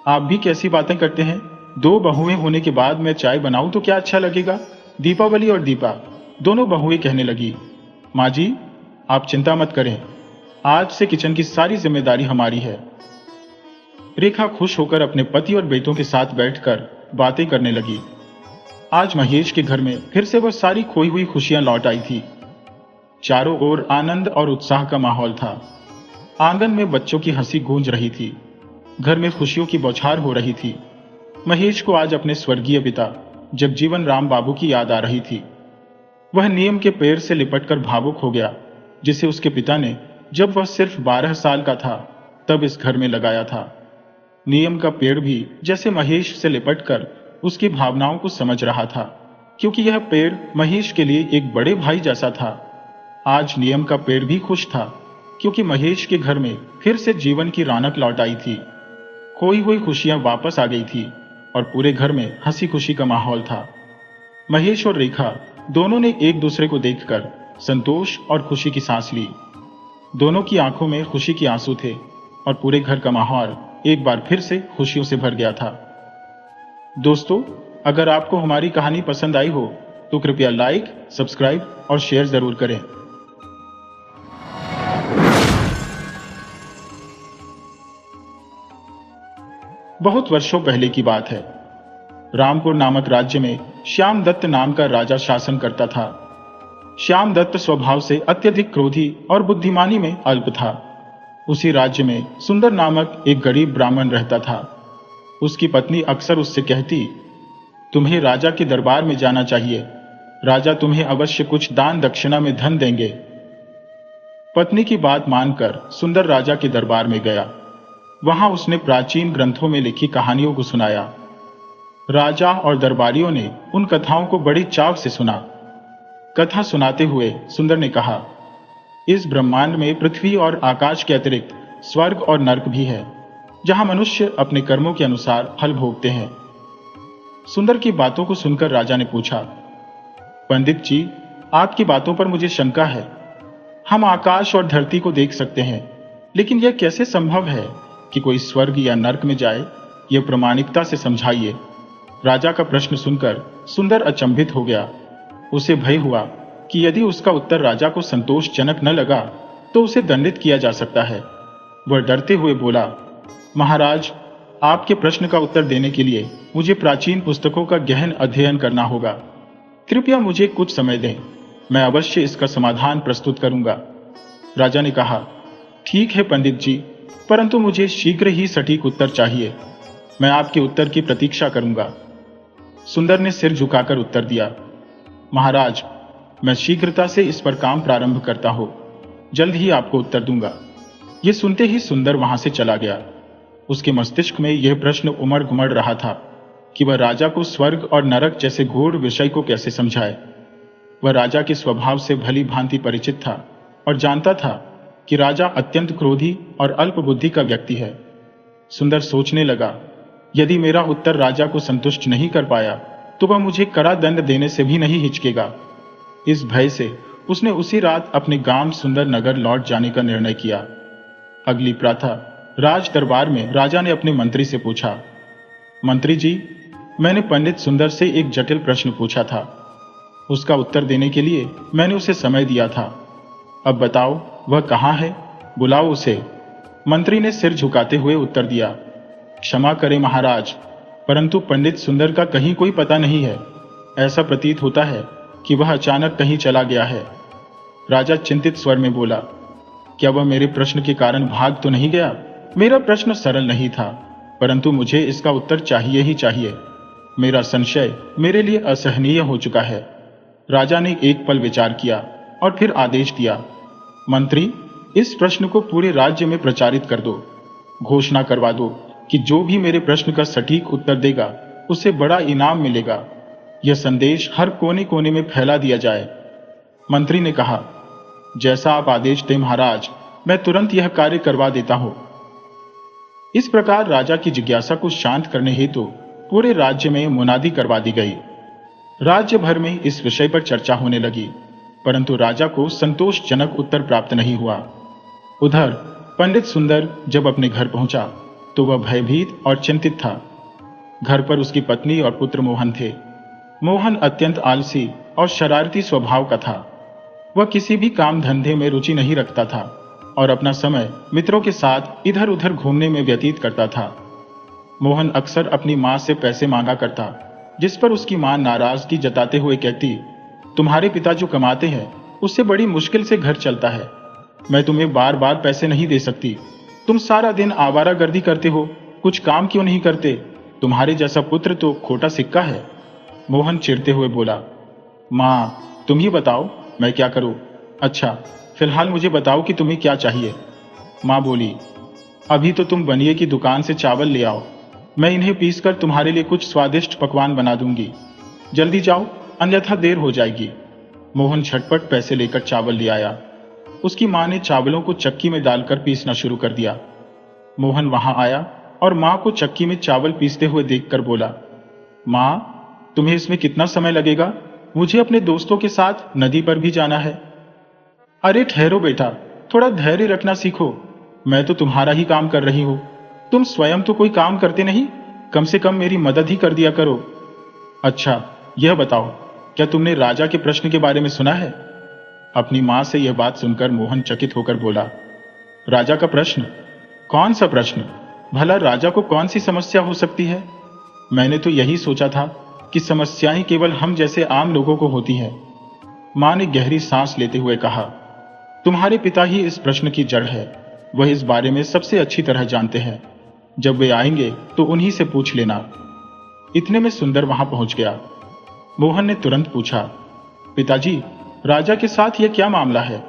आप भी कैसी बातें करते हैं। 2 बहुएं होने के बाद मैं चाय बनाऊं तो क्या अच्छा लगेगा। दीपावली और दीपा, दोनों बहुएं कहने लगी। माँ जी, आप चिंता मत करें। आज से किचन की सारी जिम्मेदारी हमारी है। रेखा खुश होकर अपने पति और बेटों के साथ बैठकर बातें करने लगी। आज महेश के घर में फिर से वह सारी खोई हुई खुशियां लौट आई थी। चारों ओर आनंद और उत्साह का माहौल था। आंगन में बच्चों की हंसी गूंज रही थी। घर में खुशियों की बौछार हो रही थी। महेश को आज अपने स्वर्गीय पिता जगजीवन राम बाबू की याद आ रही थी। वह नियम के पेड़ से लिपटकर भावुक हो गया, जिसे उसके पिता ने जब वह सिर्फ 12 साल का था तब इस घर में लगाया था। नियम का पेड़ भी जैसे महेश से लिपटकर उसकी भावनाओं को समझ रहा था, क्योंकि यह पेड़ महेश के लिए एक बड़े भाई जैसा था। आज नियम का पेड़ भी खुश था, क्योंकि महेश के घर में फिर से जीवन की रौनक लौट आई थी। खोई हुई खुशियां वापस आ गई थी और पूरे घर में हंसी खुशी का माहौल था। महेश और रेखा दोनों ने एक दूसरे को देखकर संतोष और खुशी की सांस ली। दोनों की आंखों में खुशी के आंसू थे और पूरे घर का माहौल एक बार फिर से खुशियों से भर गया था। दोस्तों, अगर आपको हमारी कहानी पसंद आई हो तो कृपया लाइक, सब्सक्राइब और शेयर जरूर करें। बहुत वर्षों पहले की बात है। रामपुर नामक राज्य में श्याम दत्त नाम का राजा शासन करता था। श्याम दत्त स्वभाव से अत्यधिक क्रोधी और बुद्धिमानी में अल्प था। उसी राज्य में सुंदर नामक एक गरीब ब्राह्मण रहता था। उसकी पत्नी अक्सर उससे कहती, तुम्हें राजा के दरबार में जाना चाहिए। राजा तुम्हें अवश्य कुछ दान दक्षिणा में धन देंगे। पत्नी की बात मानकर सुंदर राजा के दरबार में गया। वहां उसने प्राचीन ग्रंथों में लिखी कहानियों को सुनाया। राजा और दरबारियों ने उन कथाओं को बड़ी चाव से सुना। कथा सुनाते हुए सुंदर ने कहा, इस ब्रह्मांड में पृथ्वी और आकाश के अतिरिक्त स्वर्ग और नरक भी है, जहां मनुष्य अपने कर्मों के अनुसार फल भोगते हैं। सुंदर की बातों को सुनकर राजा ने पूछा, पंडित जी, आपकी बातों पर मुझे शंका है। हम आकाश और धरती को देख सकते हैं, लेकिन यह कैसे संभव है कि कोई स्वर्ग या नरक में जाए? यह प्रामाणिकता से समझाइए। राजा का प्रश्न सुनकर सुंदर अचंभित हो गया। उसे भय हुआ कि यदि उसका उत्तर राजा को संतोषजनक न लगा तो उसे दंडित किया जा सकता है। वह डरते हुए बोला, महाराज, आपके प्रश्न का उत्तर देने के लिए मुझे प्राचीन पुस्तकों का गहन अध्ययन करना होगा। कृपया मुझे कुछ समय दें, मैं अवश्य इसका समाधान प्रस्तुत करूंगा। राजा ने कहा, ठीक है पंडित जी, परंतु मुझे शीघ्र ही सटीक उत्तर चाहिए। मैं आपके उत्तर की प्रतीक्षा करूंगा। सुंदर ने सिर झुकाकर उत्तर दिया, महाराज, मैं शीघ्रता से इस पर काम प्रारंभ करता हूं। जल्द ही आपको उत्तर दूंगा। यह सुनते ही सुंदर वहां से चला गया। उसके मस्तिष्क में यह प्रश्न उमड़ घुमड़ रहा था कि वह राजा को स्वर्ग और नरक जैसे गूढ़ विषय को कैसे समझाए। वह राजा के स्वभाव से भली भांति परिचित था और जानता था कि राजा अत्यंत क्रोधी और अल्प बुद्धि का व्यक्ति है। सुंदर सोचने लगा, यदि मेरा उत्तर राजा को संतुष्ट नहीं कर पाया तो वह मुझे कड़ा दंड देने से भी नहीं हिचकेगा। इस भय से उसने उसी रात अपने गांव सुंदर नगर लौट जाने का निर्णय किया। अगली प्रातः राज दरबार में राजा ने अपने मंत्री से पूछा, मंत्री जी, मैंने पंडित सुंदर से एक जटिल प्रश्न पूछा था। उसका उत्तर देने के लिए मैंने उसे समय दिया था। अब बताओ वह कहाँ है? बुलाओ उसे। मंत्री ने सिर झुकाते हुए उत्तर दिया, क्षमा करें महाराज, परंतु पंडित सुंदर का कहीं कोई पता नहीं है। ऐसा प्रतीत होता है कि वह अचानक कहीं चला गया है। राजा चिंतित स्वर में बोला, क्या वह मेरे प्रश्न के कारण भाग तो नहीं गया? मेरा प्रश्न सरल नहीं था, परंतु मुझे इसका उत्तर चाहिए ही चाहिए। मेरा संशय मेरे लिए असहनीय हो चुका है। राजा ने एक पल विचार किया और फिर आदेश दिया, मंत्री, इस प्रश्न को पूरे राज्य में प्रचारित कर दो। घोषणा करवा दो कि जो भी मेरे प्रश्न का सटीक उत्तर देगा उसे बड़ा इनाम मिलेगा। यह संदेश हर कोने कोने में फैला दिया जाए। मंत्री ने कहा, जैसा आप आदेश दें महाराज, मैं तुरंत यह कार्य करवा देता हूं। इस प्रकार राजा की जिज्ञासा को शांत करने हेतु पूरे राज्य में मुनादी करवा दी गई। राज्य भर में इस विषय पर चर्चा होने लगी, परंतु राजा को संतोषजनक उत्तर प्राप्त नहीं हुआ। उधर पंडित सुंदर जब अपने घर पहुंचा तो वह भयभीत और चिंतित था। घर पर उसकी पत्नी और पुत्र मोहन थे। मोहन अत्यंत आलसी और शरारती स्वभाव का था। वह किसी भी काम धंधे में रुचि नहीं रखता था और अपना समय मित्रों के साथ इधर उधर घूमने में व्यतीत करता था। मोहन अक्सर अपनी मां से पैसे मांगा करता, जिस पर उसकी मां नाराजगी जताते हुए कहती, तुम्हारे पिता जो कमाते हैं उससे बड़ी मुश्किल से घर चलता है। मैं तुम्हें बार बार पैसे नहीं दे सकती। तुम सारा दिन आवारागर्दी करते हो, कुछ काम क्यों नहीं करते? तुम्हारे जैसा पुत्र तो खोटा सिक्का है। मोहन चिढ़ते हुए बोला, मां, तुम ही बताओ मैं क्या करूं? अच्छा, फिलहाल मुझे बताओ कि तुम्हें क्या चाहिए। मां बोली, अभी तो तुम बनिए की दुकान से चावल ले आओ, मैं इन्हें पीसकर तुम्हारे लिए कुछ स्वादिष्ट पकवान बना दूंगी। जल्दी जाओ, अन्यथा देर हो जाएगी। मोहन झटपट पैसे लेकर चावल ले आया। उसकी मां ने चावलों को चक्की में डालकर पीसना शुरू कर दिया। मोहन वहां आया और मां को चक्की में चावल पीसते हुए देखकर बोला, मां, तुम्हें इसमें कितना समय लगेगा? मुझे अपने दोस्तों के साथ नदी पर भी जाना है। अरे ठहरो बेटा, थोड़ा धैर्य रखना सीखो। मैं तो तुम्हारा ही काम कर रही हूं। तुम स्वयं तो कोई काम करते नहीं, कम से कम मेरी मदद ही कर दिया करो। अच्छा, यह बताओ, क्या तुमने राजा के प्रश्न के बारे में सुना है? अपनी मां से यह बात सुनकर मोहन चकित होकर बोला, राजा का प्रश्न? कौन सा प्रश्न? भला राजा को कौन सी समस्या हो सकती है? मैंने तो यही सोचा था कि समस्याएं केवल हम जैसे आम लोगों को होती हैं। मां ने गहरी सांस लेते हुए कहा, तुम्हारे पिता ही इस प्रश्न की जड़ है। वह इस बारे में सबसे अच्छी तरह जानते हैं। जब वे आएंगे तो उन्हीं से पूछ लेना। इतने में सुंदर वहां पहुंच गया। मोहन ने तुरंत पूछा, पिताजी, राजा के साथ यह क्या मामला है?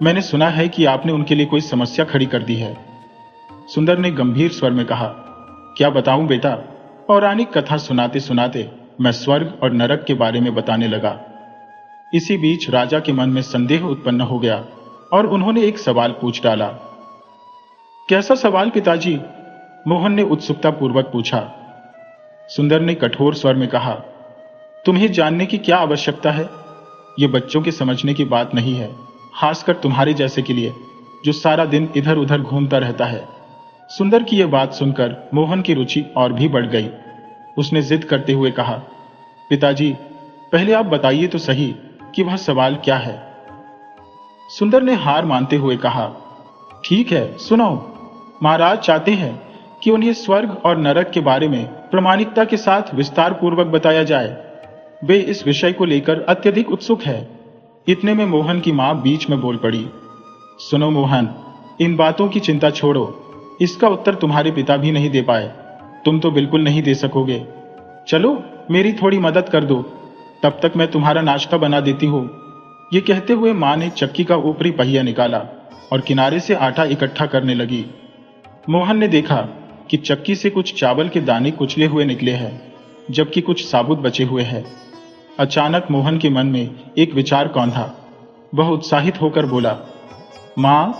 मैंने सुना है कि आपने उनके लिए कोई समस्या खड़ी कर दी है। सुंदर ने गंभीर स्वर में कहा, क्या बताऊं बेटा? पौराणिक कथा सुनाते सुनाते मैं स्वर्ग और नरक के बारे में बताने लगा। इसी बीच राजा के मन में संदेह उत्पन्न हो गया और उन्होंने एक सवाल पूछ डाला। कैसा सवाल पिताजी? मोहन ने उत्सुकता पूर्वक पूछा। सुंदर ने कठोर स्वर में कहा, तुम्हें जानने की क्या आवश्यकता है? यह बच्चों के समझने की बात नहीं है, खासकर तुम्हारे जैसे के लिए जो सारा दिन इधर उधर घूमता रहता है। सुंदर की यह बात सुनकर मोहन की रुचि और भी बढ़ गई। उसने जिद करते हुए कहा, पिताजी, पहले आप बताइए तो सही कि वह सवाल क्या है। सुंदर ने हार मानते हुए कहा, ठीक है, सुनो। महाराज चाहते हैं कि उन्हें स्वर्ग और नरक के बारे में प्रामाणिकता के साथ विस्तार पूर्वक बताया जाए। वे इस विषय को लेकर अत्यधिक उत्सुक है। इतने में मोहन की मां बीच में बोल पड़ी, सुनो मोहन, इन बातों की चिंता छोड़ो। इसका उत्तर तुम्हारे पिता भी नहीं दे पाए, तुम तो बिल्कुल नहीं दे सकोगे। चलो मेरी थोड़ी मदद कर दो, तब तक मैं तुम्हारा नाश्ता बना देती हूँ। ये कहते हुए मां ने चक्की का ऊपरी पहिया निकाला और किनारे से आटा इकट्ठा करने लगी। मोहन ने देखा कि चक्की से कुछ चावल के दाने कुचले हुए निकले हैं, जबकि कुछ साबुत बचे हुए हैं। अचानक मोहन के मन में एक विचार कौंधा। वह उत्साहित होकर बोला, मां,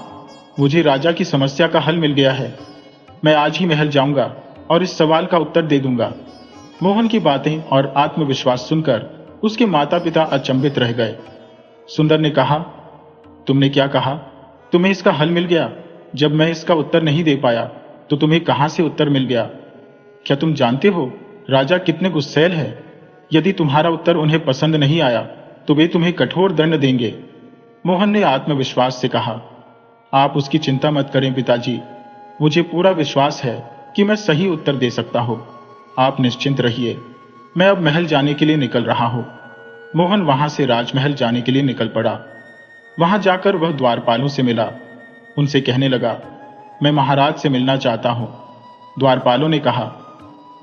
मुझे राजा की समस्या का हल मिल गया है। मैं आज ही महल जाऊंगा और इस सवाल का उत्तर दे दूंगा। मोहन की बातें और आत्मविश्वास सुनकर उसके माता पिता अचंभित रह गए। सुंदर ने कहा, तुमने क्या कहा? तुम्हें इसका हल मिल गया? जब मैं इसका उत्तर नहीं दे पाया तो तुम्हें कहां से उत्तर मिल गया? क्या तुम जानते हो राजा कितने गुस्सैल है? यदि तुम्हारा उत्तर उन्हें पसंद नहीं आया तो वे तुम्हें कठोर दंड देंगे। मोहन ने आत्मविश्वास से कहा, आप उसकी चिंता मत करें पिताजी, मुझे पूरा विश्वास है कि मैं सही उत्तर दे सकता हूं। आप निश्चिंत रहिए, मैं अब महल जाने के लिए निकल रहा हूं। मोहन वहां से राजमहल जाने के लिए निकल पड़ा। वहां जाकर वह द्वारपालों से मिला। उनसे कहने लगा, मैं महाराज से मिलना चाहता हूं। द्वारपालों ने कहा,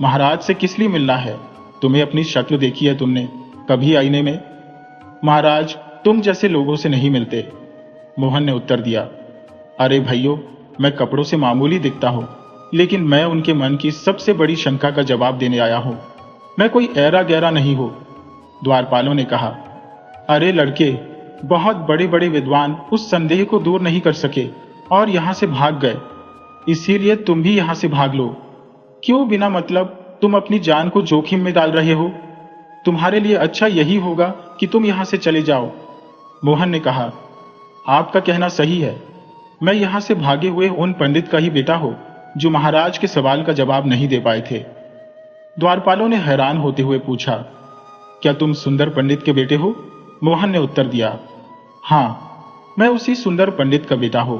महाराज से किस लिए मिलना है? तुम्हें अपनी शक्ल देखी है तुमने कभी आईने में? महाराज, तुम जैसे लोगों से नहीं मिलते, मोहन ने उत्तर दिया। अरे भैयो, मैं कपड़ों से मामूली दिखता हूं, लेकिन मैं उनके मन की सबसे बड़ी शंका का जवाब देने आया हूं। मैं कोई ऐरा गैरा नहीं हूं, द्वारपालों ने कहा। अरे लड़के, बहुत बड़े बड़े विद्वान उस संदेह को दूर नहीं कर सके और यहां से भाग गए, इसीलिए तुम भी यहां से भाग लो। क्यों बिना मतलब तुम अपनी जान को जोखिम में डाल रहे हो? तुम्हारे लिए अच्छा यही होगा कि तुम यहां से चले जाओ, मोहन ने कहा। आपका कहना सही है, मैं यहां से भागे हुए उन पंडित का ही बेटा हूं जो महाराज के सवाल का जवाब नहीं दे पाए थे। द्वारपालों ने हैरान होते हुए पूछा, क्या तुम सुंदर पंडित के बेटे हो? मोहन ने उत्तर दिया, हाँ, मैं उसी सुंदर पंडित का बेटा हूं।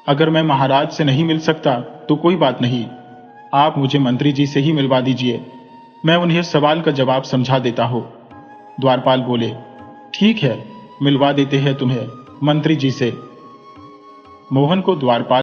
अगर मैं महाराज से नहीं मिल सकता तो कोई बात नहीं, आप मुझे मंत्री जी से ही मिलवा दीजिए, मैं उन्हें सवाल का जवाब समझा देता हूं। द्वारपाल बोले, ठीक है, मिलवा देते हैं तुम्हें मंत्री जी से। मोहन को द्वारपाल